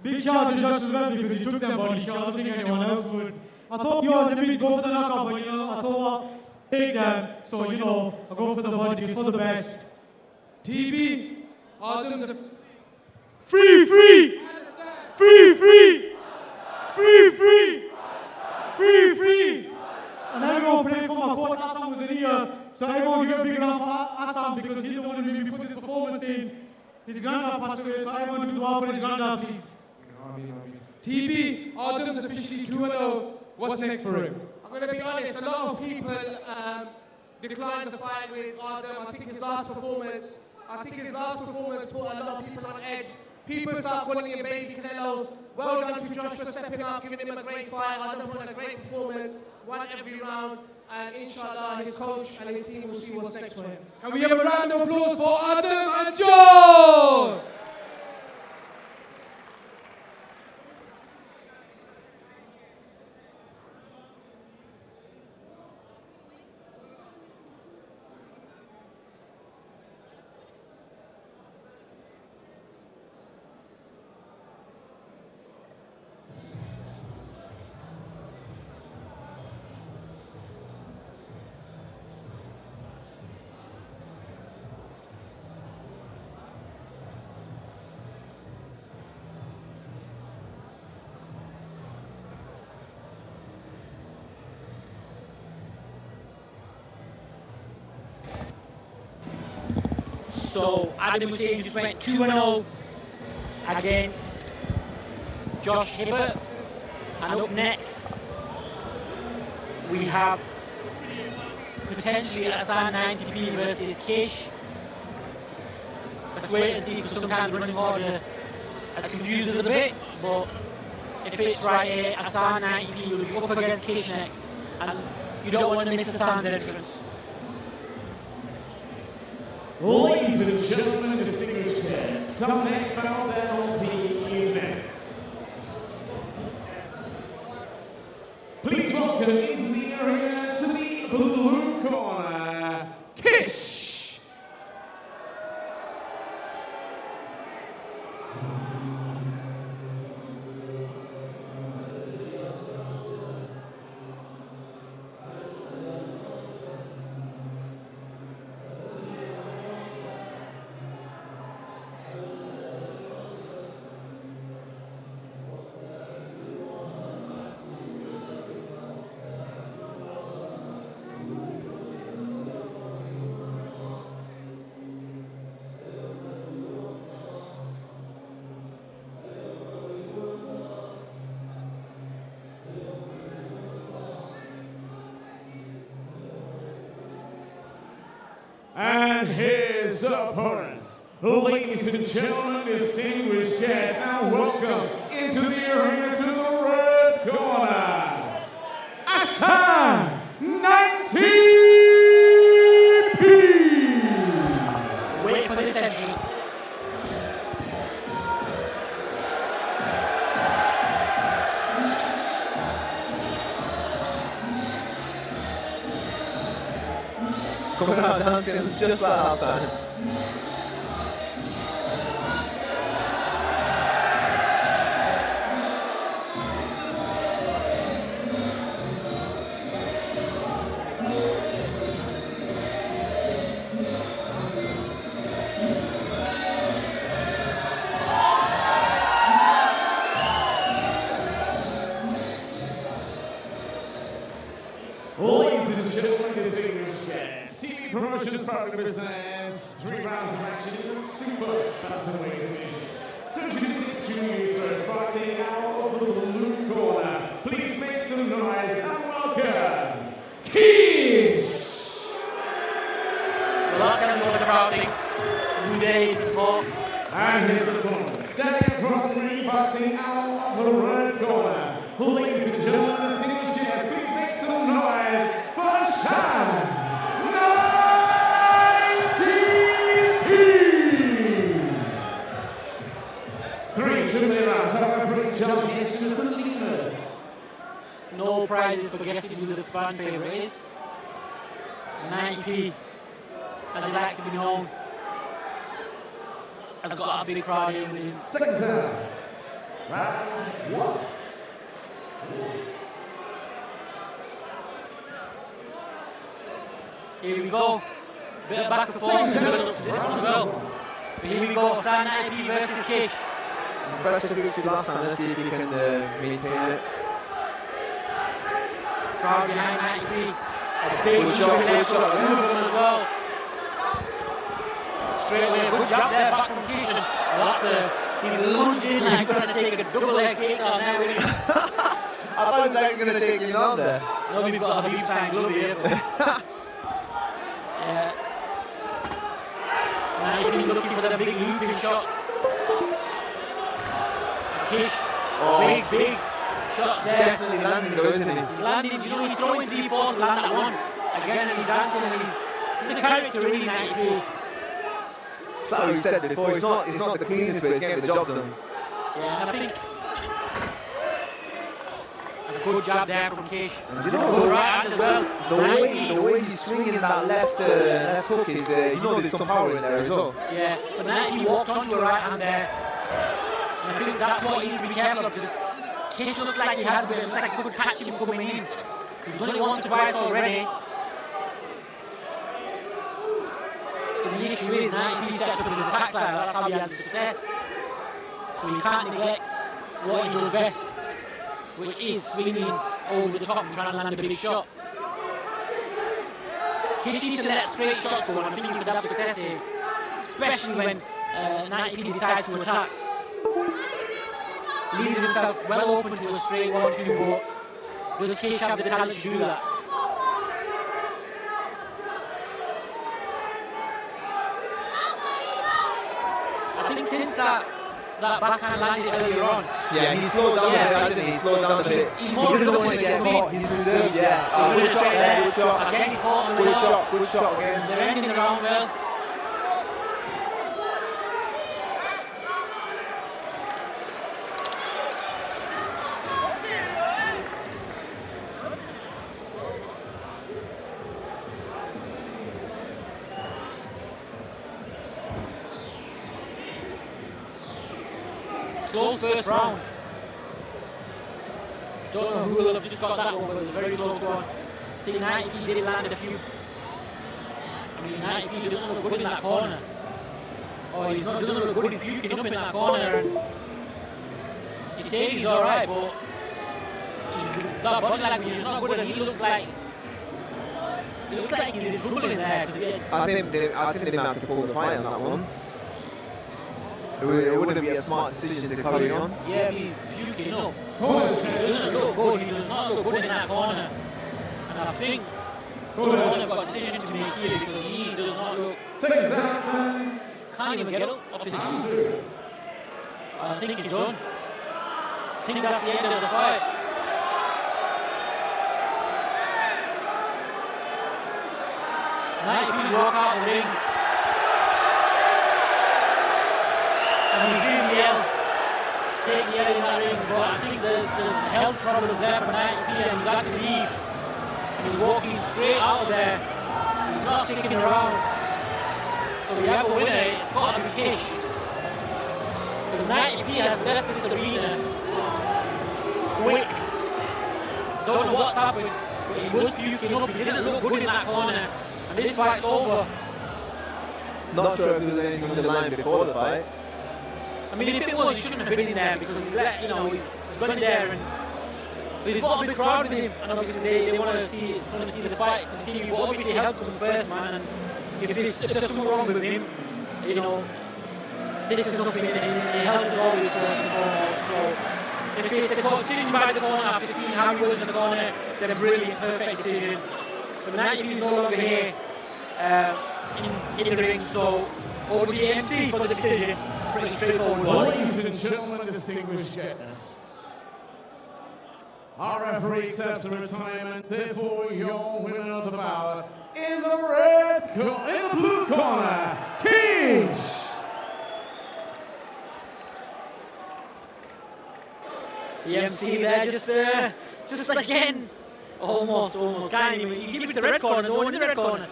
big shout out to Josh as well because he took them body shot. I don't think anyone else would. I thought, let me go for the knockout, but I thought, take them. So, I go for the body. It's for the best. TV, Adam's a Free! Free! And everyone prayed for my coach. Assam was in here. So everyone give a big round for Assam because he's the one who made me put this performance in. His granddad passed away, so everyone do dua for his granddad, please. TV, Adam's officially 2-0. What's next for him? I'm going to be honest, a lot of people declined the fight with Adam. I think his last performance put a lot of people on edge. People start calling him Baby Canelo. Well done to Josh for stepping up, giving him a great fight. Adam put in a great performance, won every round, and inshallah his coach and his team will see what's next for him. Can we have a round of applause for Adam and John? So Adam Hussein just went 2-0 against Josh Hibbert. And up next, we have potentially Hassan 90p versus Kish. Let's wait and see, because sometimes running order has confused us a bit, but if it's right here, Hassan 90p will be up against Kish next. And you don't want to miss Hassan's entrance. Ladies and gentlemen, distinguished guests, our next battle of the evening. Please welcome into the area to the blue corner, Kish. And his opponents. Ladies and gentlemen, distinguished guests, now welcome into the arena to the red corner, Ashan 19P. Wait for this entrance. Coming out dancing just like last time. Ladies and gentlemen, distinguished guests, TV Promotions proudly presents 3 rounds of action in the super featherweight division. So introducing to you first, fighting out of the blue corner. Please make some noise and welcome, Kish! Well, that's going to be what the crowd thinks. New day, sport. And his opponent, standing across the ring, boxing out of the red corner. Ladies and gentlemen, distinguished guests, please make some noise for Shine 19P! 3 2-minute rounds, however, champions to the leaders. No prizes for guessing who the fan favourite is. 90p, as he likes to be known, has got a big crowd here with him. Second time, round 1. Here we go. Bit of back and forth in the middle up to this one as well. But here we go, Stan 90p versus Kish. Impressive victory last time. Let's see if he can maintain it. Crowd behind 90p. A big Good shot, left good shot, shot. 2 of them as well. Straight away, good jab there, back from Kish. And that's he's lunged in like trying to take a double leg takedown there with him. I thought he was actually going to take him down there. No, we've got a Habib signed glove here. But yeah. 90p looking for the big looping shots. Kish, big shots there. Definitely landing though, isn't he? He's landing, you know, he's throwing 3-4 to land that one. Again, and he's dancing, and he's a character really, 90p. That's what we said before. It's not the cleanest, but it's getting the job done. Yeah, and I think a good jab there from Kish. You know, Good right hand as well. the way he's swinging that left hook is, you know, there's some power in there as well. Yeah, but 90 walked onto a right hand there. And I think that's what he needs to be careful of, because Kish looks like he has a bit, looks like he could catch him coming in. He's done it once or twice already. But the issue is 90p sets up his attack style, that's how he has success. So you can't neglect what he does best, which is swinging over the top and trying to land a big shot. Kish needs to let straight shots go, and I think he could have success here, especially when 90p decides to attack. Leaves himself well open to a straight 1-2, but does Kish have the talent to do that? I think since that backhand landed earlier on. Yeah, he slowed down a bit, didn't he? He slowed down a bit. He doesn't want to get caught. He's reserved, yeah. Good shot there, good shot. Again, he's caught on the Good shot again. They're ending the round well. Close first round. Don't know who will have just got that one, but it was a very close one. I think 90p did land a few. I mean, 90p doesn't look good in that corner. Oh, he's not, doesn't look good, he's puking up in that corner. And he's saying he's alright, but that body language is not good, and he looks like he's in trouble in there. I think they might have to pull the fight on that one. It wouldn't be a smart decision to carry on. Yeah, he's puking up. He doesn't look good, he does not look good in that corner. And I think I've got a decision to make here because he does not look. Can't even get up off his feet. I think he's done. I think that's the end of the fight. Now you walk out the ring. And he's doing the L. Take the L in that ring, but I think there's health problems there for 90p and he's had to leave. And he's walking straight out of there. He's not sticking around. So we have a winner, it's got to be Kish. Because 90p has left this arena quick. Don't know what's happened, but he was puking up, he didn't look good in that corner. And this fight's over. Not sure if there was anything on the line before the fight. I mean, if it was, he shouldn't have been in there because he's let, you know, he's gone in there and he's got a big crowd with him, and obviously they want to see the fight continue. But obviously, health comes first, man. And if there's something wrong with him, you know, this is nothing. Health is always first and foremost. So if it's a decision by the corner after seeing how he was in the corner, then a brilliant, perfect decision. But 90 is no longer here in the ring, so over to the MC for the decision. Pretty straightforward. Ladies and gentlemen, distinguished guests, our referee accepts the retirement. Therefore, your winner of the bout in the blue corner, Kish. The MC there just again. Almost. Can't even. You give it to the red corner, no one in the red corner.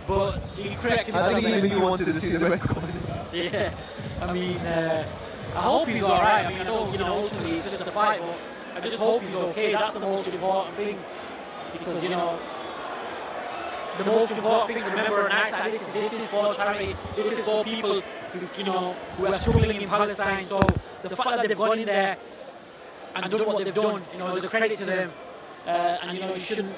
But he corrected himself. I think even you wanted to see the red corner. Yeah. I mean, I hope he's alright. I mean, I know, you know, ultimately it's just a fight, but I just hope he's okay. That's the most important thing. Because, you know, the most important thing to remember on nights like this is for charity. This is for people who, you know, who are struggling in Palestine. So the fact that they've gone in there and done what they've done, you know, is a credit to them. And, you know, you shouldn't.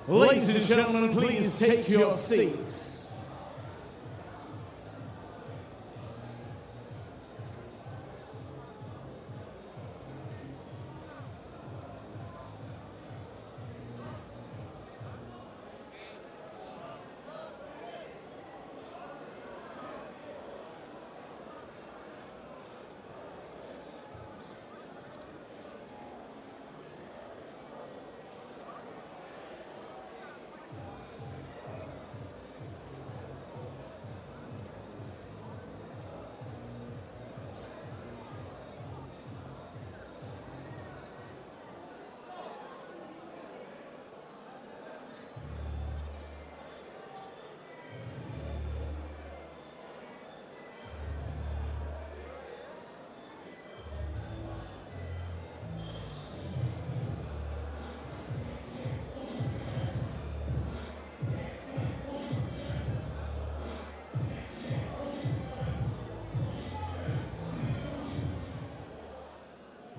Ladies and gentlemen, please take your seats.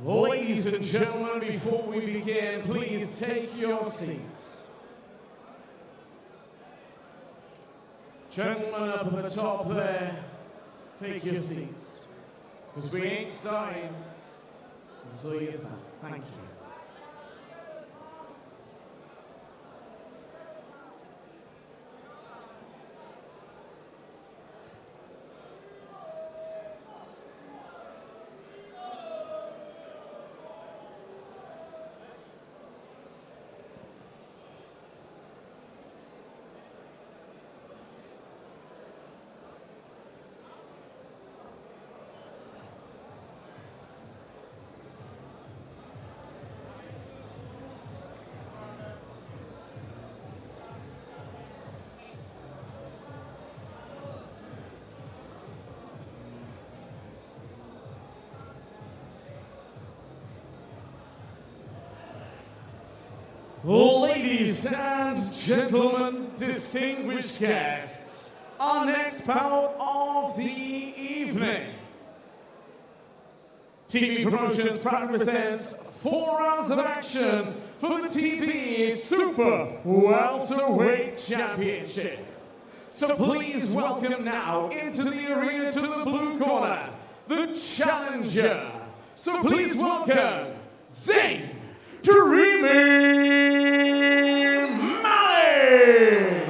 Ladies and gentlemen, before we begin, please take your seats. Gentlemen up at the top there, take your seats. Because we ain't starting until you start. Thank you. Ladies and gentlemen, distinguished guests, our next bout of the evening. TV Promotions proudly presents 4 rounds of action for the TV Super Welterweight Championship. So please welcome now into the arena to the blue corner, the challenger. So please welcome Zayn Dreamy Malik.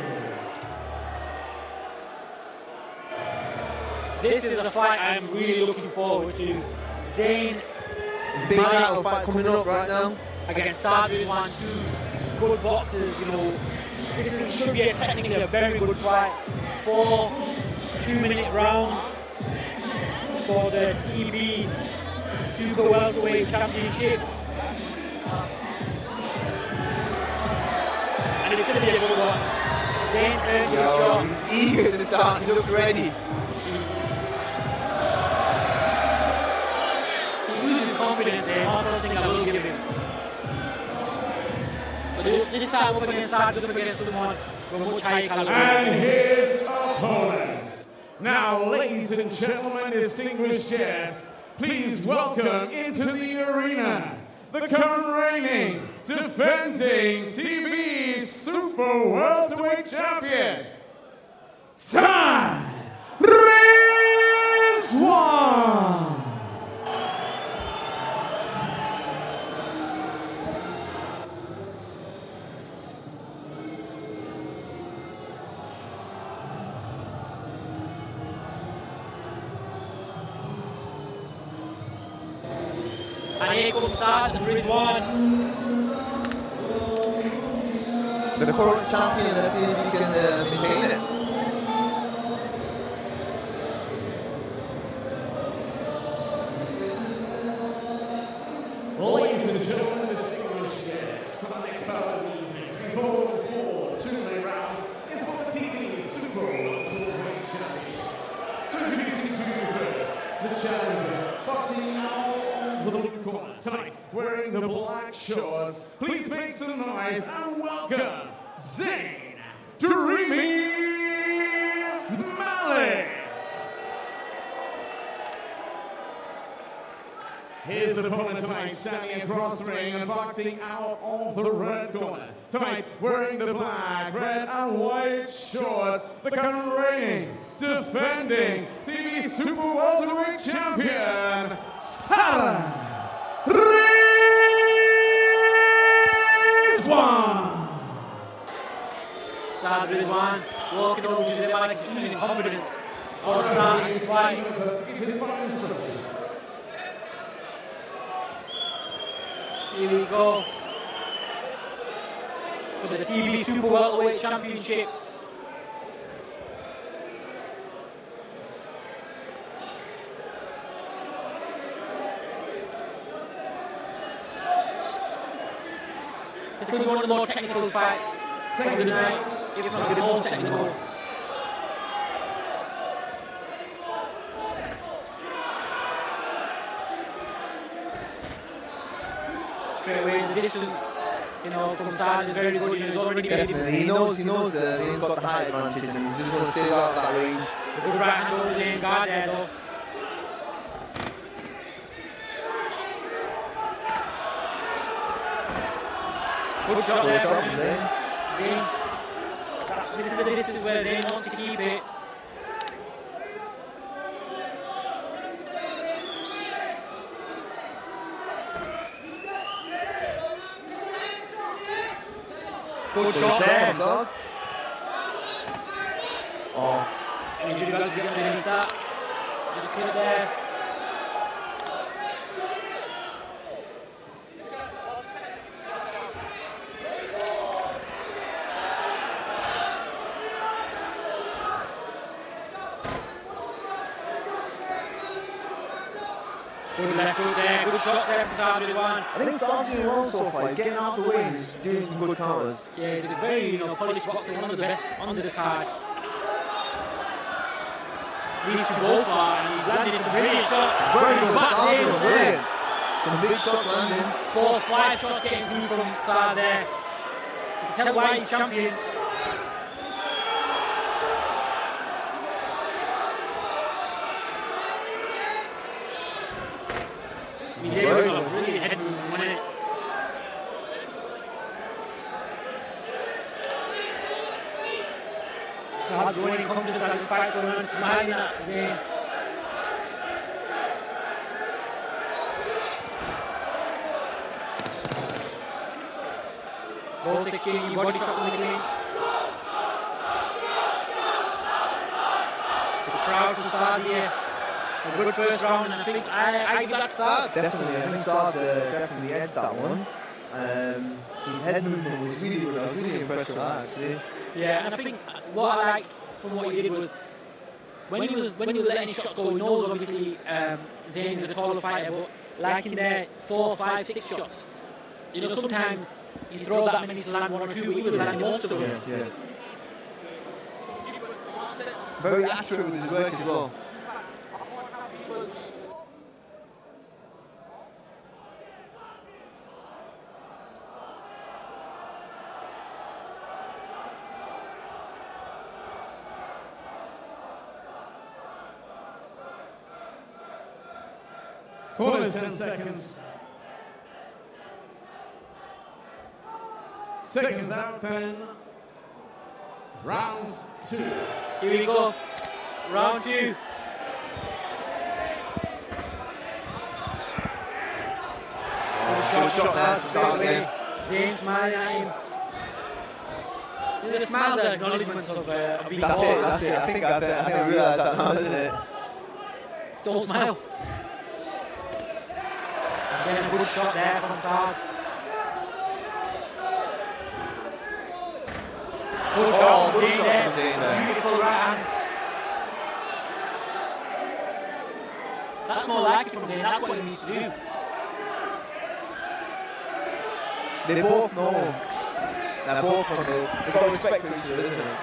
This is a fight I'm really looking forward to. Zayn Big title fight coming up right now. against Sadri, one, two good boxers, you know. This should be technically a very good fight. 4 2-minute rounds for the TB Super Welterweight Championship. And it's going to be a good one. Zayn earns his shot. He's eager to start, he looks ready. He loses confidence there, I don't think I will give him. But this time up against Sadri, up against someone from much higher caliber. And his opponent. Now, ladies and gentlemen, distinguished guests, please welcome into the arena the current reigning, defending TV Super Welterweight Champion, Rizwan. And here comes Saad and Rizwan. The current champion, let's see if he can maintain it. Ladies and gentlemen, distinguished guests, for the next bout of the evening, to be followed for 2-minute rounds, is for the TV Super Welterweight Championship. So introducing to you first, the challenger, boxing out for the blue corner tonight, wearing the black shorts. Please make some noise and welcome Zayn Dreamy Malik. His opponent tonight, standing across the ring and boxing out of the red corner. Tonight, wearing the black, red, and white shorts, the current reigning, defending TV Super Welterweight Champion, Saad Rizwan. Saad Rizwan walking over to the mic, losing confidence for the start of his fight. Here we go for the TV Super Welterweight Championship. This will be one of the more technical fights of the night, if not the most technical. Straight away in the distance, you know, from Saad is very good. He's already Definitely, he knows he's got the height advantage and he's just going to stay out of that range. Good right hand over the guard there though. Good shot there from Zayn. This is the distance where Zayn wants to keep it. Good shot there. Oh. And you got to get underneath that. Just put it there. Good left foot there, good shot there from Saad Rizwan. I think Saad's doing well so far. He's getting out of the way and he's doing some good counters. Yeah, he's a very polished boxer, one of the best on this card. Needs to go far and he landed some brilliant shots. Very good, Back Saad, in. brilliant. Some big shots landing. 4 or 5 shots getting through from Saad there. You can tell why he's champion. He's able to got a brilliant head movement, wasn't it? Saad going in confidence as his fight's going on, smiling at Zayn. Both exchanging body shots in the clinch. The crowd for Saad here. A good first round, and I think I give that to Saad. Definitely, I think Saad definitely edged that one. His head movement was really good. I was really impressed with that, actually. Yeah, and I think what I liked from what he did was when he was letting his shots go, he knows obviously Zayn is a taller fighter, but like in there 4, 5, 6 shots, you know, sometimes you throw that many to land 1 or 2, but he was landing most of them. Yeah. Very accurate with his work as well. Corners 10 seconds. Seconds out 10. Round 2. Here we go. Round 2. Shot there to start again. Zayn smiling at him. The smile, the acknowledgements of being That's it. I think I realised that now, isn't it? Don't smile. Again, a good shot there from Saad. Good shot from Zayn there. Beautiful right hand. That's more like it from Zayn. That's what he needs to do. They both know. They're both on they've got respect for each other, isn't it?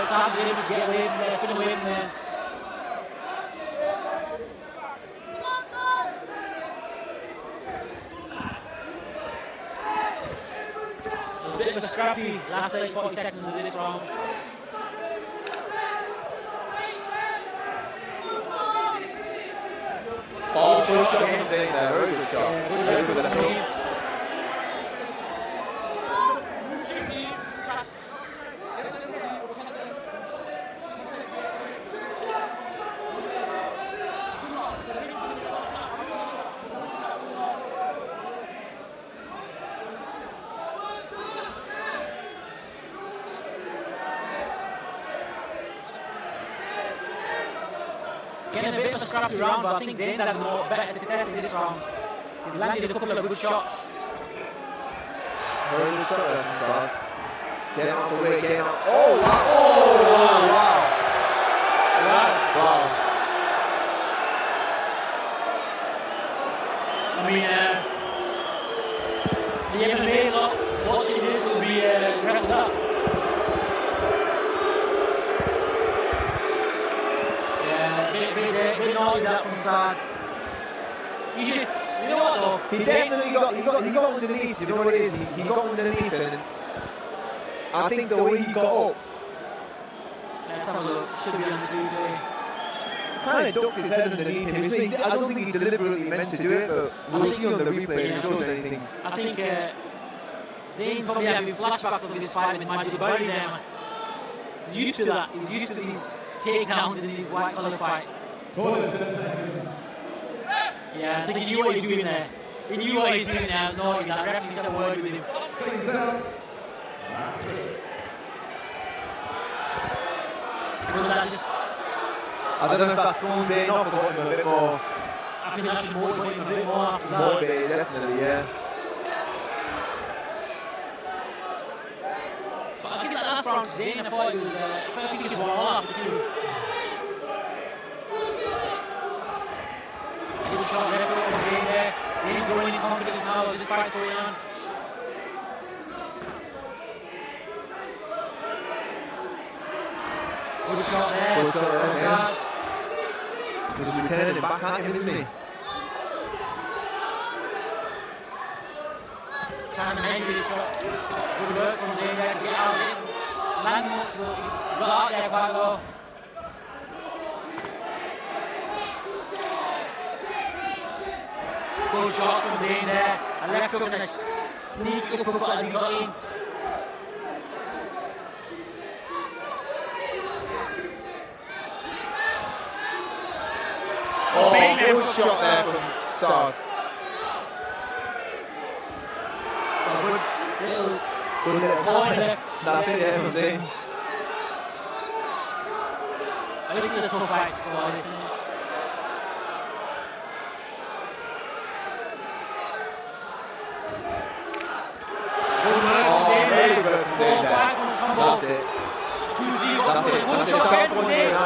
Saad was able to get away from there, spin away from there. A bit of a scrappy last 40 seconds of this round. Oh, good shot from Zayn there, very good shot. Yeah, very good left hook. Getting a bit of a scrappy round, but I think Zayn's had more better success in this round. He's landed a couple of good shots. Very good shot there from Saad. Getting out the way, getting out. Oh, wow! Oh, wow! Wow! I mean, the MMA lot watching this will be impressed up. Bit naughty that from Saad. You know what though? He definitely got underneath. You know what it is? He got underneath, and I think the way he got up. Let's have a look. Should be on the replay. Kind of ducked his head underneath him. I don't think he deliberately meant to do it, but we'll see on the replay if it shows anything. I think Zayn probably having flashbacks of his fight with Majid Bari there. Man. He's used to that. He's used to these takedowns in these white collar fights. Corners 10 seconds. Yeah, I think he knew what he was doing there. He knew what he was doing there. No, that ref had a word with him. Seconds out. Round 3. Will that just... I don't know if that throws Zayn off or got him a bit more. I think that should motivate him a bit more after that. Motivated, definitely, yeah. But I give that last round to Zayn. I thought it was... I think it was 1-1 after 2. Good shot there from Zayn there. Zayn going in confidence now as this fight's going on. Good shot there. Good shot there, yeah. He's returning it back at him, isn't he? Trying to measure his shot. Good work from Zane there to get out of it. Land most, but he got out there quite well. Good shot from Zane there. A left hook and a sneak uppercut as he got in. Oh, good shot there from Saad. Good little point left. That's it, yeah, from Zane. This is a tough fight to score, isn't it? Good work from Zane there. 4-5 from combo. That's it. 2-0. That's it. Good shot there from Zane.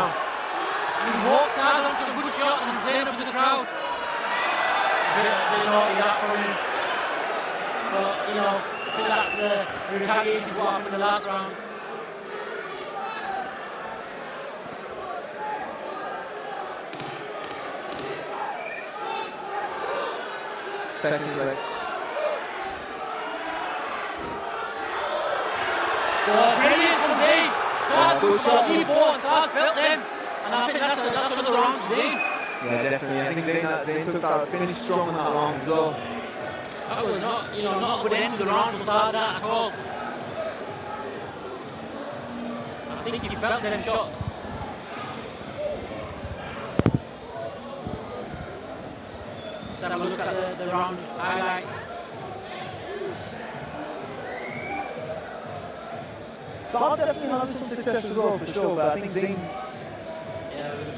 He walks out on some good shots and playing up to the crowd. A bit naughty that for him. But, you know, I think that's the retaliation for what happened in the last round. Back his leg. Brilliant from Zane. Good shot. Saad felt them. And I think that's another round for Zane. Yeah, definitely. I think Zane took that, finished strong in that round as well. That was not a good end to the round for Saad at all. I think he felt them shots. Let's have a look at the round highlights. Saad definitely had some success as well, for sure, but I think Zane... Yeah, it was a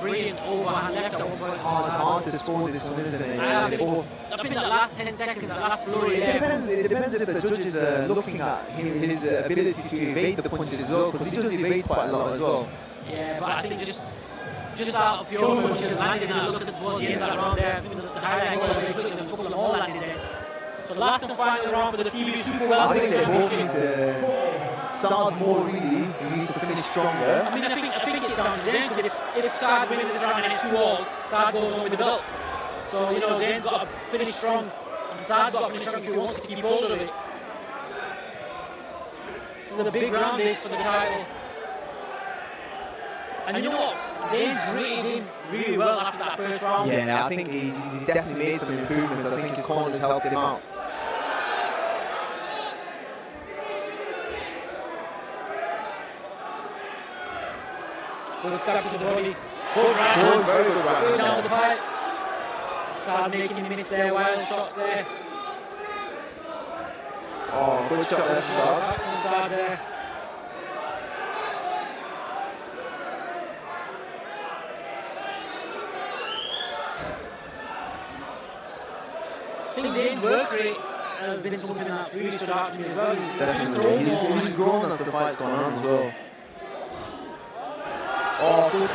brilliant overhand left. It's hard to score this one, isn't it? I think that last 10 seconds, that last flurry It depends if the judges are looking at his ability to evade the punches as well, because he does evade quite a lot as well. Yeah, but I think just out of pure punches landing, I looked towards the end of that round there, I think the highlight was very quick, there was a couple of more landing there. So last and final round for the TV Super Well. I think they both need to Saad more really, he needs to finish stronger. I mean, I think it's down to Zane, because if Saad wins this round and it's 2-all, Saad goes on with the belt. So, you know, Zane's got to finish strong, and Saad's got to finish strong if he wants to keep hold of it. This is a big round this for the title. And you know what? Zane's rated him really well after that first round. Yeah, I think he definitely made some improvements. I think his corners helped him out. Good step to the body. Good right. Very good right. Good down to the pipe. Saad making minutes there, wild shots there. Oh, good shot there from Saad. Back from Saad there. I think Zane's work rate has been something that's really stood out to me as well. Definitely. He's grown as the fight's gone on as well. Oh, good work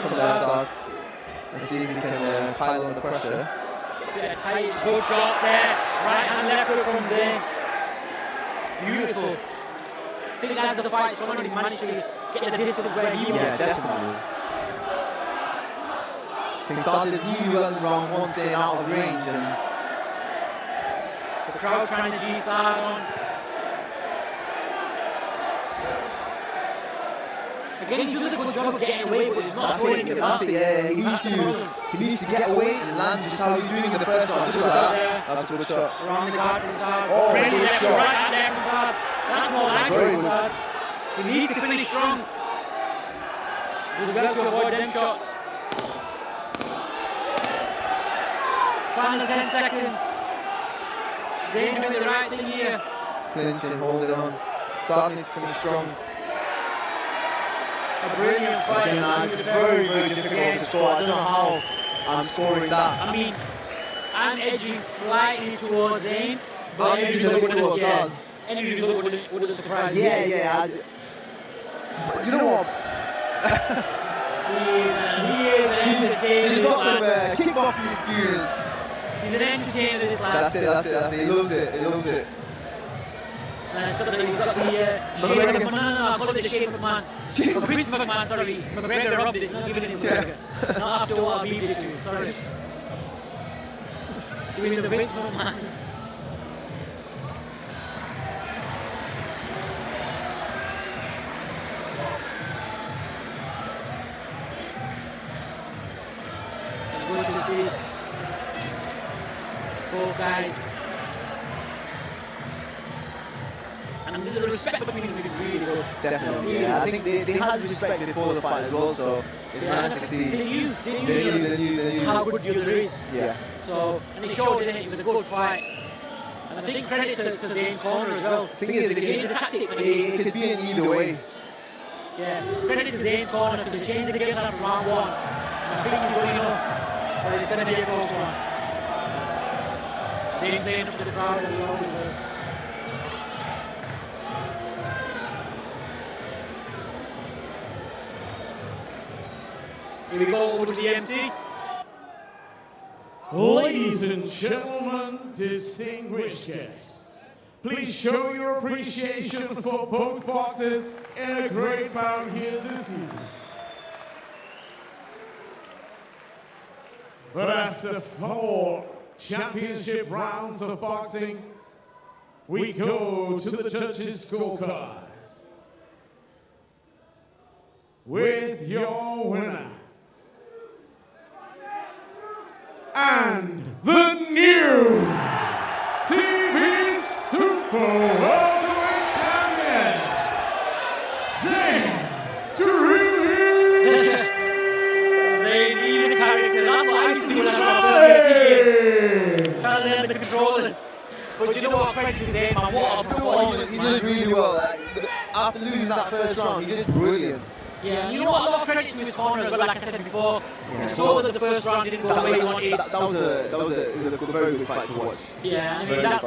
from there, Saad. Let's see if he can pile on the pressure. Bit of tight, good shots there. Right and left hook from Zane. Beautiful. I think as the fight's gone on, he managed to get the distance where he was. Yeah, definitely. I think Saad did really well in round one, staying out of range. And the crowd trying to G Saad on. Again, he does a good job of getting away, but he's not throwing it. That's it, yeah. He needs to get away and land just how he's doing in the first round. Just like that. That's a good shot. Around the guard from Saad. Oh, really good left shot. right out there from Saad. That's more like it from Saad. He needs to finish strong. Does well to avoid them shots. Final 10 seconds. Zane doing the right thing here. Clinching, holding on. Saad needs to finish strong. A brilliant fight. Again, it's very, very difficult to score. I don't know how I'm scoring that. I mean, I'm edging slightly towards Zane, but I'm edging a little towards Saad. Any result would have surprised me. Yeah. But you know what? He is an entertainer. He's got some kickboxing experience. He's an entertainer, this lad. That's it. He loves it. He's got the shape of a man. No, I call it the shape of a man. Prince McMahon, sorry. McGregor robbed it, not giving it to McGregor. Not after what Habib did to him, sorry. Giving the Prince McMahon. Good to see both guys. And the respect between them is really good. Definitely, yeah. I think they had respect before the fight as well, so it's nice to see. They knew how good the other is. Yeah. So, and they showed it was a good fight. And I think credit to Zane's corner as well. Thing is, they changed the tactics. It could be in either way. Yeah, credit to Zane's corner because they changed the game after round one. And I think he's good enough. So it's going to be a close one. Zane playing up to the crowd as he always does. Here we go over to the MC. Ladies and gentlemen, distinguished guests, please show your appreciation for both boxers in a great bout here this evening. But after 4 championship rounds of boxing, we go to the judges' scorecards with your winner and the new TV Super Welterweight Champion, Zayn They need a character. That's what I used to do when I was trying to learn the controllers. But you know what, credit to Zayn, man, what a performance. He did really well. After losing that first round, he did brilliant. Yeah, you know what, a lot of credit to his corner as well, like I said before. You saw that the first round didn't go the way he wanted. That was a very good fight to watch. Yeah, I mean, that's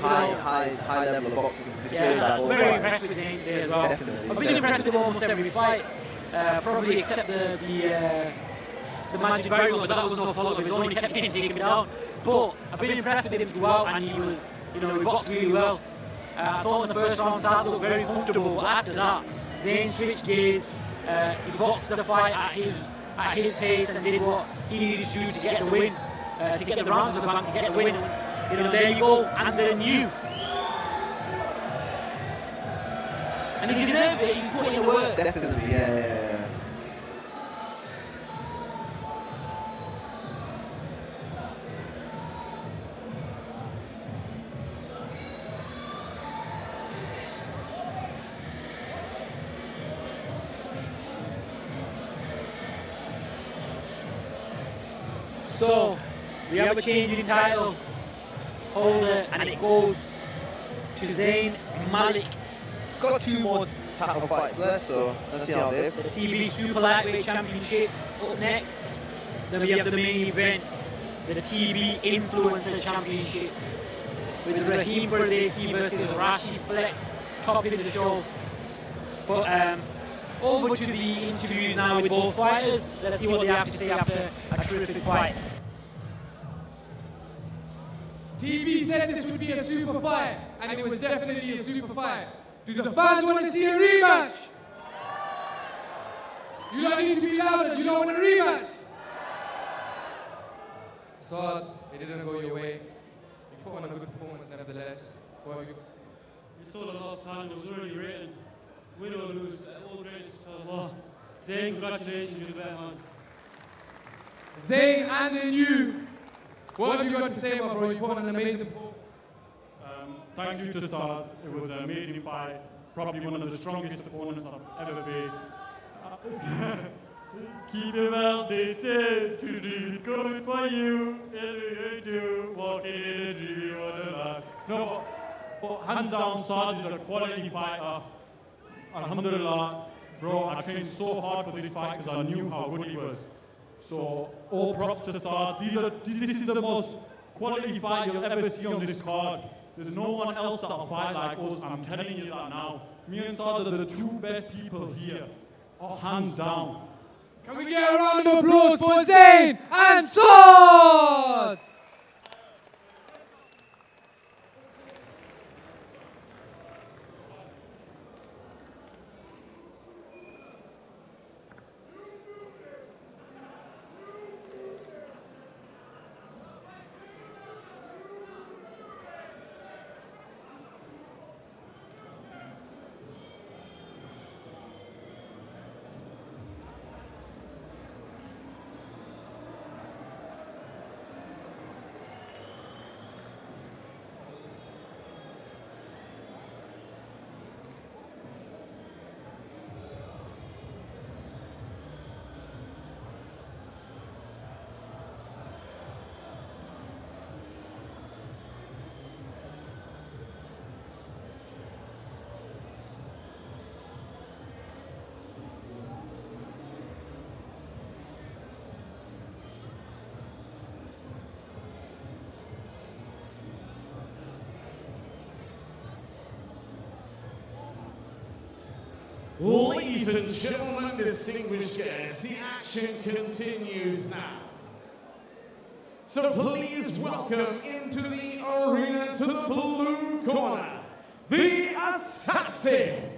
high level of boxing. Yeah, very impressed with Zayn today as well. Definitely. I've been impressed with almost every fight, probably except the Magic Barrier, but that was no fault of his own, he kept getting taken down. But I've been impressed with him throughout, and he was, he boxed really well. I thought in the first round, Saad looked very comfortable, but after that, Zayn switched gears, he boxed the fight at his pace and did what he needed to do to get the win, to get the rounds of the bank, to get the win. There you go, and they're new. And he deserves it, he's put in the work. Definitely, yeah. So, we have a change in title holder, and it goes to Zayn Malik. Got 2 more title fights left, so let's see how they go. The TV Super Lightweight Championship up next. Then we have the main event, the TV Influencer Championship, with Rahim Pardesi versus Rashid Flex, topping the show. But over to the interviews now with both fighters. Let's see what they have to say after a terrific fight. TV said this would be a super fight, and it was definitely a super fight. Do the fans want to see a rematch? You don't need to be louder. You don't want a rematch? So it didn't go your way. You put on a good performance nevertheless. You saw the last time, it was already written. Win or lose, all greats to Allah. Zayn, congratulations, you're the better man. Zayn and then you. What have you got to say, my bro? You put on an amazing performance. Thank you to Saad. It was an amazing fight. Probably one of the strongest opponents I've ever faced. Keep it well, they say, to do good for you, and to walking in a dream wonderland. No, but hands down, Saad is a quality fighter. Alhamdulillah, bro, I trained so hard for this fight because I knew how good he was. So, all props to Saad. This is the most quality fight you'll ever see on this card. There's no one else that'll fight like us, I'm telling you that now. Me and Saad are the 2 best people here, hands down. Can we get a round of applause for Zayn and Saad? Ladies and gentlemen, distinguished guests, the action continues now. So please welcome into the arena to the blue corner, the Assassin.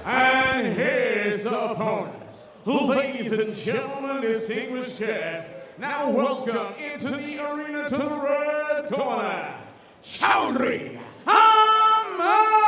And his opponents, ladies and gentlemen, distinguished guests, now welcome into the arena to the red corner, Chowdhury Ahmad.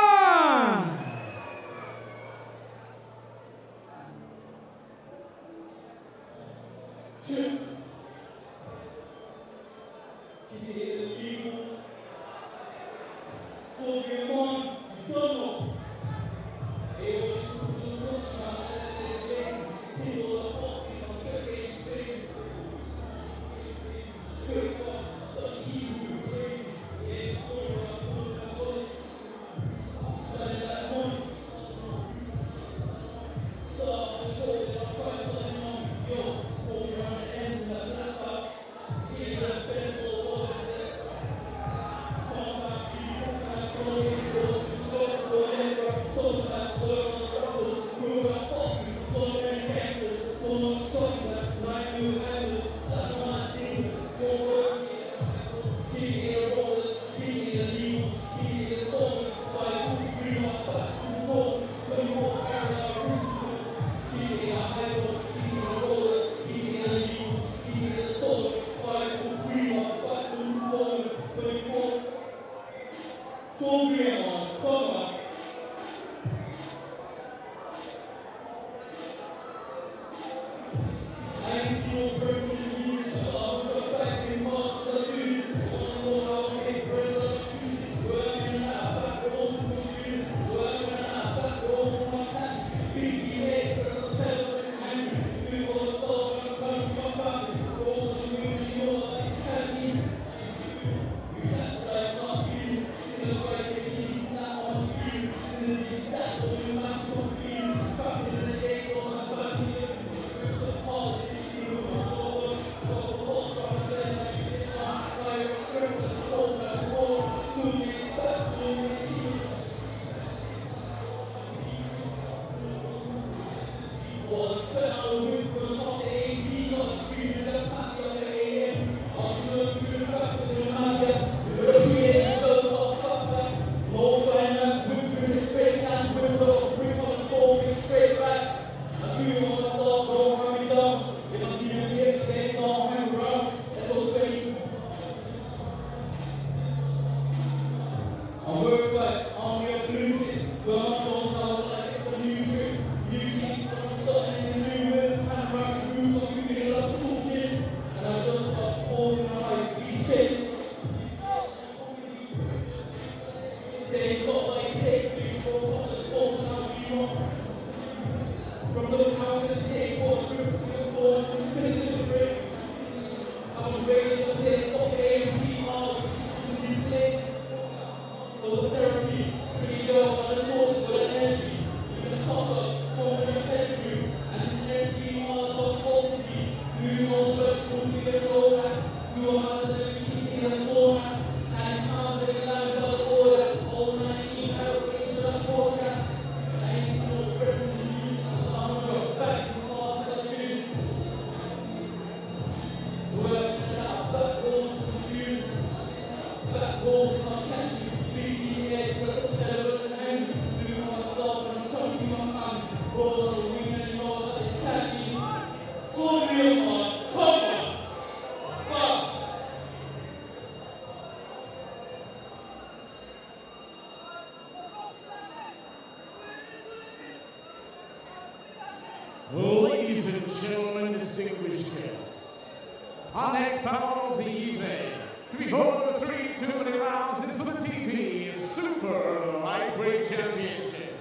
Ladies and gentlemen, distinguished guests, our next battle of the evening, to be fought over 3 2-minute rounds, is for the TP Super Lightweight Championship.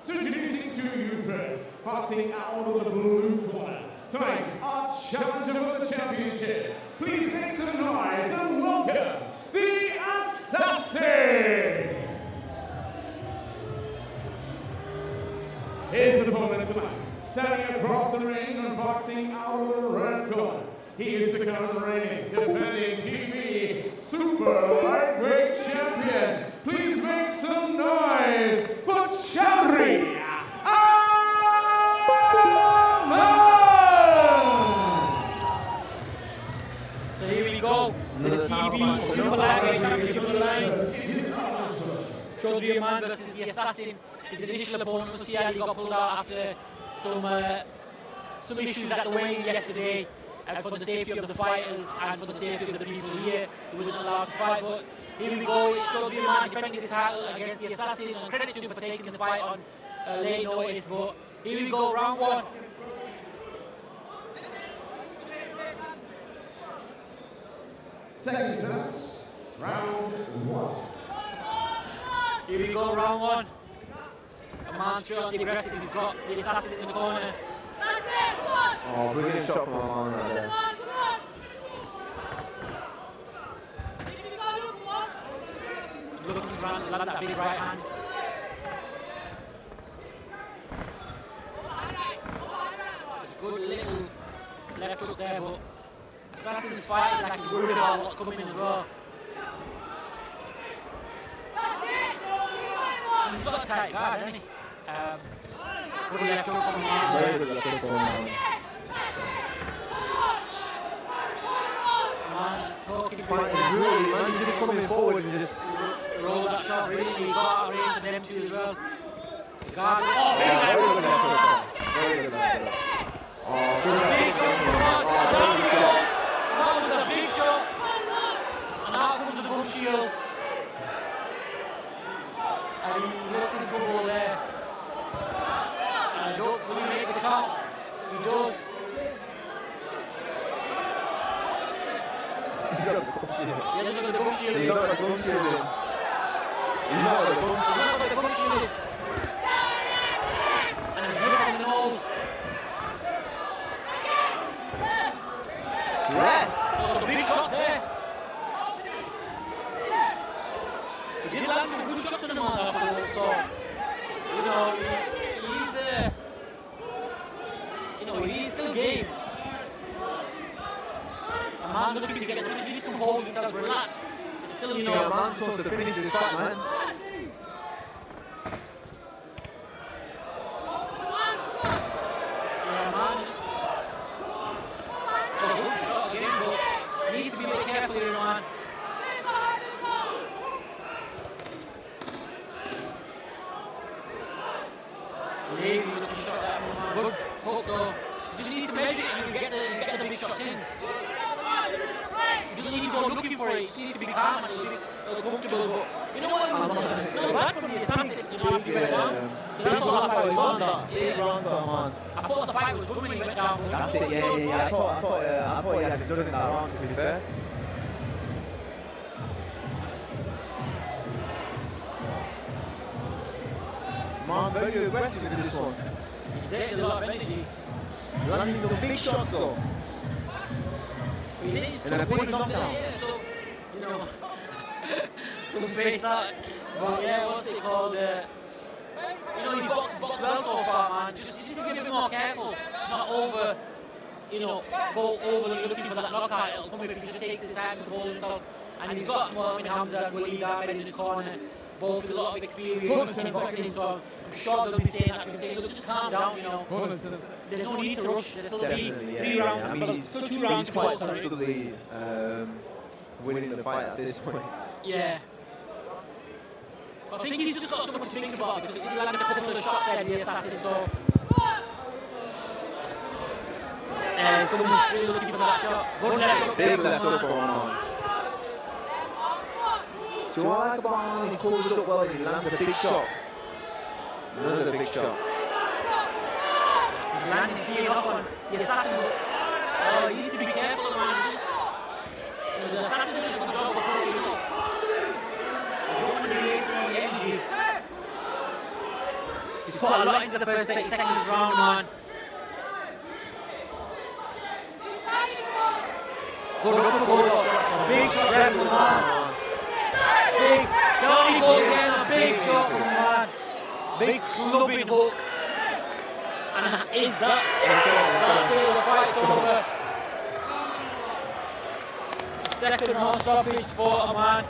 So introducing to you first, boxing out of the blue corner, time our challenger for the championship. Please make some noise and welcome the Assassin! His opponent tonight, standing across the ring and boxing out of the red corner. He is the current reigning, defending TV Super Lightweight Champion. Please make some noise for Chaudhry Ahmed! So here we go, the TV Super Lightweight Championship on the line. Chaudhry Ahmed versus the Assassin. His initial opponent was he got pulled out after some issues at the weigh-in yesterday. And for the safety of the fighters and for the safety of the people here, he wasn't allowed to fight. But here we go, it's Chaudhry Ahmed defending his title against the Assassin. And credit to him for taking the fight on late notice. But here we go, round one. Seconds out, round one. Here we go, round one. A man straight on the aggressive, he's got the Assassin in the corner. Oh, brilliant shot from Arman right there. Looking to land that big right hand. Good little left hook there, but Assassin's fighting like he's worried about what's coming as well. He's got a tight guard, hasn't he? Good left hook from Arman. Very good left hook from Arman. Man's just coming forward and just roll that shot really. He got a range of them too as well. Guard. Oh, very good left hook. Very good left hook. Oh, good left hook. That was a big shot. And out comes the bull shield. And he looks in trouble there. And hopefully make the count. He does. He's got the gum shield. He hasn't got the gum shield. He's not got the gum shield in. He's not got the gum shield. He's not got the gum shield. And he's good from the nose. Yeah. Some big shots there. He did land some good shots on the man afterwards, so he's still game. A man looking to get he needs to hold himself, relax. It's still, Yeah, man's supposed to finish this fight, man. Yeah, man, just a good shot again, but needs to be a bit careful here, man. Lazy looking shot there from man. Good hook though. Just needs to measure it and you get the big shots in. He doesn't need to go looking for it. He just needs to be calm and comfortable. But you know what? It's not bad from the Assassin. After he went down. That's what I thought he won that. Big round for man. I thought the fight was good when he went down. That's it, yeah. I thought he had done it in that round, to be fair. Man, very aggressive in this one. He's taking a lot of energy. Landing some big shots though. And then a big knockdown. Yeah, so, some face that. But yeah, what's it called? He boxed well so far, man. Just need to be a bit more careful. Not over, go overly looking for that knockout. It'll come if he just takes his time and hold himself. And he's got Mohamed Hamza and Waleed Ahmed in his corner. Both with a lot of experience in boxing, so I'm sure they'll be saying that to him, saying, look, just calm down, There's no need to rush. There's still three rounds. I mean, he's quite comfortably winning the fight at this point. Yeah. I think he's just got something to think about because he landed a couple of shots there, the Assassin, so... someone's really looking for that shot. Good left hook. Big left hook for Arman. So what I like about Arman, he's pulled it up well and he lands a big shot. Another big shot. He's landing teeing off on the Assassin. Oh, he needs to be careful, man. The Assassin doing a good job of holding him up. He's going to be releasing all the energy. He's put a lot into the first 30 seconds round, man. Good uppercut. Big shot there from the man. Big, down he goes again, a big shot from the man. Big clubbing hook. And is that? That's it, the fight's over. Second more stoppage for a man.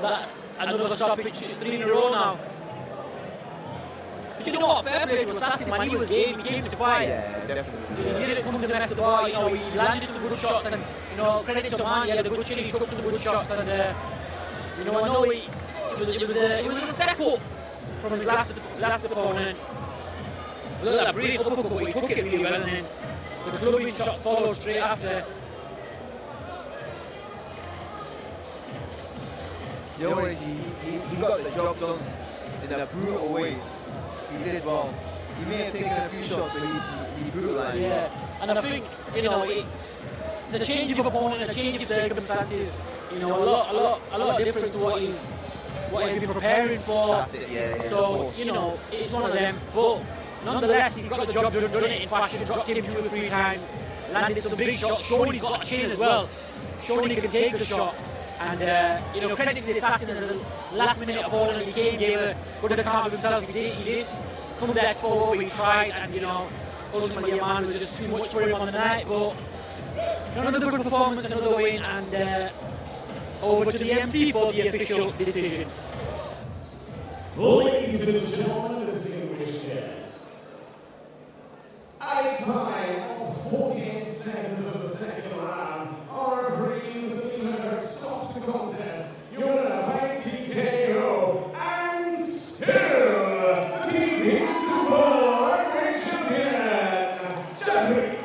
That's another stoppage, 3 in a row now. But you know what, fair play to Assassin, man, he was game, he came to fight. Yeah, definitely. He didn't come to mess about, you know, he landed some good shots and, you know, credit to man, he had a good chin, he took some good shots and, you know, I know it was a step up from his last opponent. Look at that brilliant uppercut, he took it really well and then the clubbing shots followed straight after. You know, he got the job done in a brutal way. He did well. He may have taken a few shots, but he brutalized. Yeah, and I think, you know, it's a change of opponent, a change of circumstances. You know, a lot different to what he's been preparing for. That's it, yeah, so, you know, it's one of them. But nonetheless, he's got the job done it in fashion, dropped him 2 or 3 times, landed some big shots, showing he's got a chin as well, showing he can take the shot. And, you know, credit to the Assassin as a last-minute opponent. He came, gave a good account of himself. He did come there to follow, he tried, and, you know, ultimately, a man was just too much for him on the night. But another good performance, another win, and over to the MC for the official decision. Ladies and gentlemen, distinguished guests, at a time of 48 seconds of the second round, our referees stops the contest. You're a TKO and still keeping super champion, Jeffrey.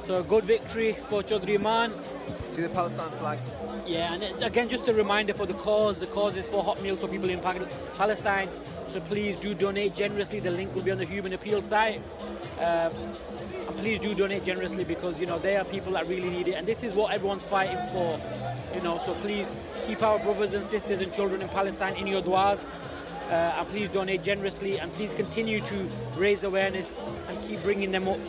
So a good victory for Chaudhry Man. See the Palestine flag? Yeah, and again, just a reminder for the cause. The cause is for hot meals for people in Palestine. So please do donate generously. The link will be on the Human Appeal site. And please do donate generously because, you know, there are people that really need it. And this is what everyone's fighting for, you know. So please keep our brothers and sisters and children in Palestine in your du'as. And please donate generously and please continue to raise awareness and keep bringing them up.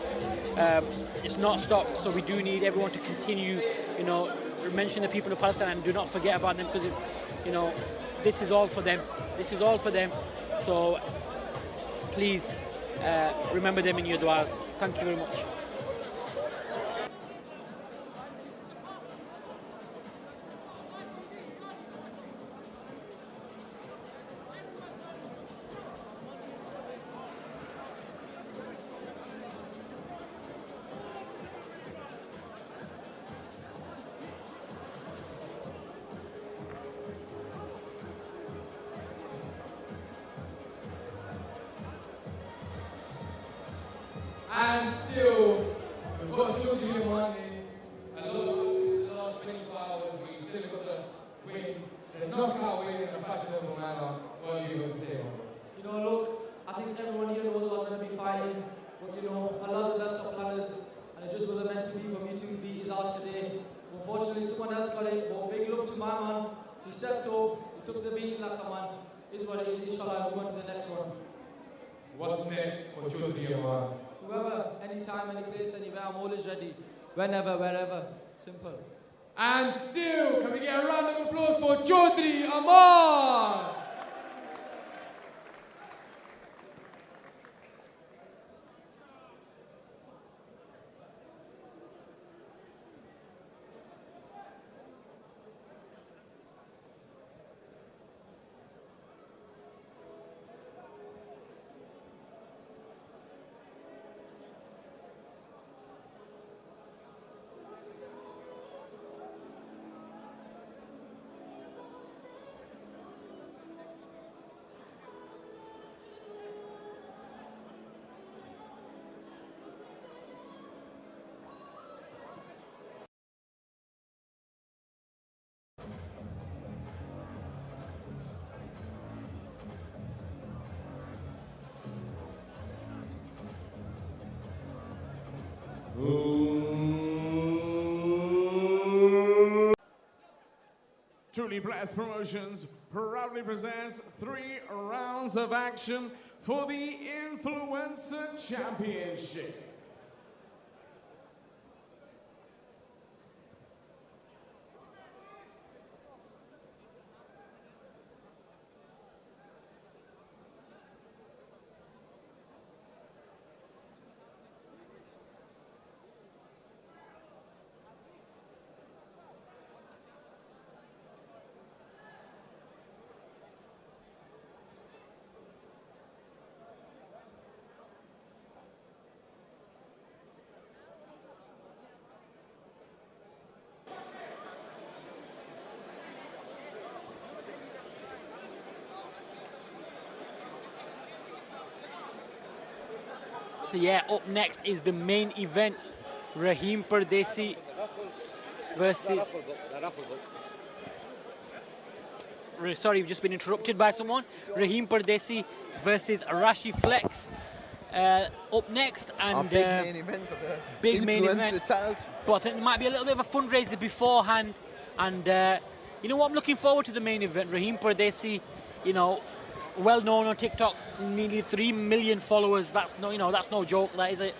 It's not stopped, so we do need everyone to continue, you know, mention the people of Palestine and do not forget about them because it's, you know, this is all for them. This is all for them. So please remember them in your du'as. Thank you very much. Children didn't want it. And the last 24 hours, we still got the win, the knockout win in a fashionable manner. What are you going to say? You know, look, I think everyone here knows what I'm going to be fighting. But you know, Allah's the best of planners, and it just wasn't meant to be for me to beat his ass today. Unfortunately, someone else got it. But big love to my man. He stepped up, he took the beating like a man. Is what it is. Inshallah, we'll go on to the next one. What's next for Chaudhry Aman? Whoever, anytime, any place, anywhere, I'm always ready. Whenever, wherever. Simple. And still, can we get a round of applause for Chaudhry Aman? Truly Blessed Promotions proudly presents 3 rounds of action for the Influencer Championship. So yeah, up next is the main event. Rahim Pardesi versus... Sorry, we've just been interrupted by someone. Rahim Pardesi versus Rashid Flex. Up next, and big main event for the big main event. Title. But I think there might be a little bit of a fundraiser beforehand, and you know what, I'm looking forward to the main event. Rahim Pardesi, you know, well known on TikTok, nearly 3 million followers. That's no, you know, that's no joke, that is it.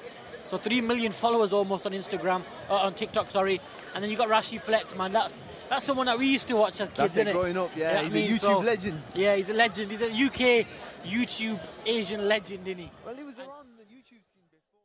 So 3 million followers almost on Instagram, on TikTok, sorry. And then you got Rashid Flex, man. That's someone that we used to watch as kids, isn't it? Growing up, yeah. He's a YouTube legend. Yeah, he's a legend. He's a UK YouTube Asian legend, isn't he? Well, he was around the YouTube scene before.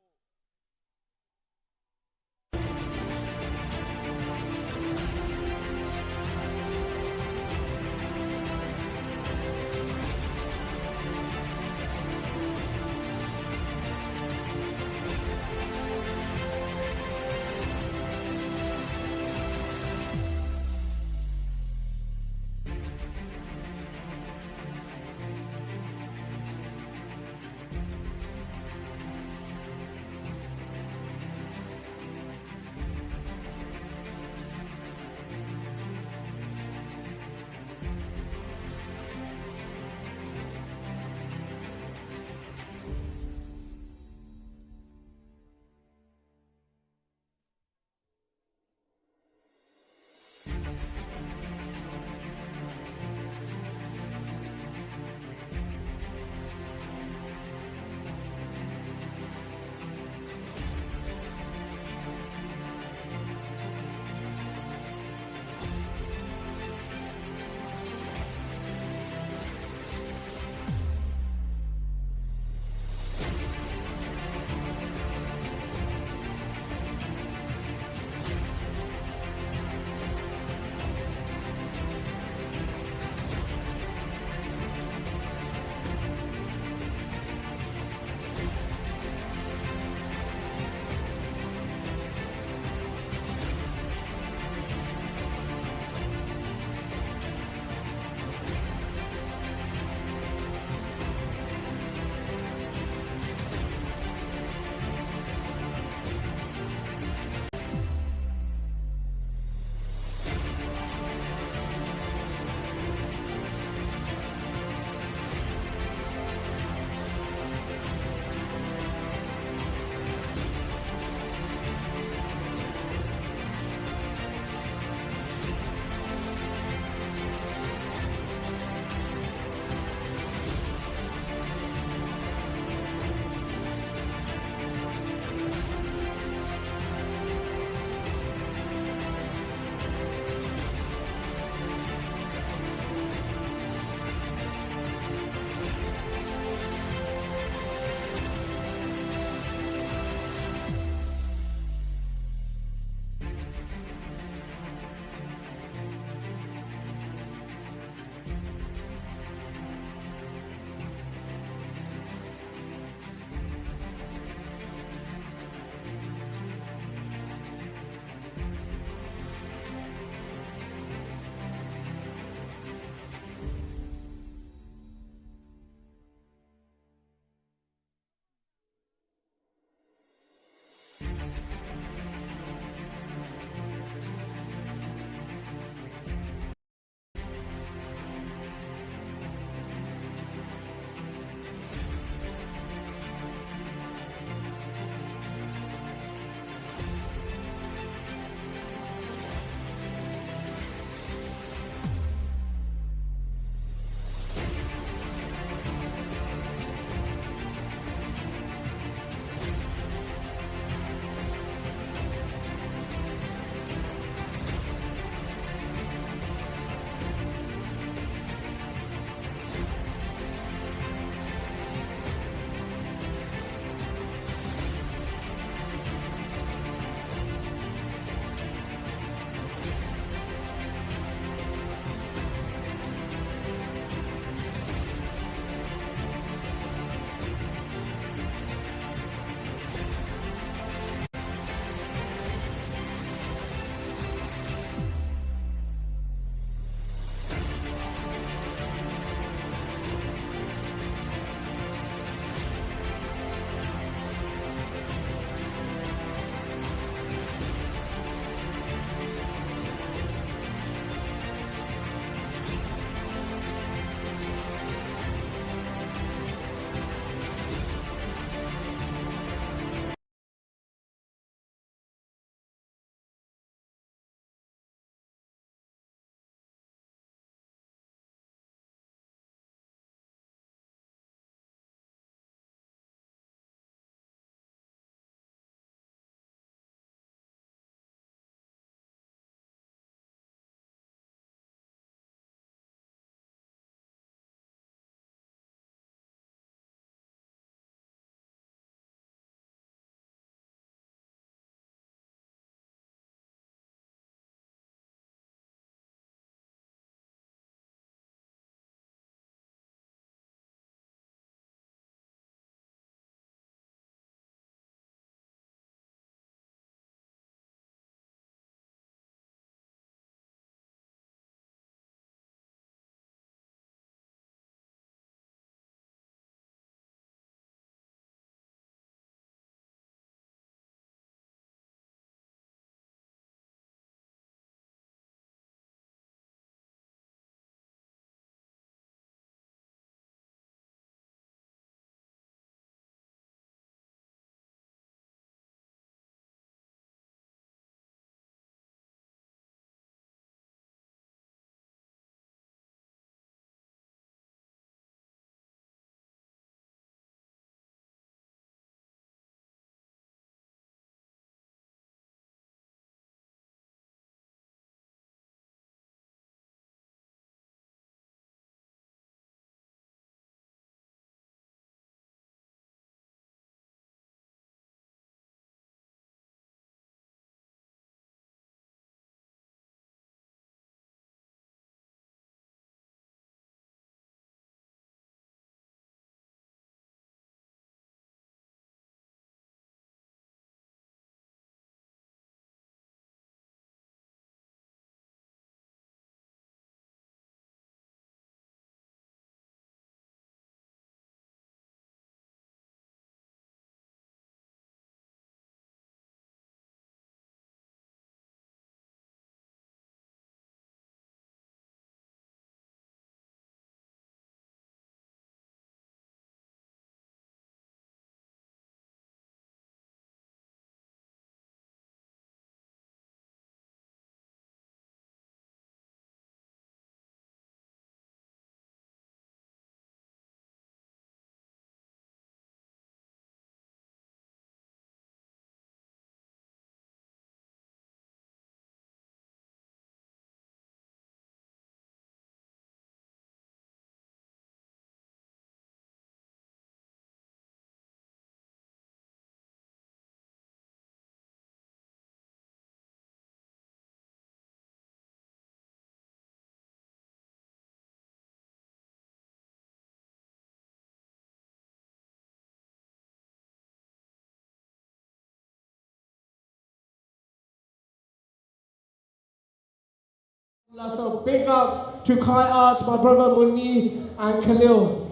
So big up to Kai Art, my brother Muni and Khalil.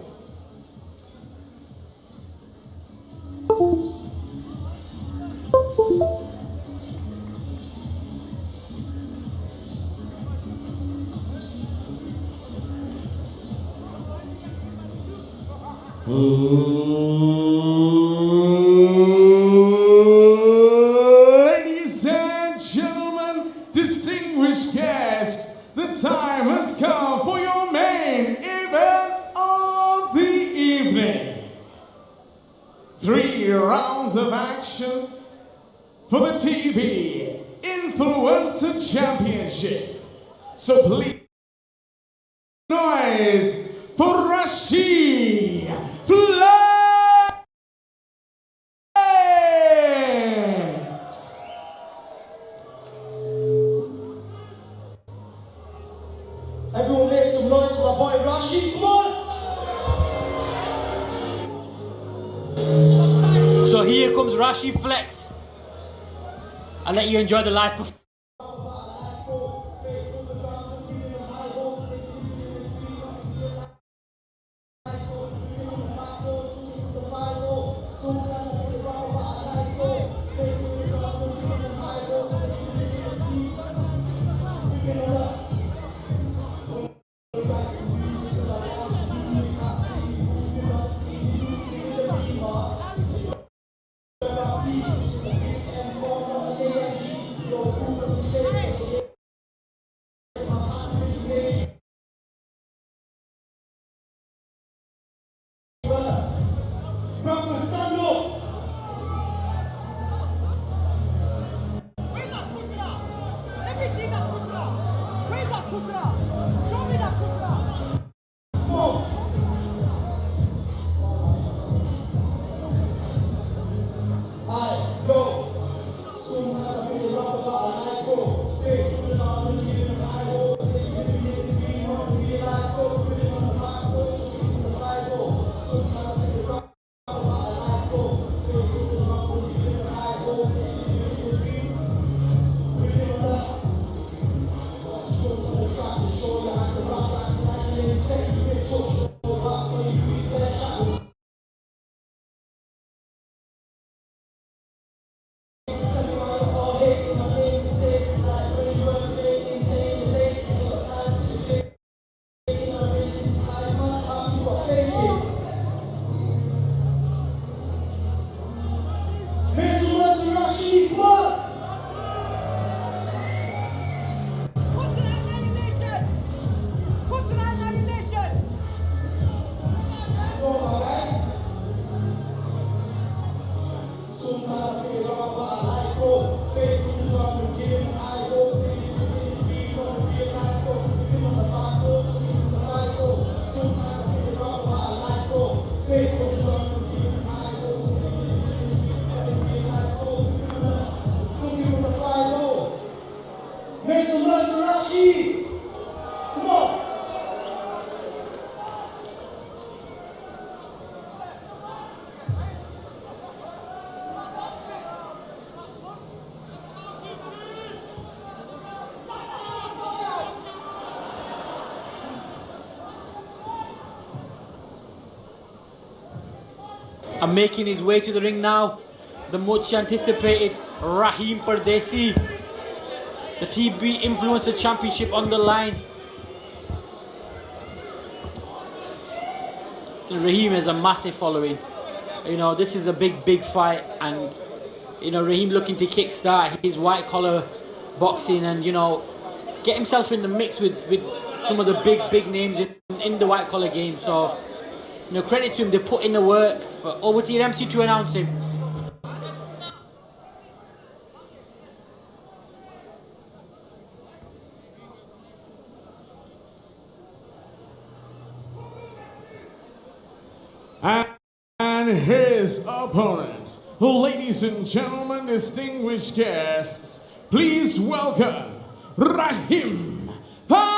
Ladies and gentlemen, distinguished guests, the time has come for your main event of the evening. 3 rounds of action for the TV Influencer Championship. So please, noise for Rashid. Everyone make some noise for my boy Rashid, come on! So here comes Rashid Flex. I'll let you enjoy the live performance. And making his way to the ring now, the much anticipated Rahim Pardesi. The TB Influencer Championship on the line. Rahim has a massive following. You know, this is a big fight, and you know, Rahim looking to kickstart his white collar boxing and, you know, get himself in the mix with some of the big names in the white collar game. So, you know, credit to him, they put in the work. But over to your MC to announce him. And his opponent, ladies and gentlemen, distinguished guests, please welcome Rahim Pardesi.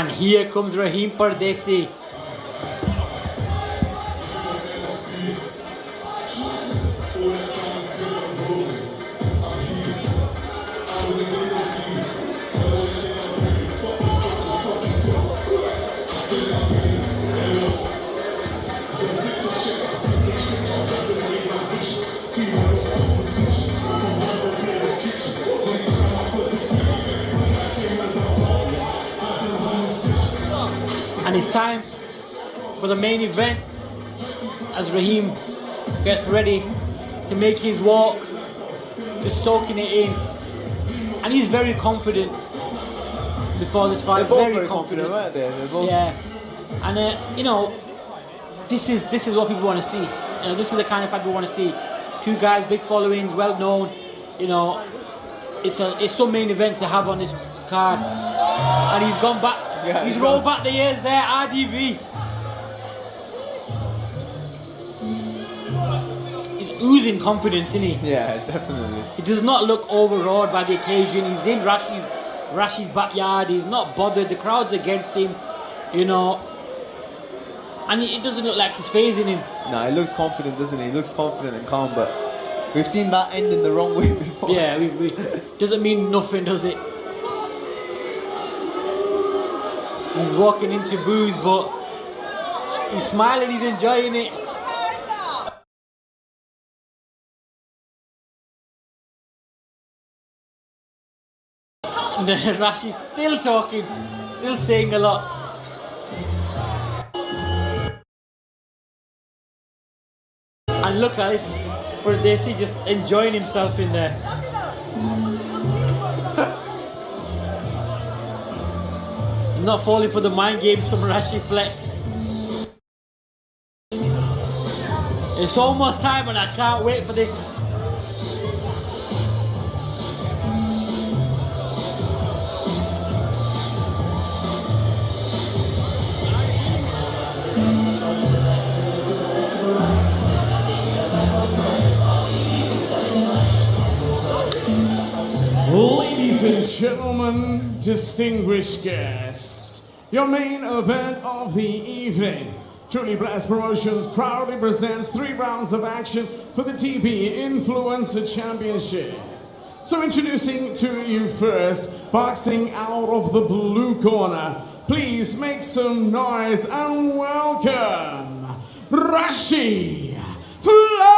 And here comes Rahim Pardesi. And it's time for the main event as Rahim gets ready to make his walk, just soaking it in. And he's very confident before this fight. They're both very confident, right there. They're both. Yeah. And you know, this is what people want to see. You know, this is the kind of fight we want to see. Two guys, big followings, well known. You know, it's some main events to have on this card. And he's gone back. Yeah, he's rolled back the years there, RDV. He's oozing confidence, isn't he? Yeah, definitely. He does not look overawed by the occasion. He's in Rashid's backyard. He's not bothered. The crowd's against him, you know. And it doesn't look like he's phasing him. No, he looks confident, doesn't he? He looks confident and calm, but we've seen that end in the wrong way before. Yeah, doesn't mean nothing, does it? He's walking into boos, but he's smiling, he's enjoying it. And Rashid's still talking, still saying a lot. And look at this, Pardesi just enjoying himself in there. Not falling for the mind games from Rashid Flex. It's almost time and I can't wait for this. Ladies and gentlemen, distinguished guests, your main event of the evening. Truly Blessed Promotions proudly presents 3 rounds of action for the TB Influencer Championship. So introducing to you first, boxing out of the blue corner. Please make some noise and welcome Rashid Flex!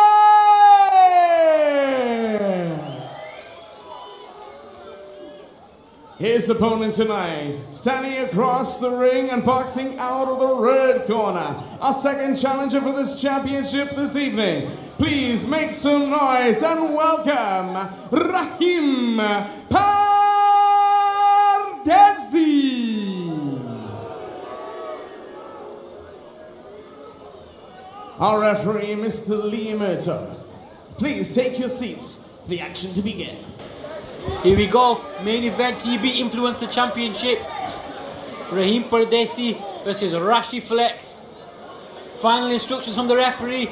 His opponent tonight, standing across the ring and boxing out of the red corner, our second challenger for this championship this evening. Please make some noise and welcome Rahim Pardesi. Our referee, Mr. Limato. Please take your seats for the action to begin. Here we go, main event TB Influencer Championship. Rahim Pardesi versus Rashid Flex. Final instructions from the referee.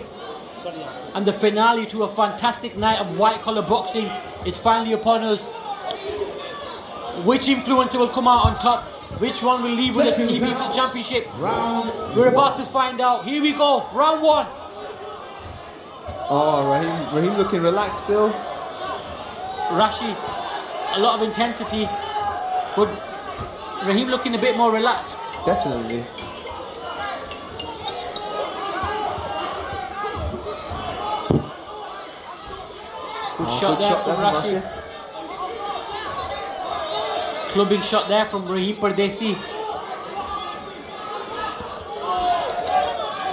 And the finale to a fantastic night of white collar boxing is finally upon us. Which influencer will come out on top? Which one will leave with the TB Influencer Championship? We're about to find out. Here we go, round 1. Oh, Rahim looking relaxed still. Rashid, a lot of intensity, but Rahim looking a bit more relaxed. Definitely. Good shot there from Rashid. Clubbing shot there from Rahim Pardesi.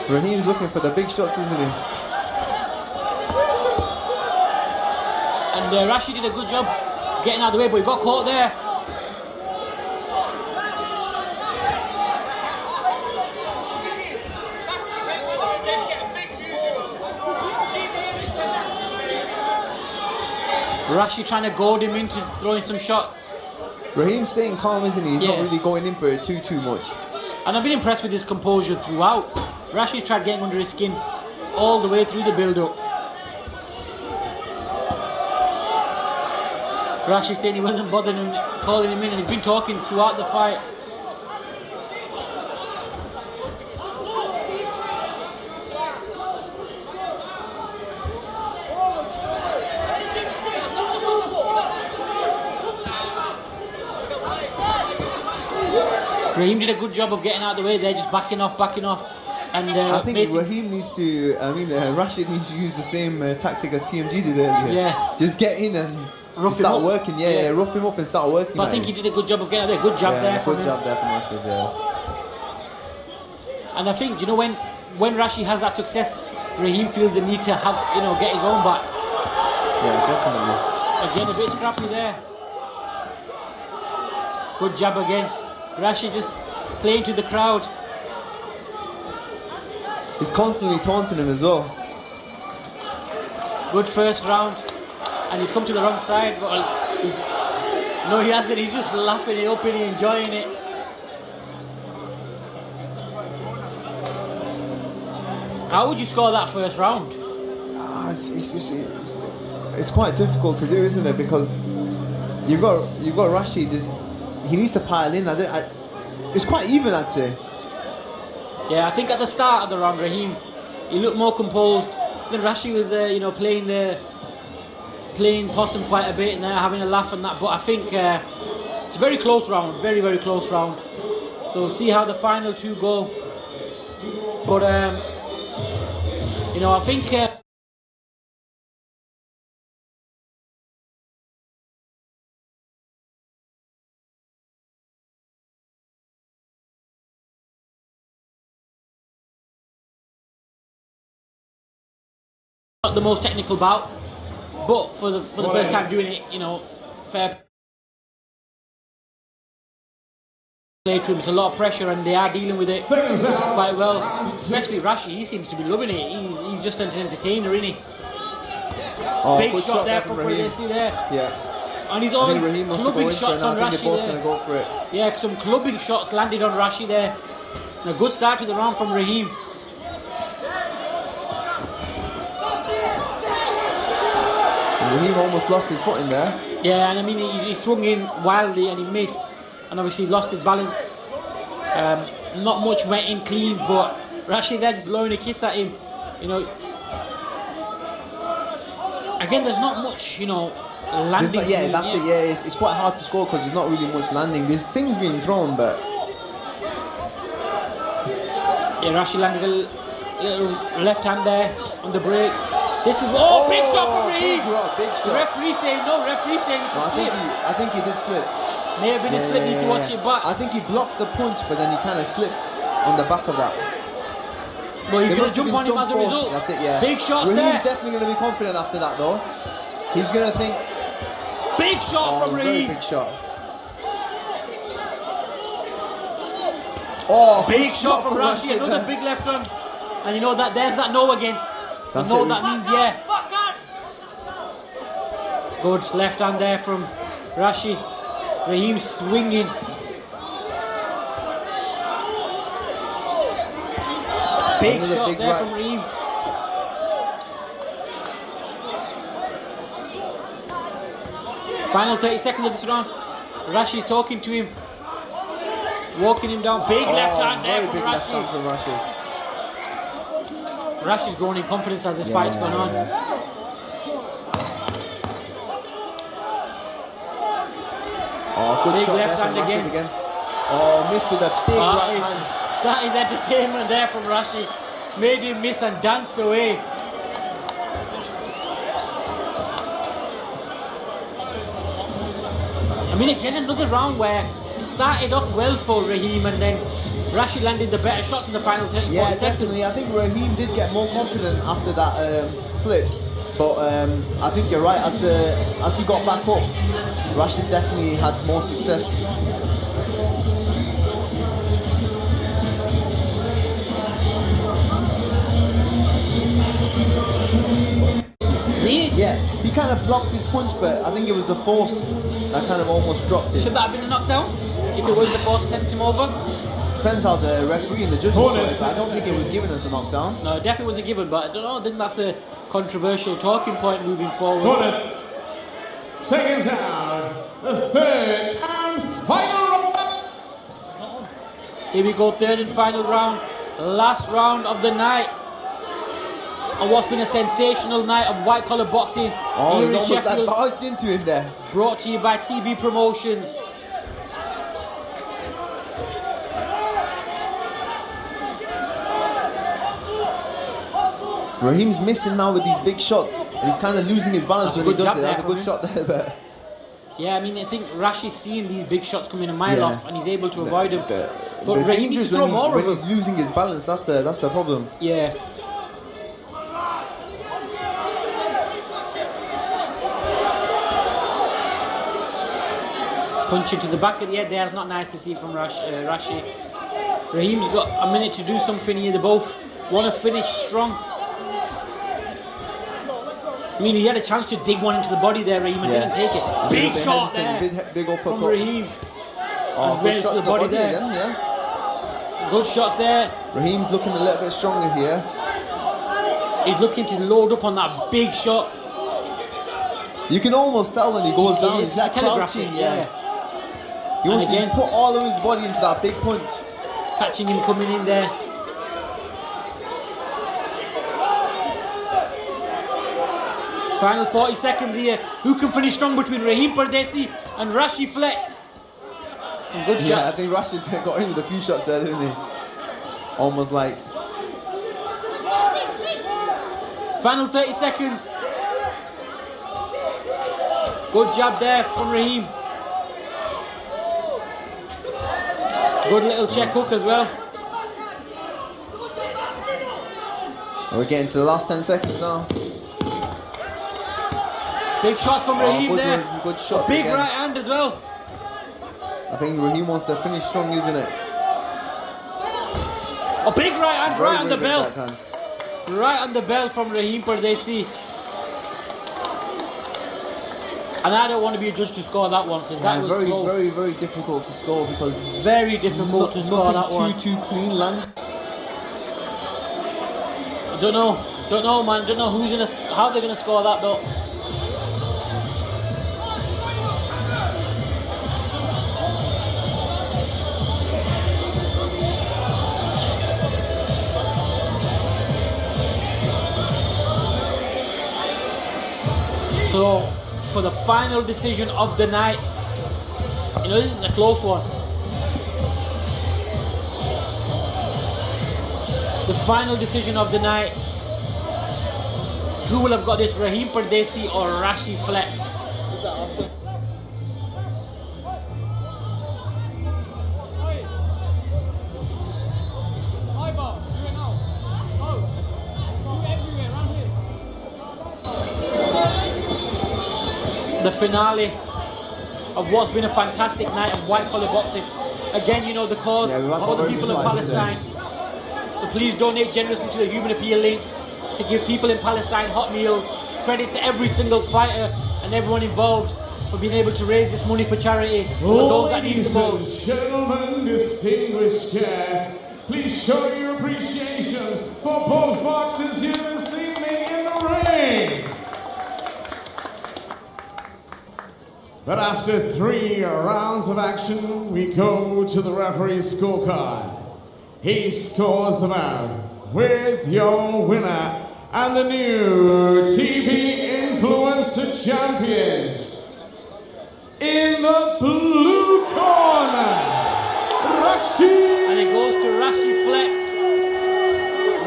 Rahim's looking for the big shots, isn't he? And Rashid did a good job getting out of the way, but he got caught there. Rashid trying to goad him into throwing some shots. Rahim's staying calm, isn't he? He's not really going in for it too much. And I've been impressed with his composure throughout. Rashid tried getting under his skin all the way through the build-up. Rashid saying he wasn't bothering him, calling him in, and he's been talking throughout the fight. Rahim did a good job of getting out of the way there, just backing off. And I think Rahim needs to, Rashid needs to use the same tactic as TMG did earlier. Yeah. Just get in and start working. Yeah, rough him up and start working. But I think he did a good job of getting out there. Good job there from him. Good job there from Rashid, yeah. And I think, when Rashid has that success, Rahim feels the need to have, get his own back. Yeah, definitely. Again, a bit scrappy there. Good jab again. Rashid just playing to the crowd. He's constantly taunting him as well. Good first round. And he's come to the wrong side. But he hasn't. He's just laughing it up and enjoying it. How would you score that first round? It's quite difficult to do, isn't it? Because you've got Rashid. He needs to pile in. It's quite even, I'd say. Yeah, I think at the start of the round, Rahim, he looked more composed. Then Rashid was, playing possum quite a bit and having a laugh and that. But I think it's a very close round, very, very close round. So we'll see how the final two go. But I think. Not the most technical bout, but for the first time doing it, fair play to him. It's a lot of pressure, and they are dealing with it quite well. Especially Rashid, he seems to be loving it. He's just an entertainer, isn't he? Big shot there from Pardesi there. Yeah. And he's always clubbing shots on Rashid there. Go for it. Yeah, some clubbing shots landed on Rashid there. And a good start to the round from Rahim. Rahim almost lost his foot in there. Yeah, and I mean he swung in wildly and he missed, and obviously lost his balance. Not much went in clean, but Rashid there just blowing a kiss at him. Again, there's not much, landing. That's it. Yeah, it's quite hard to score because there's not really much landing. There's things being thrown, but yeah, Rashid landed a little left hand there on the break. This is big shot from Rahim. Big shot. The referee saying it's a slip. I think he did slip. May have been a slip. Need to watch it back. I think he blocked the punch, but then he kind of slipped on the back of that. Well, he's going to jump on him as a result. That's it. Yeah. Big shots Rahim's there. Definitely going to be confident after that, though. He's going to think. Big shot from Rahim. Big shot. Big shot from Rashid. Another big left arm. And there's that no again. That's what that means, yeah. Good left hand there from Rashid. Rahim swinging. Big shot there from Rahim. Final 30 seconds of this round. Rashid talking to him. Walking him down. Big left hand there from Rashid. Rashid's growing in confidence as this fight's gone on. Good big shot left there hand from again. Rashid again. Missed with a big right hand. That is entertainment there from Rashid. Made him miss and danced away. I mean, again, another round where it started off well for Rahim and then Rashid landed the better shots in the final 30 Yeah, seconds. definitely. I think Rahim did get more confident after that slip. But I think you're right. As he got back up, Rashid definitely had more success. Yes, he kind of blocked his punch, but I think it was the force that kind of almost dropped it. Should that have been a knockdown? If it was the force that sent him over? Depends how the referee and the judges saw it, but I don't think it was given as a knockdown. No, it definitely wasn't given, but I don't know, I think that's a controversial talking point moving forward. Bonus. Second round, the third and final round. Here we go, third and final round. Last round of the night. And what's been a sensational night of white collar boxing here in Sheffield. Bounced into him there. Brought to you by TB Promotions. Rahim's missing now with these big shots, and he's kind of losing his balance when he does it. That's a good shot there, but... Yeah, I mean, I think Rashid's seeing these big shots coming a mile off, and he's able to avoid them. But Rahim needs to throw more of them. When he's losing his balance, that's the problem. Yeah. Punching to the back of the head there is not nice to see from Rashid. Rahim's got a minute to do something here. They both want to finish strong. I mean, he had a chance to dig one into the body there, Rahim, and didn't take it. Big shot there big from Rahim. Oh, good shot to the body there. Again, Good shots there. Rahim's looking a little bit stronger here. He's looking to load up on that big shot. You can almost tell when he goes down, he's like crouching, He wants to put all of his body into that big punch. Catching him coming in there. Final 40 seconds here. Who can finish strong between Rahim Pardesi and Rashid Flex? Some good shots. Yeah, I think Rashid got in with a few shots there, didn't he? Almost like... Final 30 seconds. Good jab there from Rahim. Good little check hook as well. We're getting to the last 10 seconds now. Big shots from Rahim there. Good shots. Big right hand as well. I think Rahim wants to finish strong, isn't it? A big right hand, right on the bell. Right on the bell from Rahim Pardesi. And I don't want to be a judge to score that one, because that was very, close. very, very difficult to score, because very difficult to score that one. Too clean land. I don't know, man. Don't know how they're gonna score that though. So, for the final decision of the night, you know, this is a close one. The final decision of the night. Who will have got this, Rahim Pardesi or Rashid Flex? The finale of what's been a fantastic night of white collar boxing. Again, you know, the cause for the people of Palestine. So please donate generously to the Human Appeal links to give people in Palestine hot meals. Credit to every single fighter and everyone involved for being able to raise this money for charity for those that need the most. Ladies and gentlemen, distinguished guests, please show your appreciation for both boxers here this evening in the ring. But after 3 rounds of action, we go to the referee's scorecard. He scores them out with your winner and the new TV Influencer Champion. In the blue corner, Rashid. And it goes to Rashid Flex.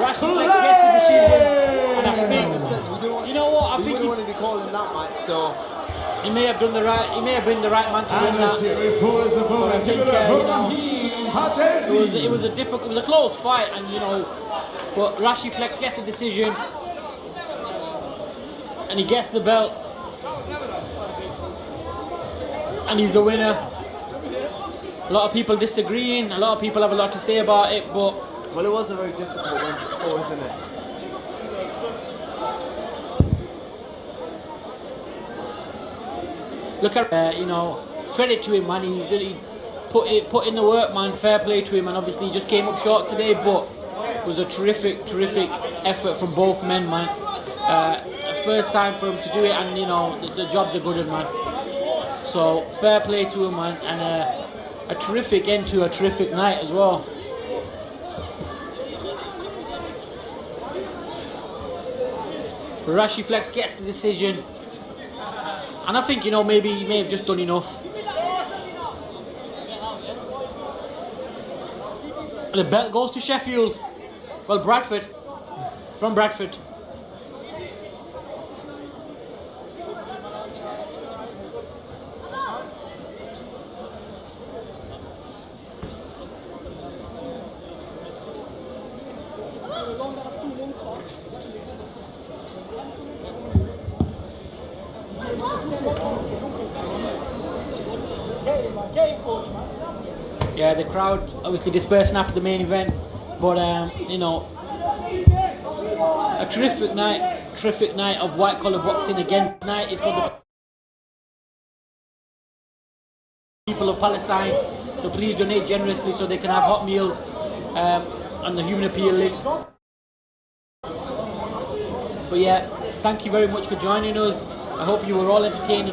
Rashid Flex gets the decision. And I think, you know what? I think we wouldn't want to be calling that match, so. He may have done the right. He may have been the right man to win that. But I think it was a difficult. It was a close fight, and you know, but Rashid Flex gets the decision, and he gets the belt, and he's the winner. A lot of people disagreeing. A lot of people have a lot to say about it, but well, it was a very difficult one to score, isn't it? Look at, you know, credit to him, man. He put in the work, man. Fair play to him, and obviously he just came up short today, but it was a terrific effort from both men, man. First time for him to do it, and you know, the job's a good one, man. So fair play to him, man, and a terrific end to a terrific night as well. Rashid Flex gets the decision. And I think, you know, maybe he may have just done enough. The belt goes to Sheffield. Well, Bradford. From Bradford. Yeah, the crowd obviously dispersing after the main event, but you know, a terrific night of white collar boxing again. Tonight is for the people of Palestine, so please donate generously so they can have hot meals on the Human Appeal link. But yeah, thank you very much for joining us. I hope you were all entertained.